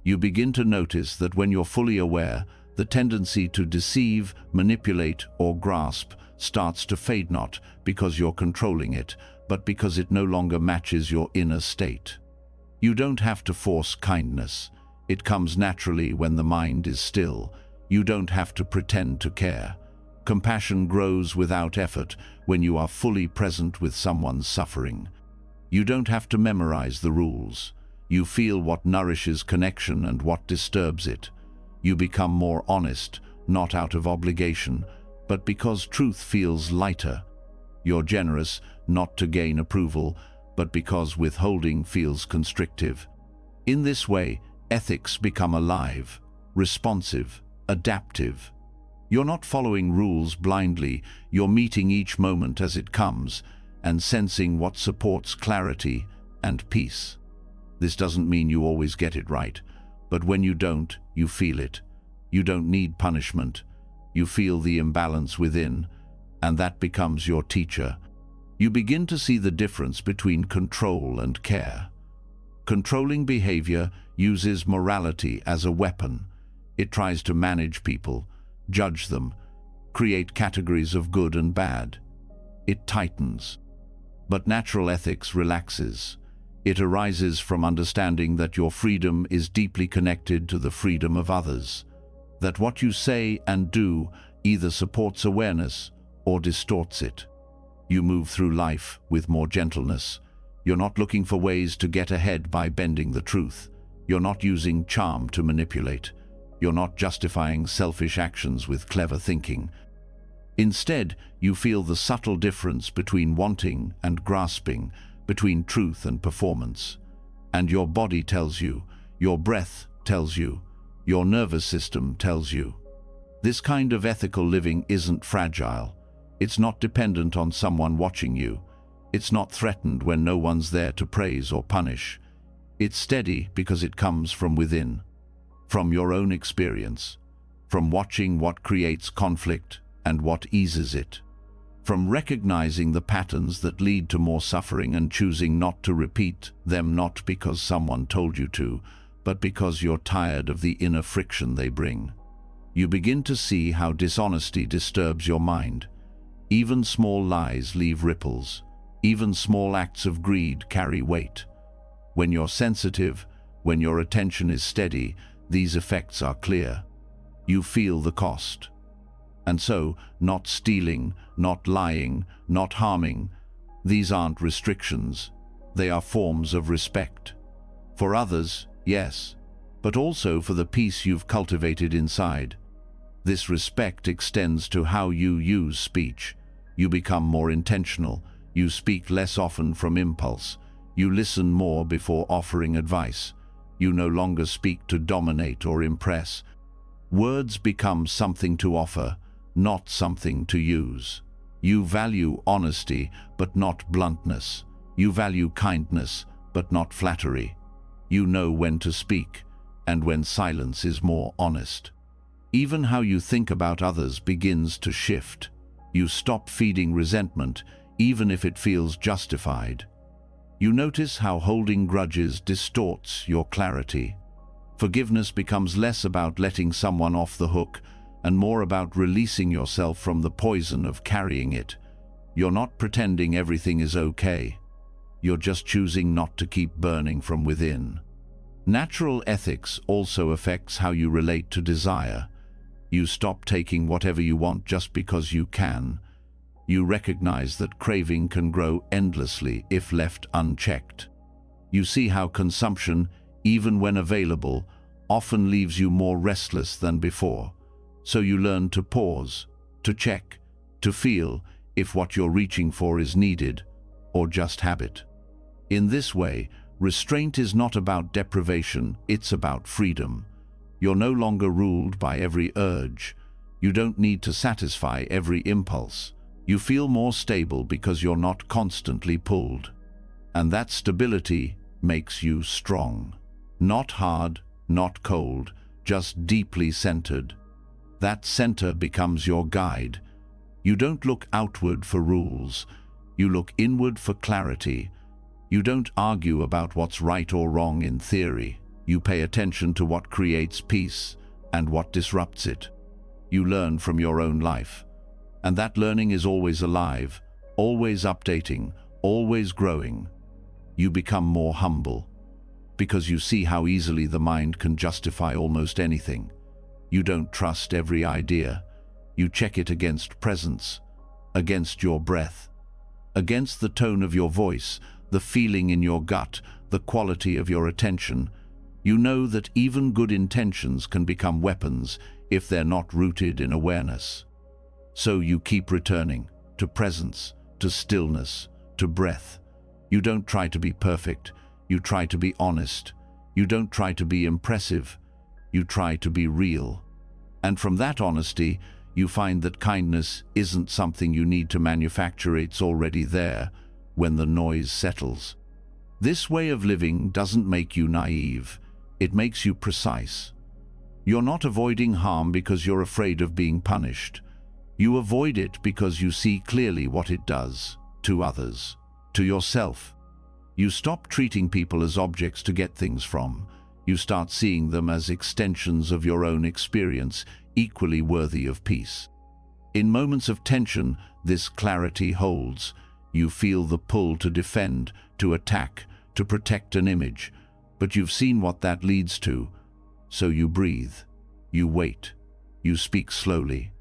Speaker 1: You begin to notice that when you're fully aware, the tendency to deceive, manipulate, or grasp starts to fade, not because you're controlling it, but because it no longer matches your inner state. You don't have to force kindness. It comes naturally when the mind is still. You don't have to pretend to care. Compassion grows without effort when you are fully present with someone's suffering. You don't have to memorize the rules. You feel what nourishes connection and what disturbs it. You become more honest, not out of obligation, but because truth feels lighter. You're generous, not to gain approval, but because withholding feels constrictive. In this way, ethics become alive, responsive, adaptive. You're not following rules blindly, you're meeting each moment as it comes, and sensing what supports clarity and peace. This doesn't mean you always get it right, but when you don't, you feel it. You don't need punishment. You feel the imbalance within, and that becomes your teacher. You begin to see the difference between control and care. Controlling behavior uses morality as a weapon. It tries to manage people, judge them, create categories of good and bad. It tightens. But natural ethics relaxes. It arises from understanding that your freedom is deeply connected to the freedom of others, that what you say and do either supports awareness or distorts it. You move through life with more gentleness. You're not looking for ways to get ahead by bending the truth. You're not using charm to manipulate. You're not justifying selfish actions with clever thinking. Instead, you feel the subtle difference between wanting and grasping, between truth and performance. And your body tells you, your breath tells you, your nervous system tells you. This kind of ethical living isn't fragile. It's not dependent on someone watching you. It's not threatened when no one's there to praise or punish. It's steady because it comes from within, from your own experience, from watching what creates conflict and what eases it, from recognizing the patterns that lead to more suffering and choosing not to repeat them, not because someone told you to, but because you're tired of the inner friction they bring. You begin to see how dishonesty disturbs your mind. Even small lies leave ripples. Even small acts of greed carry weight. When you're sensitive, when your attention is steady, these effects are clear. You feel the cost. And so, not stealing, not lying, not harming, These aren't restrictions. They are forms of respect. For others, yes, but also for the peace you've cultivated inside. This respect extends to how you use speech. You become more intentional. You speak less often from impulse. You listen more before offering advice. You no longer speak to dominate or impress. Words become something to offer, not something to use. You value honesty, but not bluntness. You value kindness, but not flattery. You know when to speak, and when silence is more honest. Even how you think about others begins to shift. You stop feeding resentment, even if it feels justified. You notice how holding grudges distorts your clarity. Forgiveness becomes less about letting someone off the hook and more about releasing yourself from the poison of carrying it. You're not pretending everything is okay. You're just choosing not to keep burning from within. Natural ethics also affects how you relate to desire. You stop taking whatever you want just because you can. You recognize that craving can grow endlessly if left unchecked. You see how consumption, even when available, often leaves you more restless than before. So you learn to pause, to check, to feel if what you're reaching for is needed or just habit. In this way, restraint is not about deprivation, it's about freedom. You're no longer ruled by every urge. You don't need to satisfy every impulse. You feel more stable because you're not constantly pulled. And that stability makes you strong. Not hard, not cold, just deeply centered. That center becomes your guide. You don't look outward for rules. You look inward for clarity. You don't argue about what's right or wrong in theory. You pay attention to what creates peace and what disrupts it. You learn from your own life. And that learning is always alive, always updating, always growing. You become more humble because you see how easily the mind can justify almost anything. You don't trust every idea. You check it against presence, against your breath, against the tone of your voice, the feeling in your gut, the quality of your attention. You know that even good intentions can become weapons if they're not rooted in awareness. So you keep returning to presence, to stillness, to breath. You don't try to be perfect. You try to be honest. You don't try to be impressive. You try to be real. And from that honesty, you find that kindness isn't something you need to manufacture, it's already there when the noise settles. This way of living doesn't make you naive, it makes you precise. You're not avoiding harm because you're afraid of being punished. You avoid it because you see clearly what it does to others, to yourself. You stop treating people as objects to get things from. You start seeing them as extensions of your own experience, equally worthy of peace. In moments of tension, this clarity holds. You feel the pull to defend, to attack, to protect an image, but you've seen what that leads to. So you breathe, you wait, you speak slowly.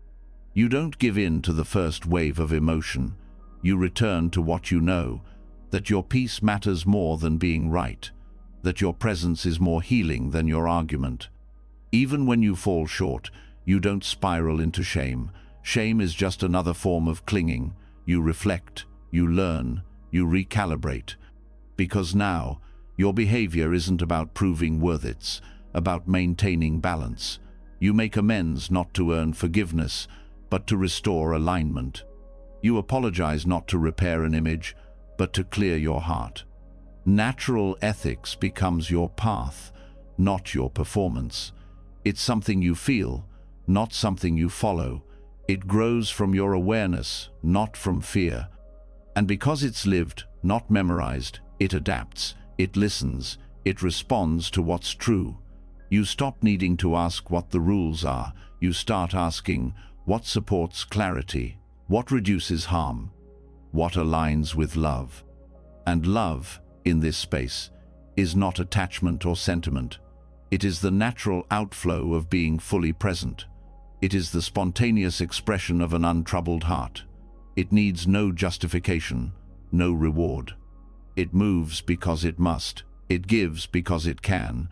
Speaker 1: You don't give in to the first wave of emotion. You return to what you know, that your peace matters more than being right, that your presence is more healing than your argument. Even when you fall short, you don't spiral into shame. Shame is just another form of clinging. You reflect, you learn, you recalibrate. Because now, your behavior isn't about proving worth, it's about maintaining balance. You make amends not to earn forgiveness, but to restore alignment. You apologize not to repair an image, but to clear your heart. Natural ethics becomes your path, not your performance. It's something you feel, not something you follow. It grows from your awareness, not from fear. And because it's lived, not memorized, it adapts, it listens, it responds to what's true. You stop needing to ask what the rules are. You start asking what supports clarity, what reduces harm, what aligns with love. And love, in this space, is not attachment or sentiment. It is the natural outflow of being fully present. It is the spontaneous expression of an untroubled heart. It needs no justification, no reward. It moves because it must. It gives because it can.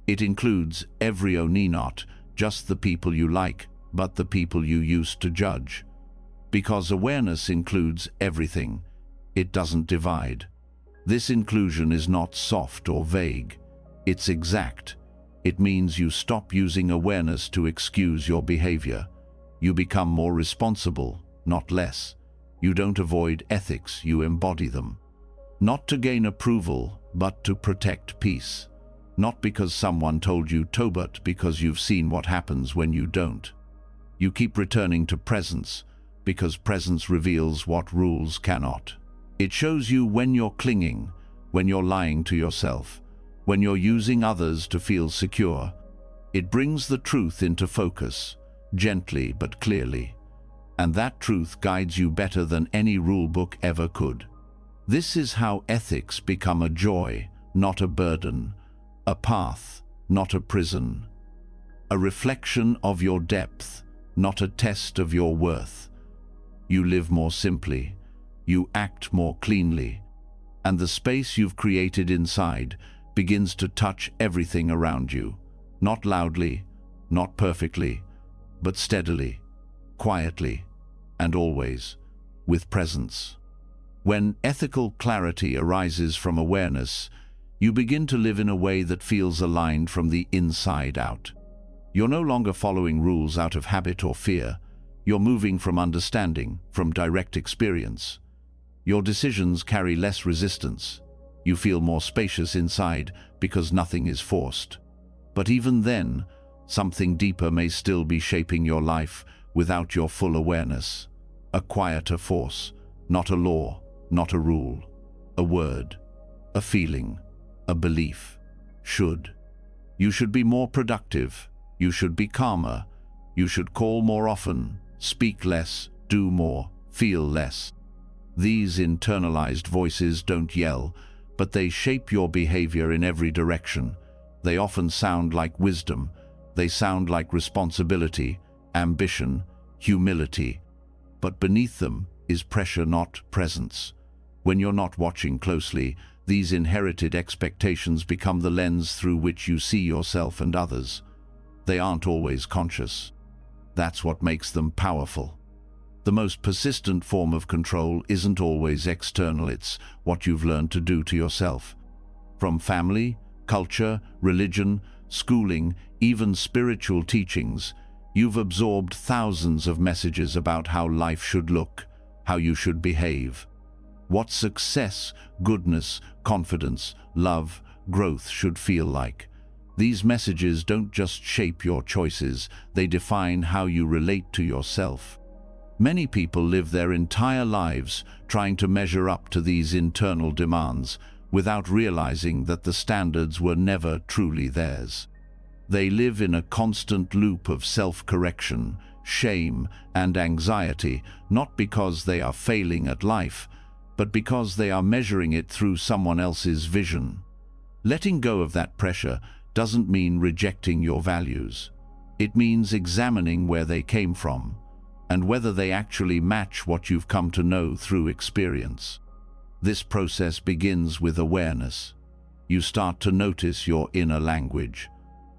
Speaker 1: It includes every not just the people you like, but the people you used to judge. Because awareness includes everything. It doesn't divide. This inclusion is not soft or vague. It's exact. It means you stop using awareness to excuse your behavior. You become more responsible, not less. You don't avoid ethics, you embody them. Not to gain approval, but to protect peace. Not because someone told you to, but because you've seen what happens when you don't. You keep returning to presence, because presence reveals what rules cannot. It shows you when you're clinging, when you're lying to yourself, when you're using others to feel secure. It brings the truth into focus, gently but clearly. And that truth guides you better than any rule book ever could. This is how ethics become a joy, not a burden, a path, not a prison, a reflection of your depth, not a test of your worth. You live more simply, you act more cleanly, and the space you've created inside begins to touch everything around you, not loudly, not perfectly, but steadily, quietly, and always with presence. When ethical clarity arises from awareness, you begin to live in a way that feels aligned from the inside out. You're no longer following rules out of habit or fear. You're moving from understanding, from direct experience. Your decisions carry less resistance. You feel more spacious inside because nothing is forced. But even then, something deeper may still be shaping your life without your full awareness. A quieter force, not a law, not a rule, a word, a feeling, a belief. Should. You should be more productive. You should be calmer. You should call more often, speak less, do more, feel less. These internalized voices don't yell, but they shape your behavior in every direction. They often sound like wisdom. They sound like responsibility, ambition, humility. But beneath them is pressure, not presence. When you're not watching closely, these inherited expectations become the lens through which you see yourself and others. They aren't always conscious. That's what makes them powerful. The most persistent form of control isn't always external, it's what you've learned to do to yourself. From family, culture, religion, schooling, even spiritual teachings, you've absorbed thousands of messages about how life should look, how you should behave. What success, goodness, confidence, love, growth should feel like. These messages don't just shape your choices, they define how you relate to yourself. Many people live their entire lives trying to measure up to these internal demands without realizing that the standards were never truly theirs. They live in a constant loop of self-correction, shame, and anxiety, not because they are failing at life, but because they are measuring it through someone else's vision. Letting go of that pressure doesn't mean rejecting your values. It means examining where they came from, and whether they actually match what you've come to know through experience. This process begins with awareness. You start to notice your inner language,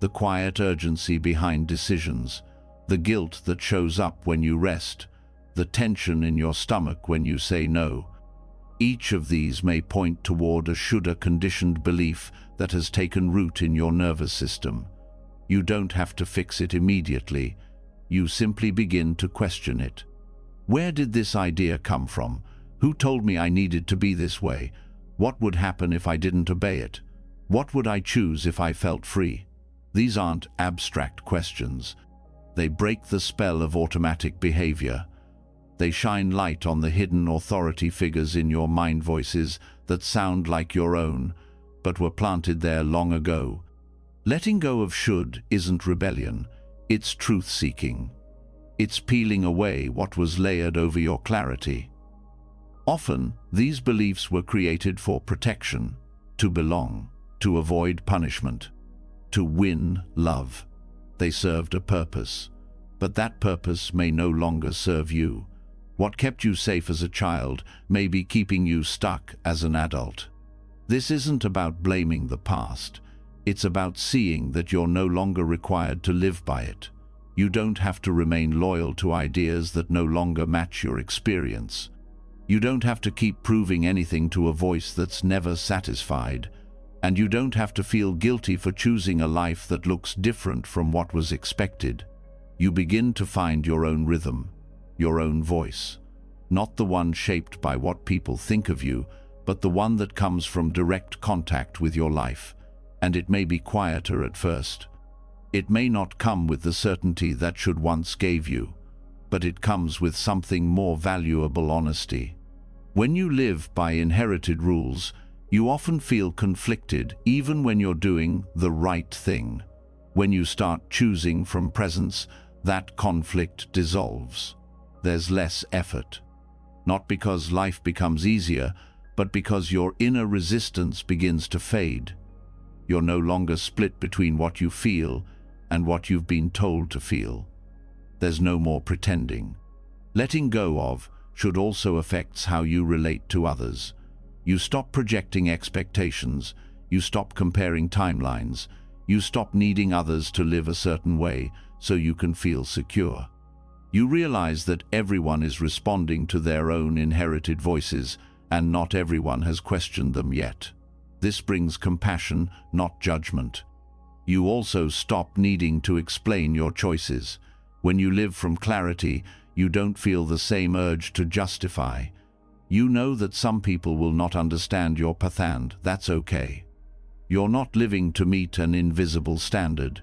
Speaker 1: the quiet urgency behind decisions, the guilt that shows up when you rest, the tension in your stomach when you say no. Each of these may point toward a shoulda-conditioned belief that has taken root in your nervous system. You don't have to fix it immediately. You simply begin to question it. Where did this idea come from? Who told me I needed to be this way? What would happen if I didn't obey it? What would I choose if I felt free? These aren't abstract questions. They break the spell of automatic behavior. They shine light on the hidden authority figures in your mind voices that sound like your own, but were planted there long ago. Letting go of should isn't rebellion, it's truth-seeking. It's peeling away what was layered over your clarity. Often, these beliefs were created for protection, to belong, to avoid punishment, to win love. They served a purpose, but that purpose may no longer serve you. What kept you safe as a child may be keeping you stuck as an adult. This isn't about blaming the past. It's about seeing that you're no longer required to live by it. You don't have to remain loyal to ideas that no longer match your experience. You don't have to keep proving anything to a voice that's never satisfied. And you don't have to feel guilty for choosing a life that looks different from what was expected. You begin to find your own rhythm, your own voice. Not the one shaped by what people think of you, but the one that comes from direct contact with your life. And it may be quieter at first. It may not come with the certainty that should once gave you, but it comes with something more valuable: honesty. When you live by inherited rules, you often feel conflicted even when you're doing the right thing. When you start choosing from presence, that conflict dissolves. There's less effort. Not because life becomes easier, but because your inner resistance begins to fade. You're no longer split between what you feel and what you've been told to feel. There's no more pretending. Letting go of should also affect how you relate to others. You stop projecting expectations. You stop comparing timelines. You stop needing others to live a certain way so you can feel secure. You realize that everyone is responding to their own inherited voices, and not everyone has questioned them yet. This brings compassion, not judgment. You also stop needing to explain your choices. When you live from clarity, you don't feel the same urge to justify. You know that some people will not understand your path, and that's okay. You're not living to meet an invisible standard.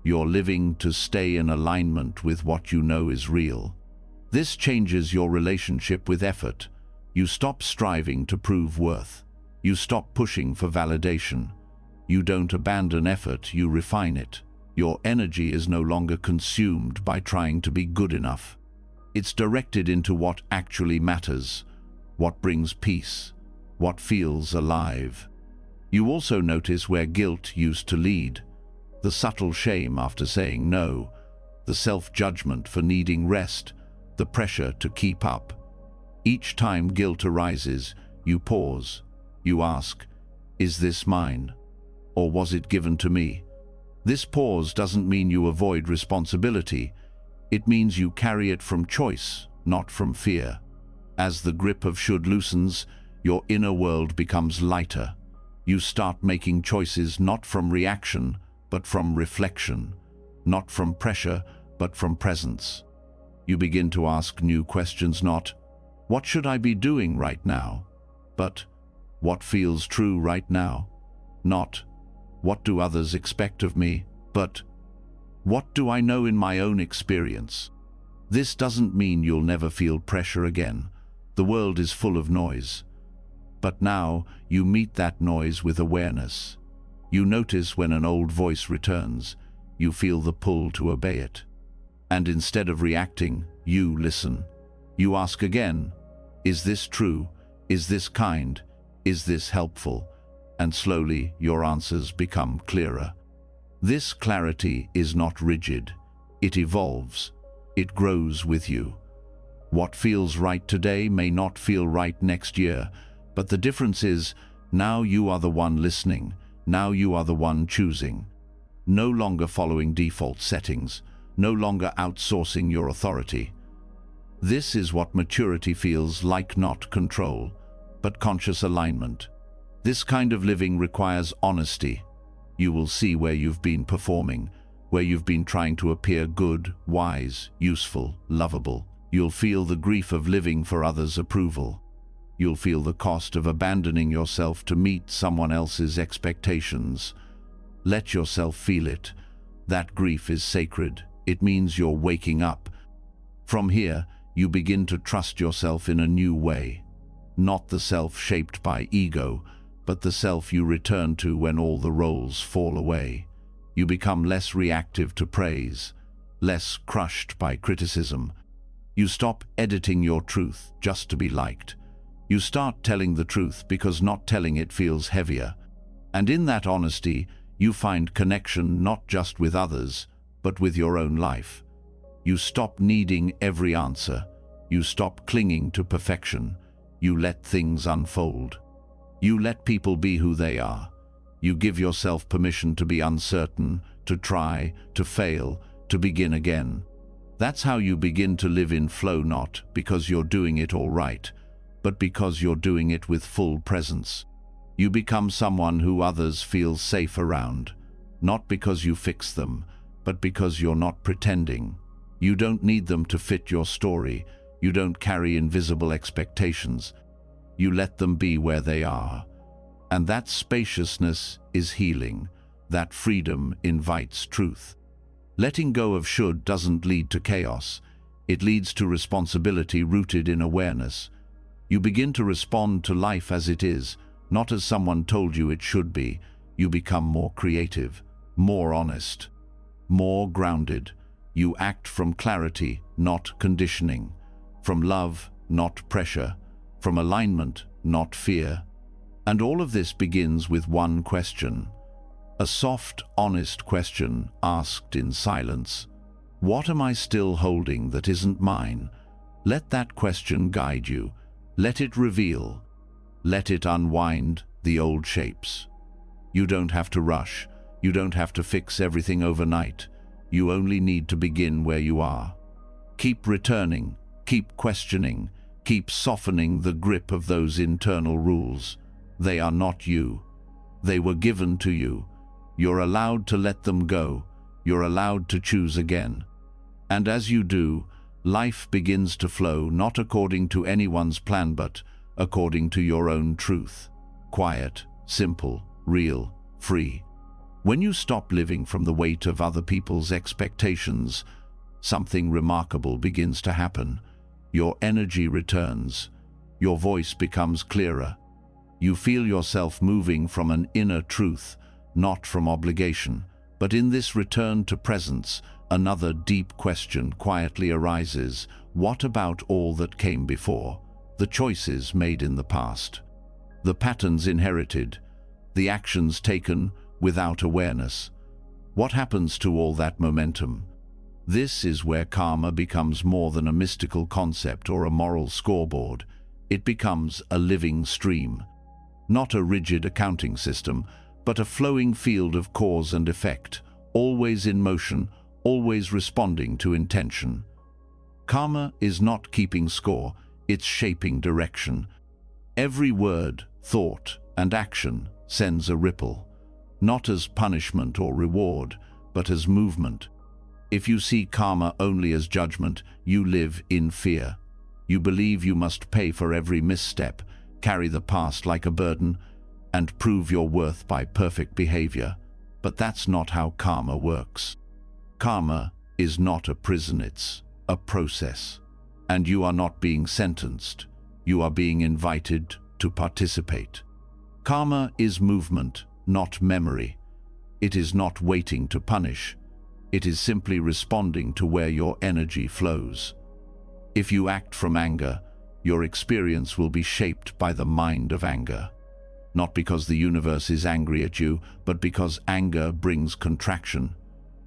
Speaker 1: You're living to stay in alignment with what you know is real. This changes your relationship with effort. You stop striving to prove worth. You stop pushing for validation. You don't abandon effort, you refine it. Your energy is no longer consumed by trying to be good enough. It's directed into what actually matters, what brings peace, what feels alive. You also notice where guilt used to lead. The subtle shame after saying no, the self-judgment for needing rest, the pressure to keep up. Each time guilt arises, you pause. You ask, is this mine? Or was it given to me? This pause doesn't mean you avoid responsibility. It means you carry it from choice, not from fear. As the grip of should loosens, your inner world becomes lighter. You start making choices not from reaction, but from reflection. Not from pressure, but from presence. You begin to ask new questions, not, what should I be doing right now? But, what feels true right now? Not, what do others expect of me? But, what do I know in my own experience? This doesn't mean you'll never feel pressure again. The world is full of noise. But now you meet that noise with awareness. You notice when an old voice returns. You feel the pull to obey it. And instead of reacting, you listen. You ask again, is this true? Is this kind? Is this helpful? And slowly your answers become clearer. This clarity is not rigid. It evolves. It grows with you. What feels right today may not feel right next year, but the difference is, now you are the one listening. Now you are the one choosing. No longer following default settings. No longer outsourcing your authority. This is what maturity feels like, not control, but conscious alignment. This kind of living requires honesty. You will see where you've been performing, where you've been trying to appear good, wise, useful, lovable. You'll feel the grief of living for others' approval. You'll feel the cost of abandoning yourself to meet someone else's expectations. Let yourself feel it. That grief is sacred. It means you're waking up. From here, you begin to trust yourself in a new way. Not the self shaped by ego, but the self you return to when all the roles fall away. You become less reactive to praise, less crushed by criticism. You stop editing your truth just to be liked. You start telling the truth because not telling it feels heavier. And in that honesty, you find connection not just with others, but with your own life. You stop needing every answer. You stop clinging to perfection. You let things unfold. You let people be who they are. You give yourself permission to be uncertain, to try, to fail, to begin again. That's how you begin to live in flow, not because you're doing it all right, but because you're doing it with full presence. You become someone who others feel safe around, not because you fix them, but because you're not pretending. You don't need them to fit your story. You don't carry invisible expectations. You let them be where they are. And that spaciousness is healing. That freedom invites truth. Letting go of should doesn't lead to chaos. It leads to responsibility rooted in awareness. You begin to respond to life as it is, not as someone told you it should be. You become more creative, more honest, more grounded. You act from clarity, not conditioning, from love, not pressure, from alignment, not fear. And all of this begins with one question. A soft, honest question asked in silence. What am I still holding that isn't mine? Let that question guide you. Let it reveal. Let it unwind the old shapes. You don't have to rush. You don't have to fix everything overnight. You only need to begin where you are. Keep returning, keep questioning, keep softening the grip of those internal rules. They are not you. They were given to you. You're allowed to let them go. You're allowed to choose again. And as you do, life begins to flow not according to anyone's plan but according to your own truth. Quiet, simple, real, free. When you stop living from the weight of other people's expectations, something remarkable begins to happen. Your energy returns. Your voice becomes clearer. You feel yourself moving from an inner truth, not from obligation. But in this return to presence, another deep question quietly arises. What about all that came before? The choices made in the past, the patterns inherited, the actions taken without awareness. What happens to all that momentum? This is where karma becomes more than a mystical concept or a moral scoreboard. It becomes a living stream. Not a rigid accounting system, but a flowing field of cause and effect, always in motion, always responding to intention. Karma is not keeping score, it's shaping direction. Every word, thought, and action sends a ripple, not as punishment or reward, but as movement. If you see karma only as judgment, you live in fear. You believe you must pay for every misstep, carry the past like a burden, and prove your worth by perfect behavior. But that's not how karma works. Karma is not a prison, it's a process. And you are not being sentenced. You are being invited to participate. Karma is movement, not memory. It is not waiting to punish. It is simply responding to where your energy flows. If you act from anger, your experience will be shaped by the mind of anger. Not because the universe is angry at you, but because anger brings contraction.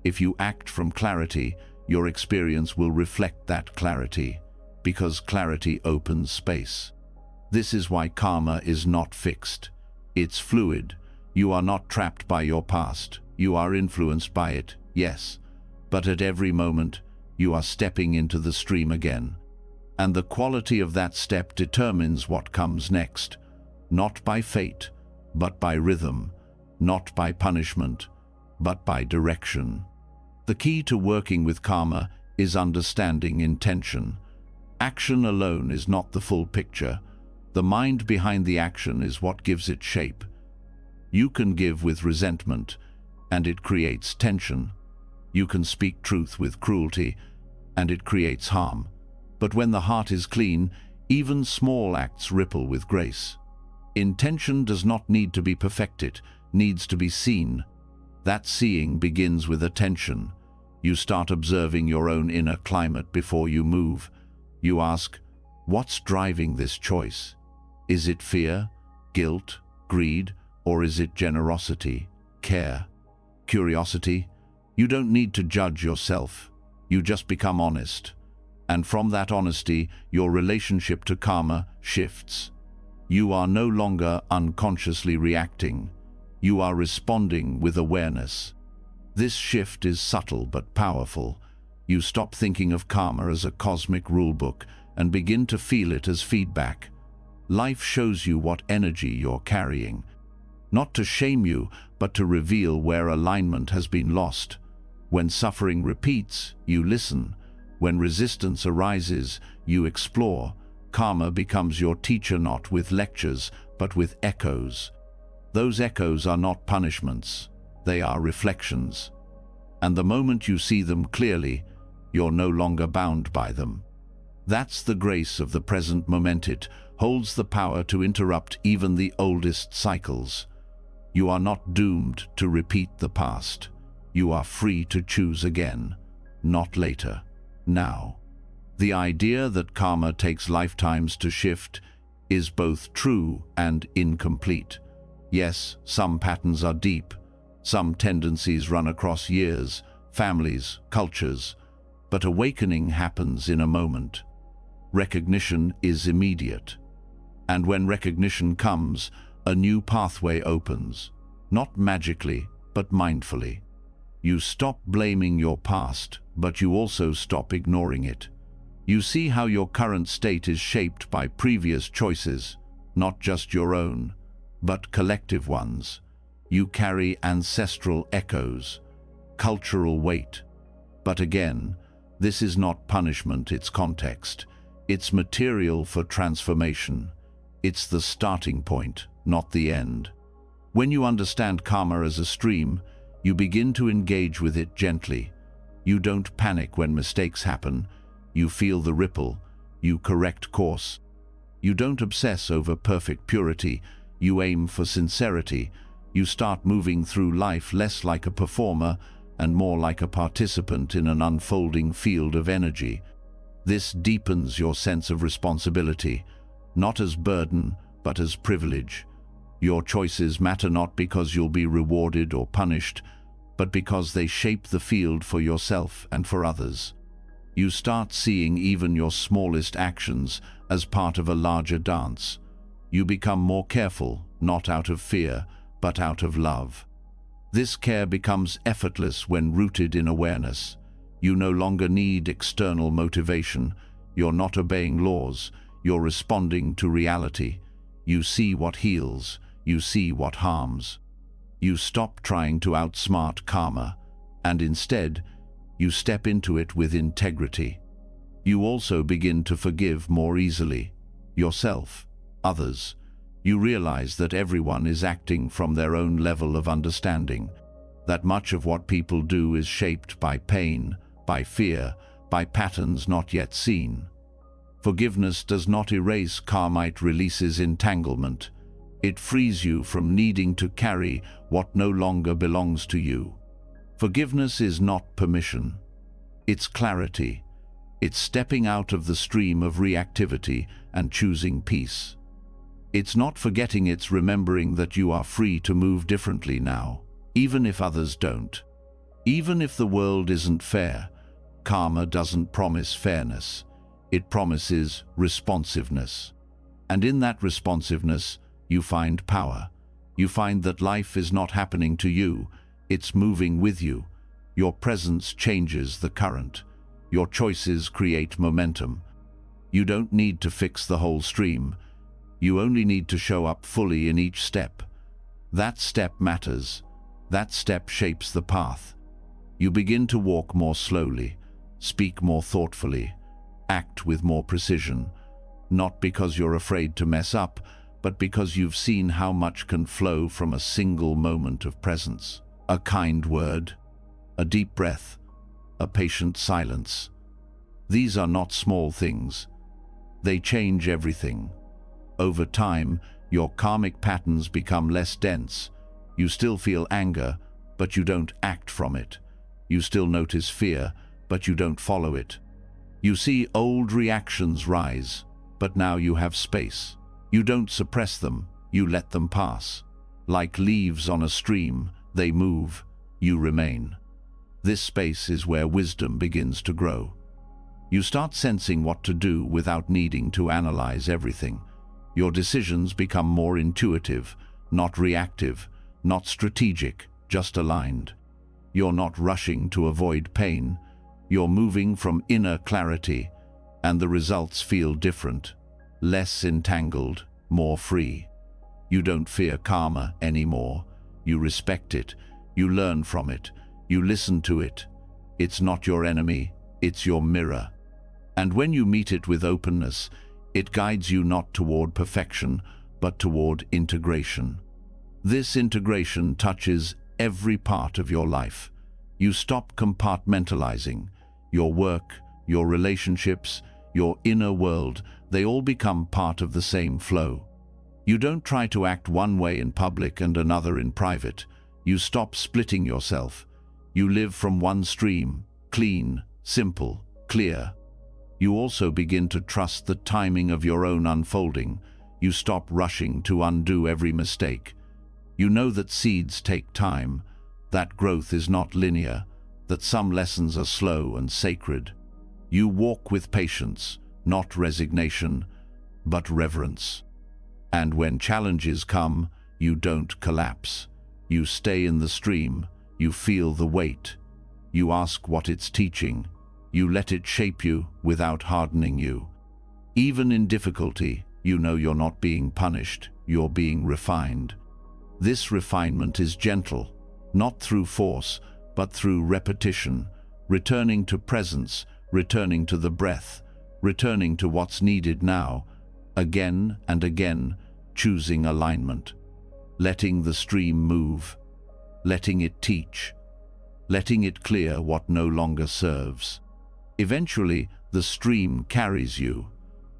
Speaker 1: If you act from clarity, your experience will reflect that clarity, because clarity opens space. This is why karma is not fixed. It's fluid. You are not trapped by your past. You are influenced by it, yes. But at every moment, you are stepping into the stream again. And the quality of that step determines what comes next. Not by fate, but by rhythm. Not by punishment, but by direction. The key to working with karma is understanding intention. Action alone is not the full picture. The mind behind the action is what gives it shape. You can give with resentment, and it creates tension. You can speak truth with cruelty, and it creates harm. But when the heart is clean, even small acts ripple with grace. Intention does not need to be perfected, needs to be seen. That seeing begins with attention. You start observing your own inner climate before you move. You ask, what's driving this choice? Is it fear, guilt, greed, or is it generosity, care, curiosity? You don't need to judge yourself. You just become honest. And from that honesty, your relationship to karma shifts. You are no longer unconsciously reacting. You are responding with awareness. This shift is subtle but powerful. You stop thinking of karma as a cosmic rulebook and begin to feel it as feedback. Life shows you what energy you're carrying, not to shame you, but to reveal where alignment has been lost. When suffering repeats, you listen. When resistance arises, you explore. Karma becomes your teacher, not with lectures, but with echoes. Those echoes are not punishments, they are reflections. And the moment you see them clearly, you're no longer bound by them. That's the grace of the present moment. It holds the power to interrupt even the oldest cycles. You are not doomed to repeat the past. You are free to choose again, not later, now. The idea that karma takes lifetimes to shift is both true and incomplete. Yes, some patterns are deep. Some tendencies run across years, families, cultures. But awakening happens in a moment. Recognition is immediate. And when recognition comes, a new pathway opens. Not magically, but mindfully. You stop blaming your past, but you also stop ignoring it. You see how your current state is shaped by previous choices, not just your own, but collective ones. You carry ancestral echoes, cultural weight. But again, this is not punishment, it's context. It's material for transformation. It's the starting point, not the end. When you understand karma as a stream, you begin to engage with it gently. You don't panic when mistakes happen. You feel the ripple. You correct course. You don't obsess over perfect purity. You aim for sincerity. You start moving through life less like a performer and more like a participant in an unfolding field of energy. This deepens your sense of responsibility, not as burden, but as privilege. Your choices matter not because you'll be rewarded or punished, but because they shape the field for yourself and for others. You start seeing even your smallest actions as part of a larger dance. You become more careful, not out of fear, but out of love. This care becomes effortless when rooted in awareness. You no longer need external motivation. You're not obeying laws. You're responding to reality. You see what heals. You see what harms. You stop trying to outsmart karma, and instead, you step into it with integrity. You also begin to forgive more easily. Yourself, others. You realize that everyone is acting from their own level of understanding, that much of what people do is shaped by pain, by fear, by patterns not yet seen. Forgiveness does not erase karma, it releases entanglement. It frees you from needing to carry what no longer belongs to you. Forgiveness is not permission. It's clarity. It's stepping out of the stream of reactivity and choosing peace. It's not forgetting, it's remembering that you are free to move differently now, even if others don't. Even if the world isn't fair, karma doesn't promise fairness. It promises responsiveness. And in that responsiveness, you find power. You find that life is not happening to you, it's moving with you. Your presence changes the current. Your choices create momentum. You don't need to fix the whole stream. You only need to show up fully in each step. That step matters. That step shapes the path. You begin to walk more slowly, speak more thoughtfully, act with more precision, not because you're afraid to mess up, but because you've seen how much can flow from a single moment of presence. A kind word, a deep breath, a patient silence. These are not small things. They change everything. Over time, your karmic patterns become less dense. You still feel anger, but you don't act from it. You still notice fear, but you don't follow it. You see old reactions rise, but now you have space. You don't suppress them, you let them pass. Like leaves on a stream, they move, you remain. This space is where wisdom begins to grow. You start sensing what to do without needing to analyze everything. Your decisions become more intuitive, not reactive, not strategic, just aligned. You're not rushing to avoid pain. You're moving from inner clarity, and the results feel different, less entangled, more free. You don't fear karma anymore. You respect it. You learn from it. You listen to it. It's not your enemy, it's your mirror. And when you meet it with openness, it guides you not toward perfection, but toward integration. This integration touches every part of your life. You stop compartmentalizing. Your work, your relationships, your inner world, they all become part of the same flow. You don't try to act one way in public and another in private. You stop splitting yourself. You live from one stream, clean, simple, clear. You also begin to trust the timing of your own unfolding. You stop rushing to undo every mistake. You know that seeds take time, that growth is not linear, that some lessons are slow and sacred. You walk with patience, not resignation, but reverence. And when challenges come, you don't collapse. You stay in the stream, you feel the weight. You ask what it's teaching. You let it shape you without hardening you. Even in difficulty, you know you're not being punished, you're being refined. This refinement is gentle, not through force, but through repetition, returning to presence, returning to the breath, returning to what's needed now, again and again, choosing alignment, letting the stream move, letting it teach, letting it clear what no longer serves. Eventually, the stream carries you,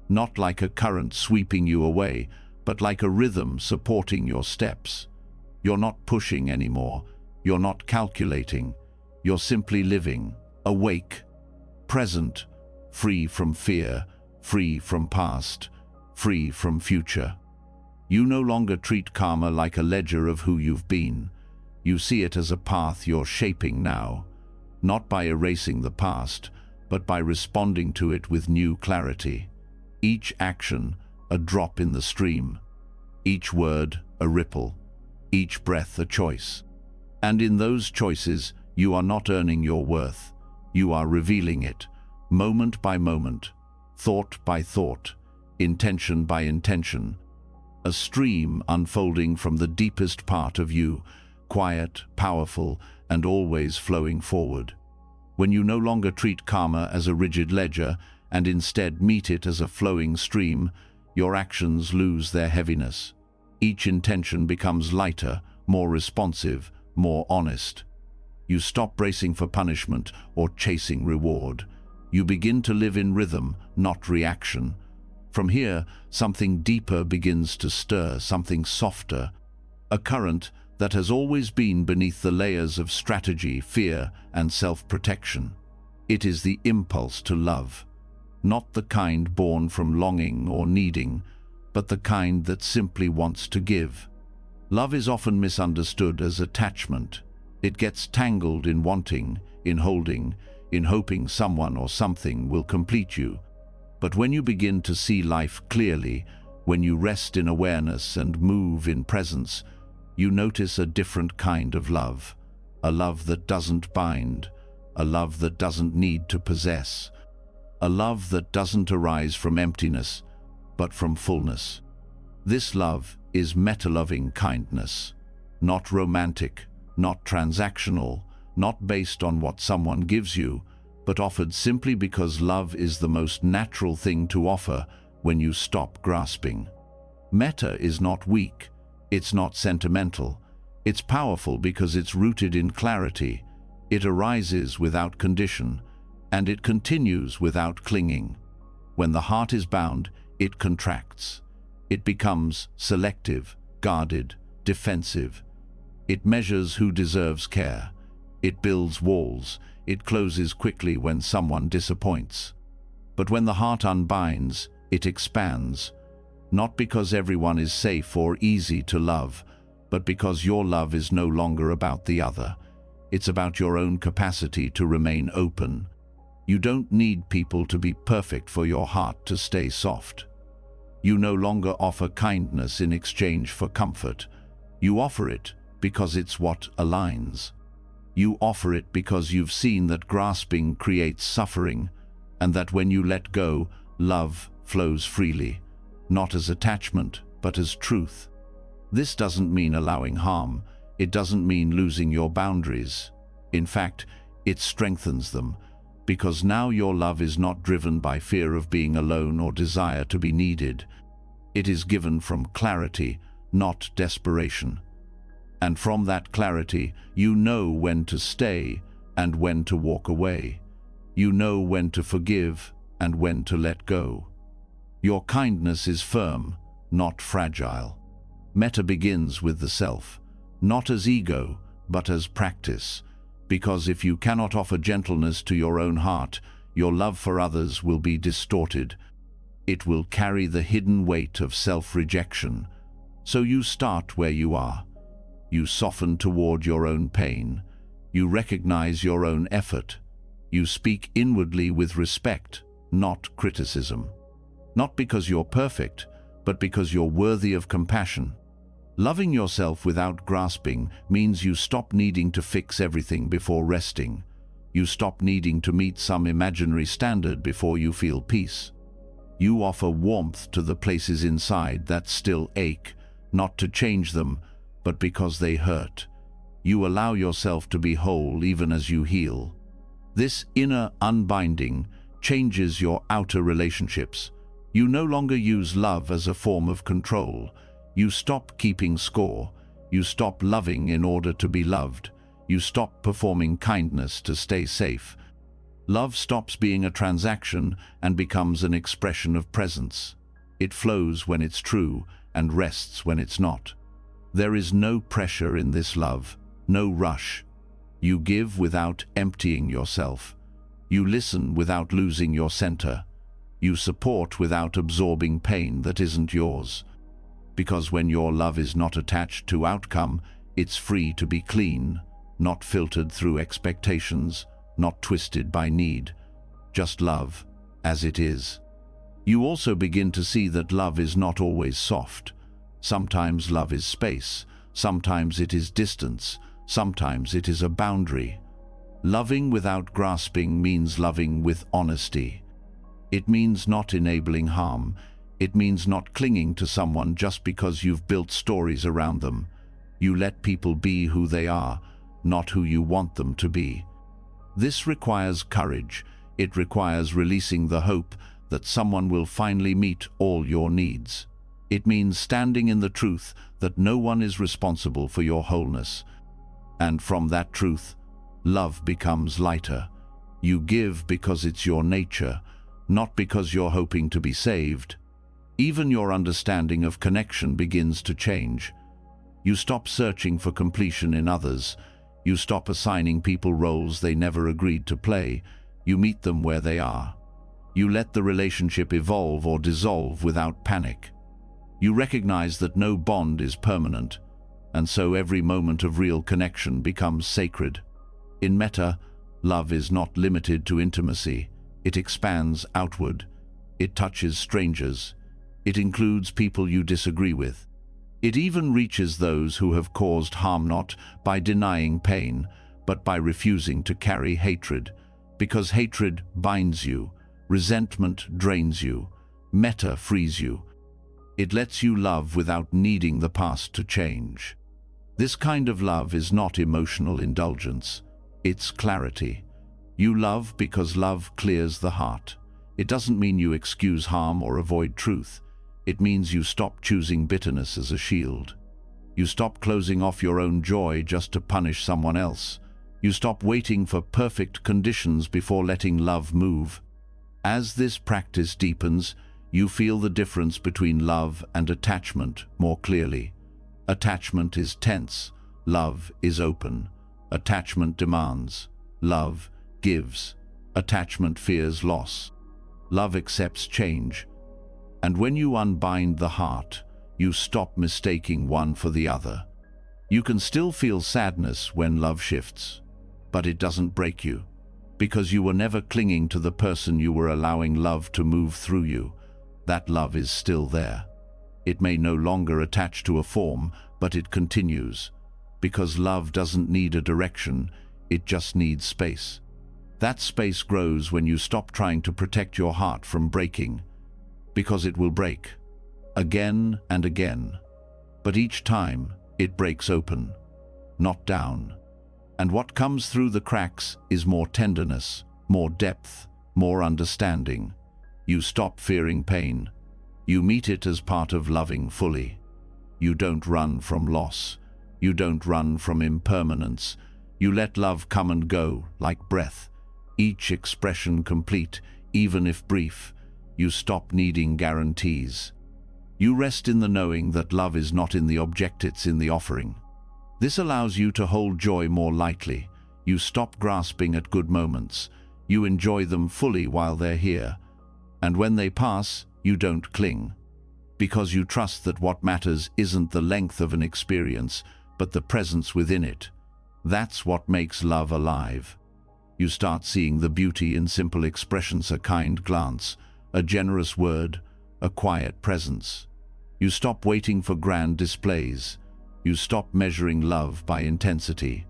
Speaker 1: not like a current sweeping you away, but like a rhythm supporting your steps. You're not pushing anymore. You're not calculating. You're simply living, awake, present, free from fear, free from past, free from future. You no longer treat karma like a ledger of who you've been. You see it as a path you're shaping now, not by erasing the past, but by responding to it with new clarity. Each action, a drop in the stream. Each word, a ripple. Each breath, a choice. And in those choices, you are not earning your worth. You are revealing it, moment by moment, thought by thought, intention by intention. A stream unfolding from the deepest part of you, quiet, powerful, and always flowing forward. When you no longer treat karma as a rigid ledger and instead meet it as a flowing stream, your actions lose their heaviness. Each intention becomes lighter, more responsive, more honest. You stop bracing for punishment or chasing reward. You begin to live in rhythm, not reaction. From here, something deeper begins to stir, something softer, a current that has always been beneath the layers of strategy, fear, and self-protection. It is the impulse to love, not the kind born from longing or needing, but the kind that simply wants to give. Love is often misunderstood as attachment. It gets tangled in wanting, in holding, in hoping someone or something will complete you. But when you begin to see life clearly, when you rest in awareness and move in presence, you notice a different kind of love. A love that doesn't bind, a love that doesn't need to possess, a love that doesn't arise from emptiness, but from fullness. This love is meta-loving kindness, not romantic, not transactional, not based on what someone gives you, but offered simply because love is the most natural thing to offer when you stop grasping. Metta is not weak, it's not sentimental, it's powerful because it's rooted in clarity, it arises without condition, and it continues without clinging. When the heart is bound, it contracts. It becomes selective, guarded, defensive. It measures who deserves care. It builds walls. It closes quickly when someone disappoints. But when the heart unbinds, it expands, not because everyone is safe or easy to love, but because your love is no longer about the other. It's about your own capacity to remain open. You don't need people to be perfect for your heart to stay soft. You no longer offer kindness in exchange for comfort. You offer it because it's what aligns. You offer it because you've seen that grasping creates suffering, and that when you let go, love flows freely, not as attachment, but as truth. This doesn't mean allowing harm. It doesn't mean losing your boundaries. In fact, it strengthens them, because now your love is not driven by fear of being alone or desire to be needed. It is given from clarity, not desperation. And from that clarity, you know when to stay and when to walk away. You know when to forgive and when to let go. Your kindness is firm, not fragile. Metta begins with the self, not as ego, but as practice. Because if you cannot offer gentleness to your own heart, your love for others will be distorted. It will carry the hidden weight of self-rejection. So you start where you are. You soften toward your own pain. You recognize your own effort. You speak inwardly with respect, not criticism. Not because you're perfect, but because you're worthy of compassion. Loving yourself without grasping means you stop needing to fix everything before resting. You stop needing to meet some imaginary standard before you feel peace. You offer warmth to the places inside that still ache, not to change them, but because they hurt. You allow yourself to be whole even as you heal. This inner unbinding changes your outer relationships. You no longer use love as a form of control. You stop keeping score. You stop loving in order to be loved. You stop performing kindness to stay safe. Love stops being a transaction and becomes an expression of presence. It flows when it's true and rests when it's not. There is no pressure in this love, no rush. You give without emptying yourself. You listen without losing your center. You support without absorbing pain that isn't yours. Because when your love is not attached to outcome, it's free to be clean, not filtered through expectations, not twisted by need. Just love, as it is. You also begin to see that love is not always soft. Sometimes love is space, sometimes it is distance, sometimes it is a boundary. Loving without grasping means loving with honesty. It means not enabling harm. It means not clinging to someone just because you've built stories around them. You let people be who they are, not who you want them to be. This requires courage. It requires releasing the hope that someone will finally meet all your needs. It means standing in the truth that no one is responsible for your wholeness. And from that truth, love becomes lighter. You give because it's your nature, not because you're hoping to be saved. Even your understanding of connection begins to change. You stop searching for completion in others. You stop assigning people roles they never agreed to play. You meet them where they are. You let the relationship evolve or dissolve without panic. You recognize that no bond is permanent, and so every moment of real connection becomes sacred. In Metta, love is not limited to intimacy. It expands outward. It touches strangers. It includes people you disagree with. It even reaches those who have caused harm, not by denying pain, but by refusing to carry hatred. Because hatred binds you, resentment drains you, metta frees you. It lets you love without needing the past to change. This kind of love is not emotional indulgence. It's clarity. You love because love clears the heart. It doesn't mean you excuse harm or avoid truth. It means you stop choosing bitterness as a shield. You stop closing off your own joy just to punish someone else. You stop waiting for perfect conditions before letting love move. As this practice deepens, you feel the difference between love and attachment more clearly. Attachment is tense. Love is open. Attachment demands. Love gives. Attachment fears loss. Love accepts change. And when you unbind the heart, you stop mistaking one for the other. You can still feel sadness when love shifts, but it doesn't break you. because you were never clinging to the person you were allowing love to move through you. That love is still there. It may no longer attach to a form, but it continues. Because love doesn't need a direction, it just needs space. That space grows when you stop trying to protect your heart from breaking, because it will break, again and again. But each time, it breaks open, not down. And what comes through the cracks is more tenderness, more depth, more understanding. You stop fearing pain. You meet it as part of loving fully. You don't run from loss. You don't run from impermanence. You let love come and go like breath, each expression complete, even if brief. You stop needing guarantees. You rest in the knowing that love is not in the object, it's in the offering. This allows you to hold joy more lightly. You stop grasping at good moments. You enjoy them fully while they're here. And when they pass, you don't cling. Because you trust that what matters isn't the length of an experience, but the presence within it. That's what makes love alive. You start seeing the beauty in simple expressions, a kind glance, a generous word, a quiet presence. You stop waiting for grand displays. You stop measuring love by intensity.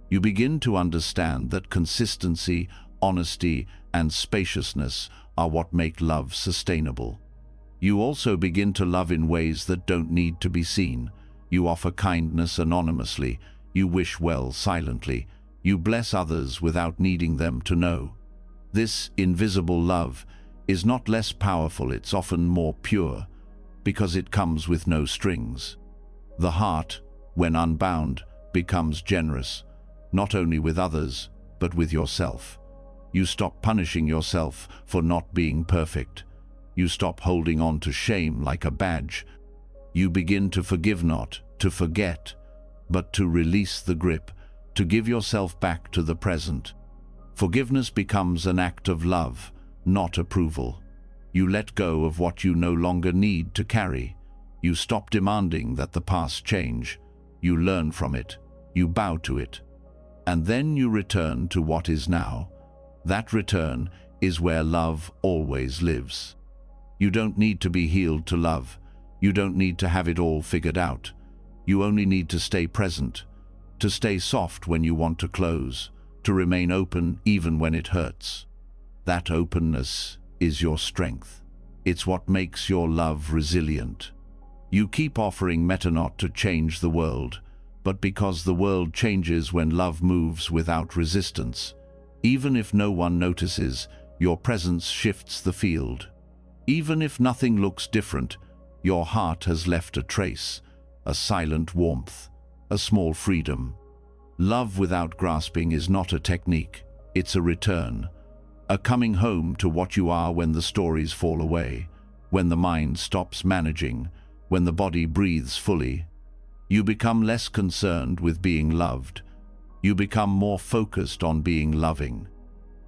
Speaker 1: You begin to understand that consistency, honesty, and spaciousness are what make love sustainable. You also begin to love in ways that don't need to be seen. You offer kindness anonymously. You wish well silently. You bless others without needing them to know. This invisible love is not less powerful, it's often more pure, because it comes with no strings. The heart, when unbound, becomes generous, not only with others, but with yourself. You stop punishing yourself for not being perfect. You stop holding on to shame like a badge. You begin to forgive, not to forget, but to release the grip, to give yourself back to the present. Forgiveness becomes an act of love, not approval. You let go of what you no longer need to carry. You stop demanding that the past change. You learn from it. You bow to it. And then you return to what is now. That return is where love always lives. You don't need to be healed to love. You don't need to have it all figured out. You only need to stay present, to stay soft when you want to close, to remain open even when it hurts. That openness is your strength. It's what makes your love resilient. You keep offering metta not to change the world, but because the world changes when love moves without resistance. Even if no one notices, your presence shifts the field. Even if nothing looks different, your heart has left a trace, a silent warmth, a small freedom. Love without grasping is not a technique, it's a return, a coming home to what you are when the stories fall away, when the mind stops managing, when the body breathes fully. You become less concerned with being loved. You become more focused on being loving.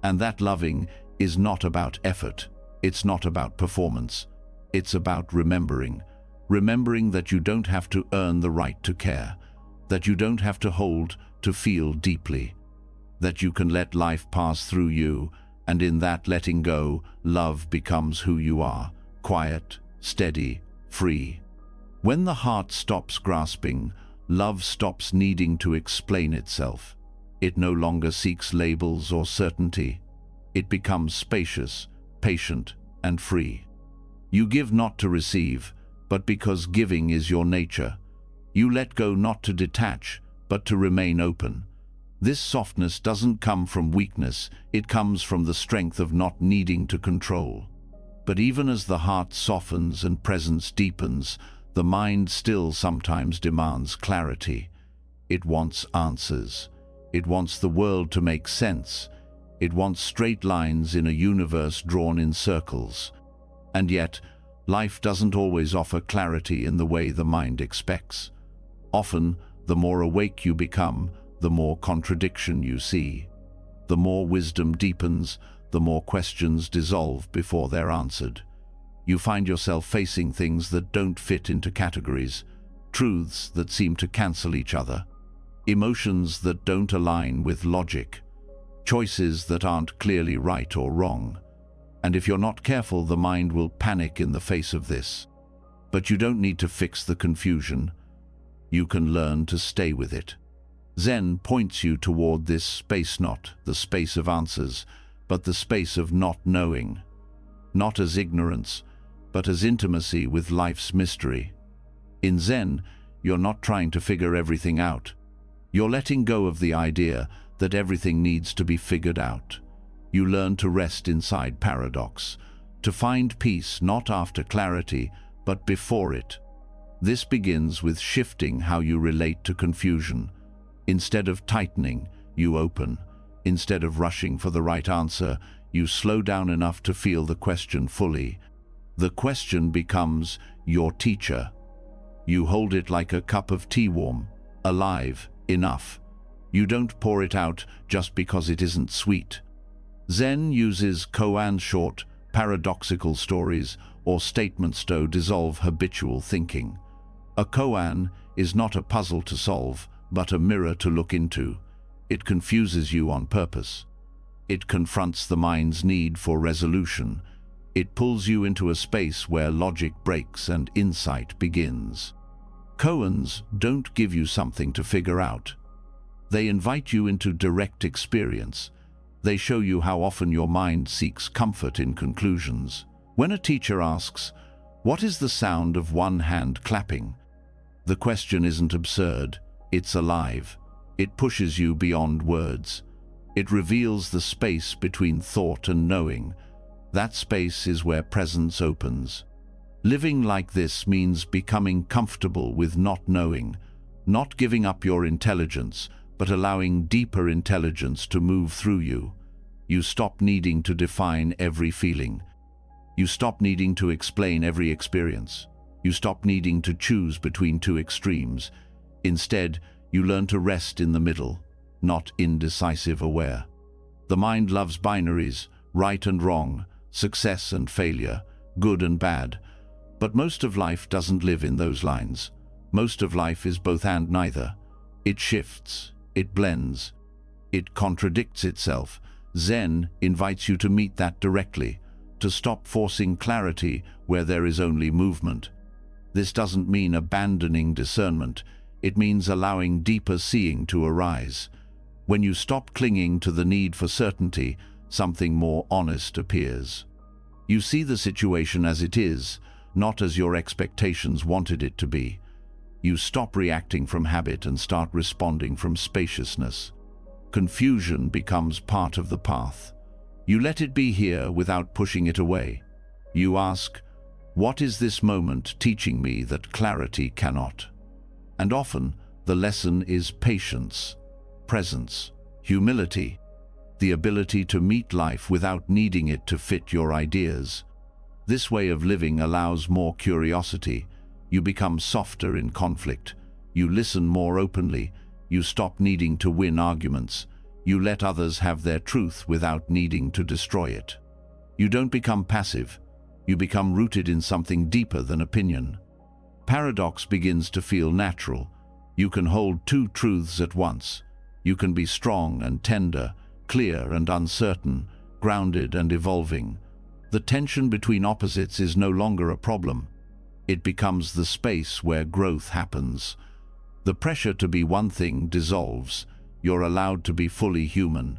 Speaker 1: And that loving is not about effort. It's not about performance. It's about remembering. Remembering that you don't have to earn the right to care, that you don't have to hold to feel deeply, that you can let life pass through you, and in that letting go, love becomes who you are, quiet, steady, free. When the heart stops grasping, love stops needing to explain itself. It no longer seeks labels or certainty. It becomes spacious, patient, and free. You give not to receive, but because giving is your nature. You let go not to detach, but to remain open. This softness doesn't come from weakness, it comes from the strength of not needing to control. But even as the heart softens and presence deepens, the mind still sometimes demands clarity. It wants answers. It wants the world to make sense. It wants straight lines in a universe drawn in circles. And yet, life doesn't always offer clarity in the way the mind expects. Often, the more awake you become, the more contradiction you see. The more wisdom deepens, the more questions dissolve before they're answered. You find yourself facing things that don't fit into categories, truths that seem to cancel each other, emotions that don't align with logic. choices that aren't clearly right or wrong. And if you're not careful, the mind will panic in the face of this. But you don't need to fix the confusion. You can learn to stay with it. Zen points you toward this space, not the space of answers, but the space of not knowing. Not as ignorance, but as intimacy with life's mystery. In Zen, you're not trying to figure everything out. You're letting go of the idea that everything needs to be figured out. You learn to rest inside paradox, to find peace not after clarity, but before it. This begins with shifting how you relate to confusion. Instead of tightening, you open. Instead of rushing for the right answer, you slow down enough to feel the question fully. The question becomes your teacher. You hold it like a cup of tea, warm, alive, enough. You don't pour it out just because it isn't sweet. Zen uses koan, short, paradoxical stories or statements to dissolve habitual thinking. A koan is not a puzzle to solve, but a mirror to look into. It confuses you on purpose. It confronts the mind's need for resolution. It pulls you into a space where logic breaks and insight begins. Koans don't give you something to figure out. They invite you into direct experience. They show you how often your mind seeks comfort in conclusions. When a teacher asks, "What is the sound of one hand clapping?" the question isn't absurd, it's alive. It pushes you beyond words. It reveals the space between thought and knowing. That space is where presence opens. Living like this means becoming comfortable with not knowing, not giving up your intelligence, but allowing deeper intelligence to move through you. You stop needing to define every feeling. You stop needing to explain every experience. You stop needing to choose between two extremes. Instead, you learn to rest in the middle, not indecisive aware. The mind loves binaries, right and wrong, success and failure, good and bad. But most of life doesn't live in those lines. Most of life is both and neither. It shifts, it blends, it contradicts itself. Zen invites you to meet that directly, to stop forcing clarity where there is only movement. This doesn't mean abandoning discernment. It means allowing deeper seeing to arise. When you stop clinging to the need for certainty, something more honest appears. You see the situation as it is, not as your expectations wanted it to be. You stop reacting from habit and start responding from spaciousness. Confusion becomes part of the path. You let it be here without pushing it away. You ask, "What is this moment teaching me that clarity cannot?" And often, the lesson is patience, presence, humility, the ability to meet life without needing it to fit your ideas. This way of living allows more curiosity. You become softer in conflict. You listen more openly. You stop needing to win arguments. You let others have their truth without needing to destroy it. You don't become passive. You become rooted in something deeper than opinion. Paradox begins to feel natural. You can hold two truths at once. You can be strong and tender, clear and uncertain, grounded and evolving. The tension between opposites is no longer a problem. It becomes the space where growth happens. The pressure to be one thing dissolves. You're allowed to be fully human.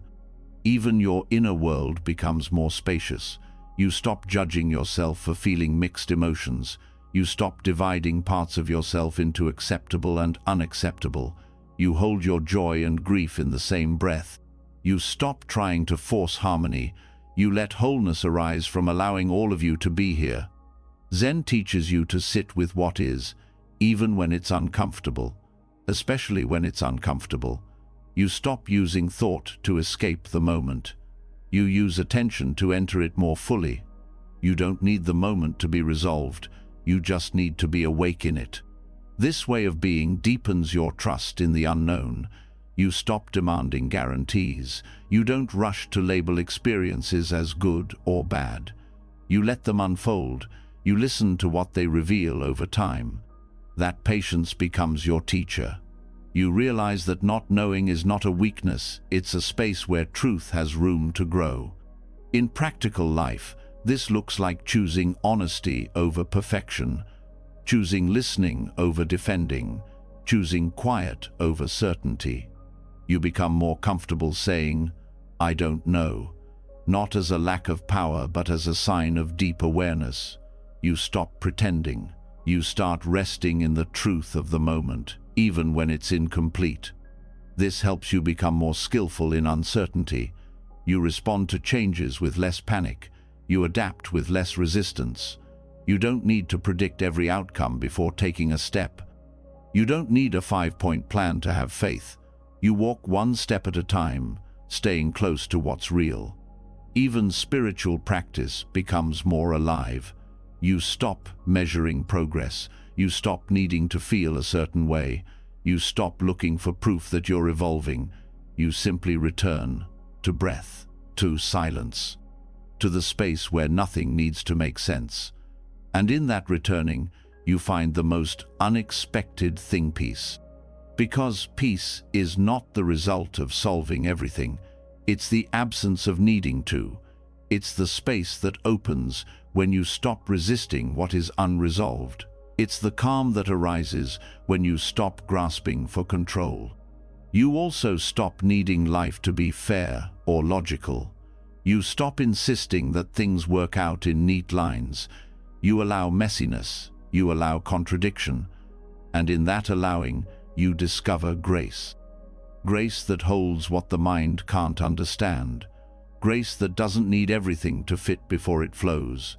Speaker 1: Even your inner world becomes more spacious. You stop judging yourself for feeling mixed emotions. You stop dividing parts of yourself into acceptable and unacceptable. You hold your joy and grief in the same breath. You stop trying to force harmony. You let wholeness arise from allowing all of you to be here. Zen teaches you to sit with what is, even when it's uncomfortable, especially when it's uncomfortable. You stop using thought to escape the moment. You use attention to enter it more fully. You don't need the moment to be resolved. You just need to be awake in it. This way of being deepens your trust in the unknown. You stop demanding guarantees. You don't rush to label experiences as good or bad. You let them unfold. You listen to what they reveal over time. That patience becomes your teacher. You realize that not knowing is not a weakness, it's a space where truth has room to grow. In practical life, this looks like choosing honesty over perfection, choosing listening over defending, choosing quiet over certainty. You become more comfortable saying, "I don't know," not as a lack of power but as a sign of deep awareness. You stop pretending. You start resting in the truth of the moment, even when it's incomplete. This helps you become more skillful in uncertainty. You respond to changes with less panic. You adapt with less resistance. You don't need to predict every outcome before taking a step. You don't need a 5-point plan to have faith. You walk one step at a time, staying close to what's real. Even spiritual practice becomes more alive. You stop measuring progress. You stop needing to feel a certain way. You stop looking for proof that you're evolving. You simply return to breath, to silence, to the space where nothing needs to make sense. And in that returning, you find the most unexpected thing: peace. Because peace is not the result of solving everything. It's the absence of needing to. It's the space that opens when you stop resisting what is unresolved. It's the calm that arises when you stop grasping for control. You also stop needing life to be fair or logical. You stop insisting that things work out in neat lines. You allow messiness. You allow contradiction. And in that allowing, you discover grace. Grace that holds what the mind can't understand. Grace that doesn't need everything to fit before it flows.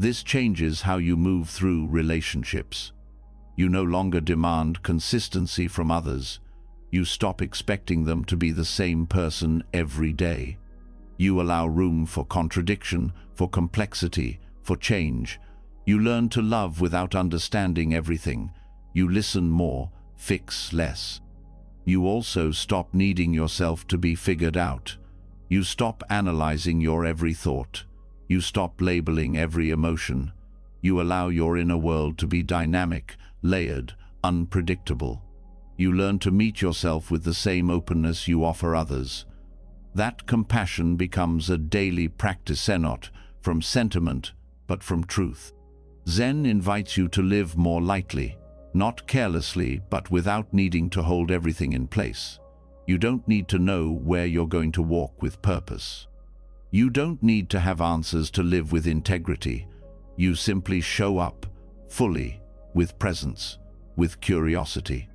Speaker 1: This changes how you move through relationships. You no longer demand consistency from others. You stop expecting them to be the same person every day. You allow room for contradiction, for complexity, for change. You learn to love without understanding everything. You listen more, fix less. You also stop needing yourself to be figured out. You stop analyzing your every thought. You stop labeling every emotion. You allow your inner world to be dynamic, layered, unpredictable. You learn to meet yourself with the same openness you offer others. That compassion becomes a daily practice, not from sentiment, but from truth. Zen invites you to live more lightly, not carelessly, but without needing to hold everything in place. You don't need to know where you're going to walk with purpose. You don't need to have answers to live with integrity. You simply show up, fully, with presence, with curiosity.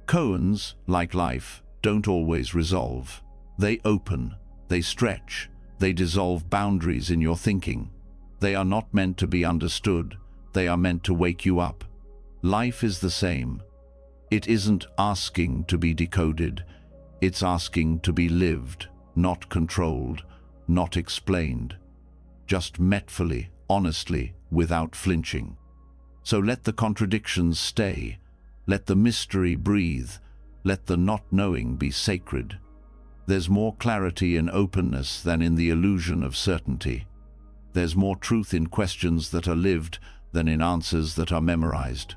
Speaker 1: Koans, like life, don't always resolve. They open, they stretch, they dissolve boundaries in your thinking. They are not meant to be understood, they are meant to wake you up. Life is the same. It isn't asking to be decoded, it's asking to be lived, not controlled, not explained. Just met fully, honestly, without flinching. So let the contradictions stay, let the mystery breathe, let the not knowing be sacred. There's more clarity in openness than in the illusion of certainty. There's more truth in questions that are lived than in answers that are memorized.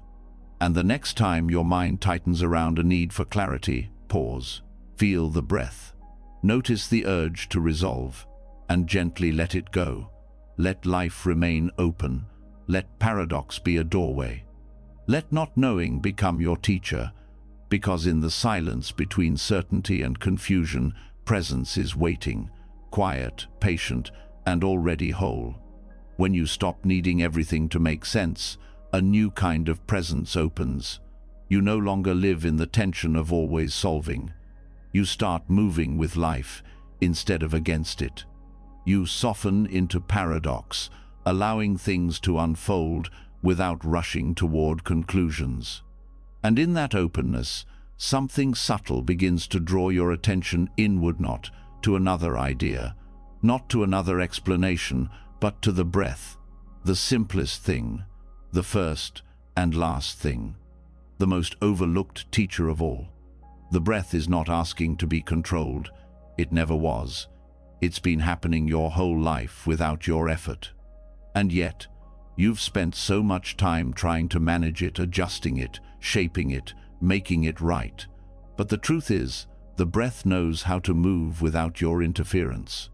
Speaker 1: And the next time your mind tightens around a need for clarity, pause, feel the breath. Notice the urge to resolve, and gently let it go. Let life remain open. Let paradox be a doorway. Let not knowing become your teacher, because in the silence between certainty and confusion, presence is waiting, quiet, patient, and already whole. When you stop needing everything to make sense, a new kind of presence opens. You no longer live in the tension of always solving. You start moving with life instead of against it. You soften into paradox, allowing things to unfold without rushing toward conclusions. And in that openness, something subtle begins to draw your attention inward, not to another idea, not to another explanation, but to the breath, the simplest thing, the first and last thing, the most overlooked teacher of all. The breath is not asking to be controlled. It never was. It's been happening your whole life without your effort. And yet, you've spent so much time trying to manage it, adjusting it, shaping it, making it right. But the truth is, the breath knows how to move without your interference.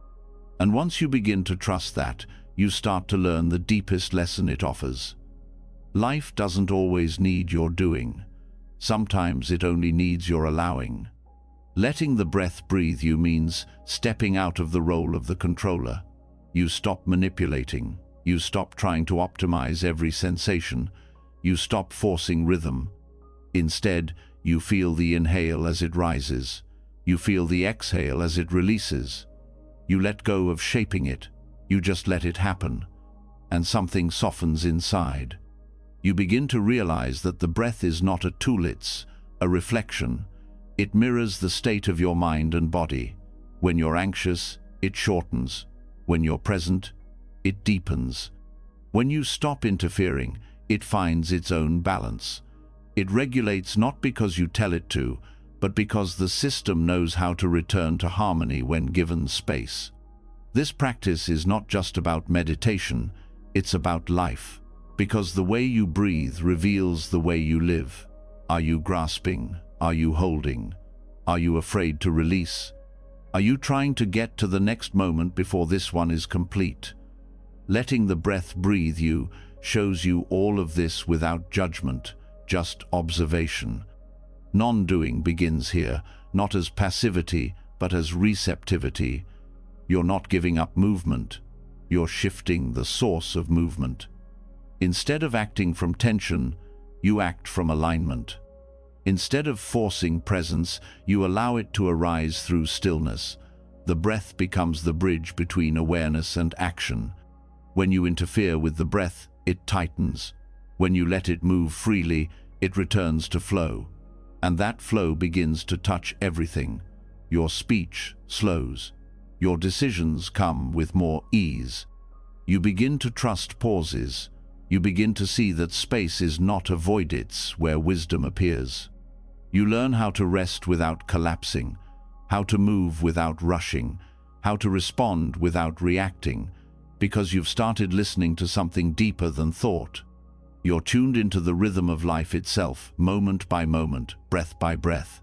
Speaker 1: And once you begin to trust that, you start to learn the deepest lesson it offers. Life doesn't always need your doing. Sometimes it only needs your allowing. Letting the breath breathe you means stepping out of the role of the controller. You stop manipulating. You stop trying to optimize every sensation. You stop forcing rhythm. Instead, you feel the inhale as it rises. You feel the exhale as it releases. You let go of shaping it. You just let it happen. And something softens inside. You begin to realize that the breath is not a tool, it's a reflection. It mirrors the state of your mind and body. When you're anxious, it shortens. When you're present, it deepens. When you stop interfering, it finds its own balance. It regulates not because you tell it to, but because the system knows how to return to harmony when given space. This practice is not just about meditation, it's about life. Because the way you breathe reveals the way you live. Are you grasping? Are you holding? Are you afraid to release? Are you trying to get to the next moment before this one is complete? Letting the breath breathe you shows you all of this without judgment, just observation. Non-doing begins here, not as passivity, but as receptivity. You're not giving up movement. You're shifting the source of movement. Instead of acting from tension, you act from alignment. Instead of forcing presence, you allow it to arise through stillness. The breath becomes the bridge between awareness and action. When you interfere with the breath, it tightens. When you let it move freely, it returns to flow. And that flow begins to touch everything. Your speech slows. Your decisions come with more ease. You begin to trust pauses. You begin to see that space is not a void, it's where wisdom appears. You learn how to rest without collapsing, how to move without rushing, how to respond without reacting, because you've started listening to something deeper than thought. You're tuned into the rhythm of life itself, moment by moment, breath by breath.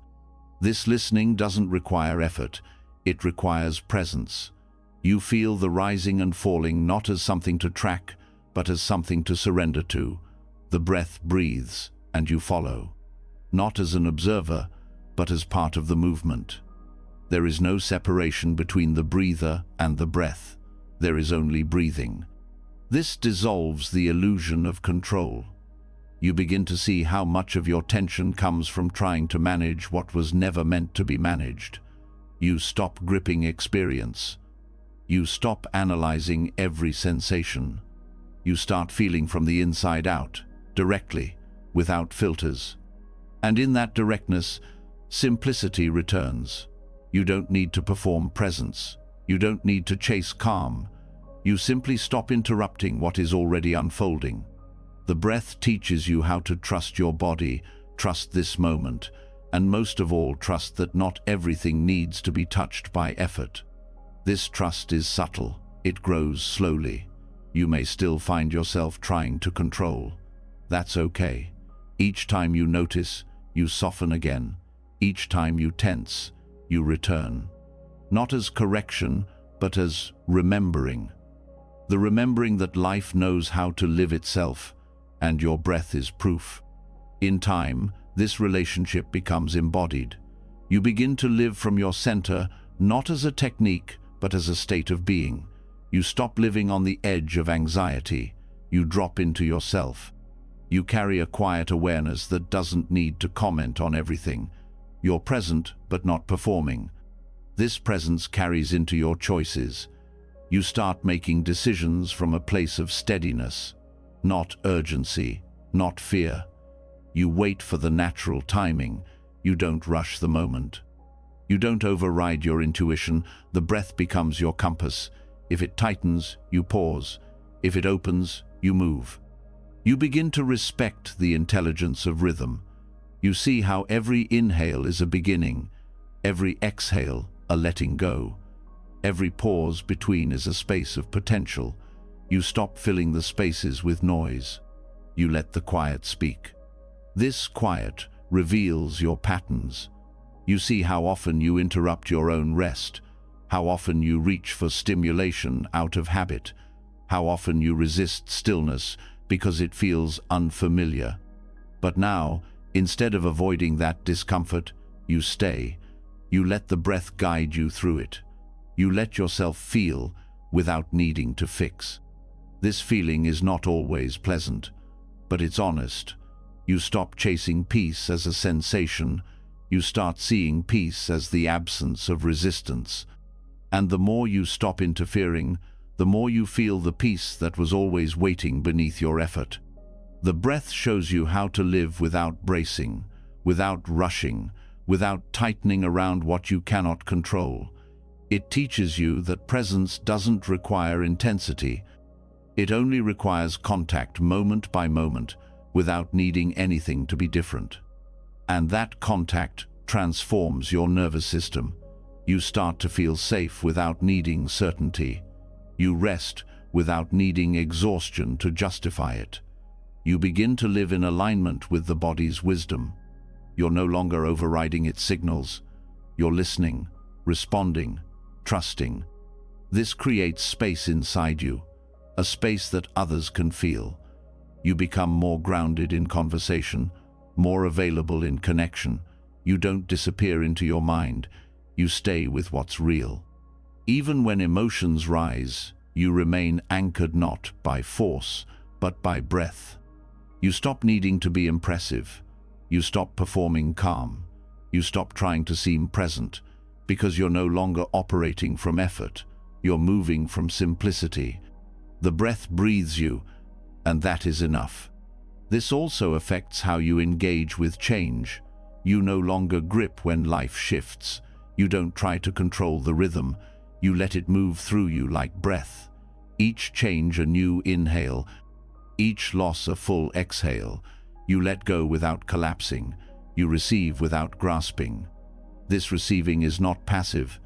Speaker 1: This listening doesn't require effort, it requires presence. You feel the rising and falling not as something to track, but as something to surrender to. The breath breathes, and you follow. Not as an observer, but as part of the movement. There is no separation between the breather and the breath. There is only breathing. This dissolves the illusion of control. You begin to see how much of your tension comes from trying to manage what was never meant to be managed. You stop gripping experience. You stop analyzing every sensation. You start feeling from the inside out, directly, without filters. And in that directness, simplicity returns. You don't need to perform presence. You don't need to chase calm. You simply stop interrupting what is already unfolding. The breath teaches you how to trust your body, trust this moment, and most of all, trust that not everything needs to be touched by effort. This trust is subtle. It grows slowly. You may still find yourself trying to control. That's okay. Each time you notice, you soften again. Each time you tense, you return. Not as correction, but as remembering. The remembering that life knows how to live itself, and your breath is proof. In time, this relationship becomes embodied. You begin to live from your center, not as a technique, but as a state of being. You stop living on the edge of anxiety. You drop into yourself. You carry a quiet awareness that doesn't need to comment on everything. You're present, but not performing. This presence carries into your choices. You start making decisions from a place of steadiness, not urgency, not fear. You wait for the natural timing. You don't rush the moment. You don't override your intuition. The breath becomes your compass. If it tightens, you pause. If it opens, you move. You begin to respect the intelligence of rhythm. You see how every inhale is a beginning, every exhale a letting go. Every pause between is a space of potential. You stop filling the spaces with noise. You let the quiet speak. This quiet reveals your patterns. You see how often you interrupt your own rest, how often you reach for stimulation out of habit, how often you resist stillness because it feels unfamiliar. But now, instead of avoiding that discomfort, you stay. You let the breath guide you through it. You let yourself feel without needing to fix. This feeling is not always pleasant, but it's honest. You stop chasing peace as a sensation. You start seeing peace as the absence of resistance. And the more you stop interfering, the more you feel the peace that was always waiting beneath your effort. The breath shows you how to live without bracing, without rushing, without tightening around what you cannot control. It teaches you that presence doesn't require intensity. It only requires contact moment by moment, without needing anything to be different. And that contact transforms your nervous system. You start to feel safe without needing certainty. You rest without needing exhaustion to justify it. You begin to live in alignment with the body's wisdom. You're no longer overriding its signals. You're listening, responding, trusting. This creates space inside you, a space that others can feel. You become more grounded in conversation, more available in connection. You don't disappear into your mind. You stay with what's real. Even when emotions rise, you remain anchored not by force, but by breath. You stop needing to be impressive. You stop performing calm. You stop trying to seem present, because you're no longer operating from effort. You're moving from simplicity. The breath breathes you, and that is enough. This also affects how you engage with change. You no longer grip when life shifts. You don't try to control the rhythm. You let it move through you like breath. Each change a new inhale, each loss a full exhale. You let go without collapsing. You receive without grasping. This receiving is not passive.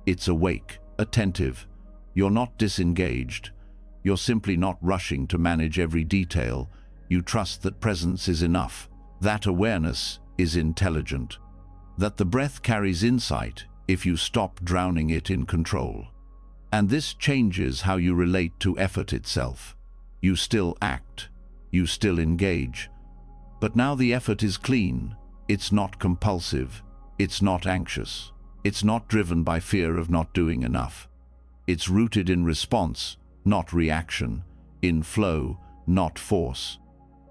Speaker 1: It's awake, attentive. You're not disengaged. You're simply not rushing to manage every detail. You trust that presence is enough. That awareness is intelligent. That the breath carries insight if you stop drowning it in control. And this changes how you relate to effort itself. You still act. You still engage. But now the effort is clean. It's not compulsive. It's not anxious. It's not driven by fear of not doing enough. It's rooted in response, not reaction, in flow, not force.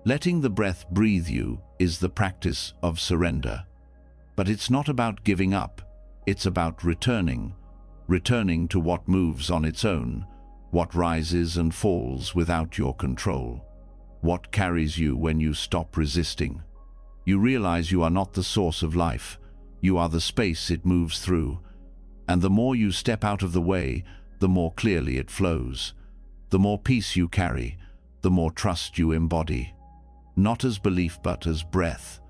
Speaker 1: Letting the breath breathe you is the practice of surrender. But it's not about giving up. It's about returning to what moves on its own, what rises and falls without your control, what carries you when you stop resisting. You realize you are not the source of life. You are the space it moves through. And the more you step out of the way, the more clearly it flows. The more peace you carry, the more trust you embody. Not as belief, but as breath,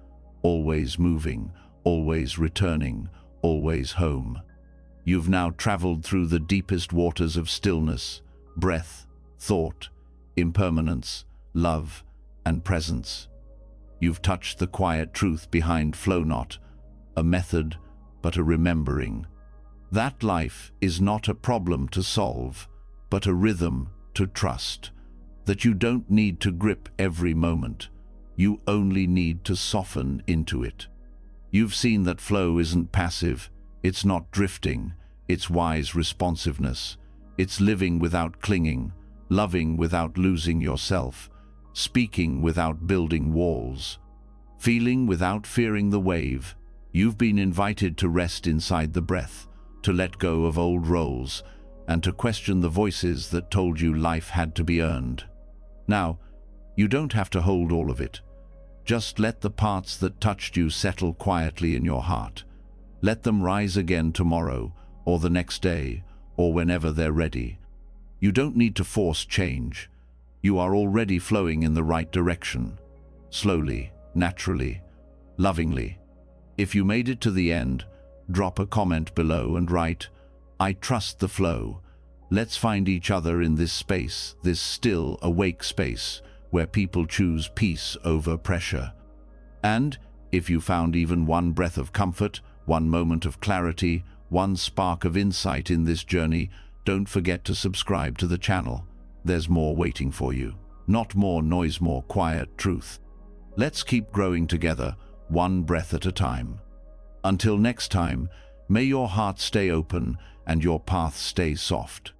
Speaker 1: always moving, always returning, always home. You've now traveled through the deepest waters of stillness, breath, thought, impermanence, love, and presence. You've touched the quiet truth behind flow, not a method, but a remembering. That life is not a problem to solve, but a rhythm to trust. That you don't need to grip every moment. You only need to soften into it. You've seen that flow isn't passive. It's not drifting. It's wise responsiveness. It's living without clinging, loving without losing yourself, speaking without building walls, feeling without fearing the wave. You've been invited to rest inside the breath, to let go of old roles, and to question the voices that told you life had to be earned. Now, you don't have to hold all of it. Just let the parts that touched you settle quietly in your heart. Let them rise again tomorrow, or the next day, or whenever they're ready. You don't need to force change. You are already flowing in the right direction. Slowly, naturally, lovingly. If you made it to the end, drop a comment below and write, "I trust the flow." Let's find each other in this space, this still, awake space, where people choose peace over pressure. And if you found even one breath of comfort, one moment of clarity, one spark of insight in this journey. Don't forget to subscribe to the channel. There's more waiting for you. Not more noise, more quiet truth. Let's keep growing together, one breath at a time. Until next time, may your heart stay open and your path stay soft.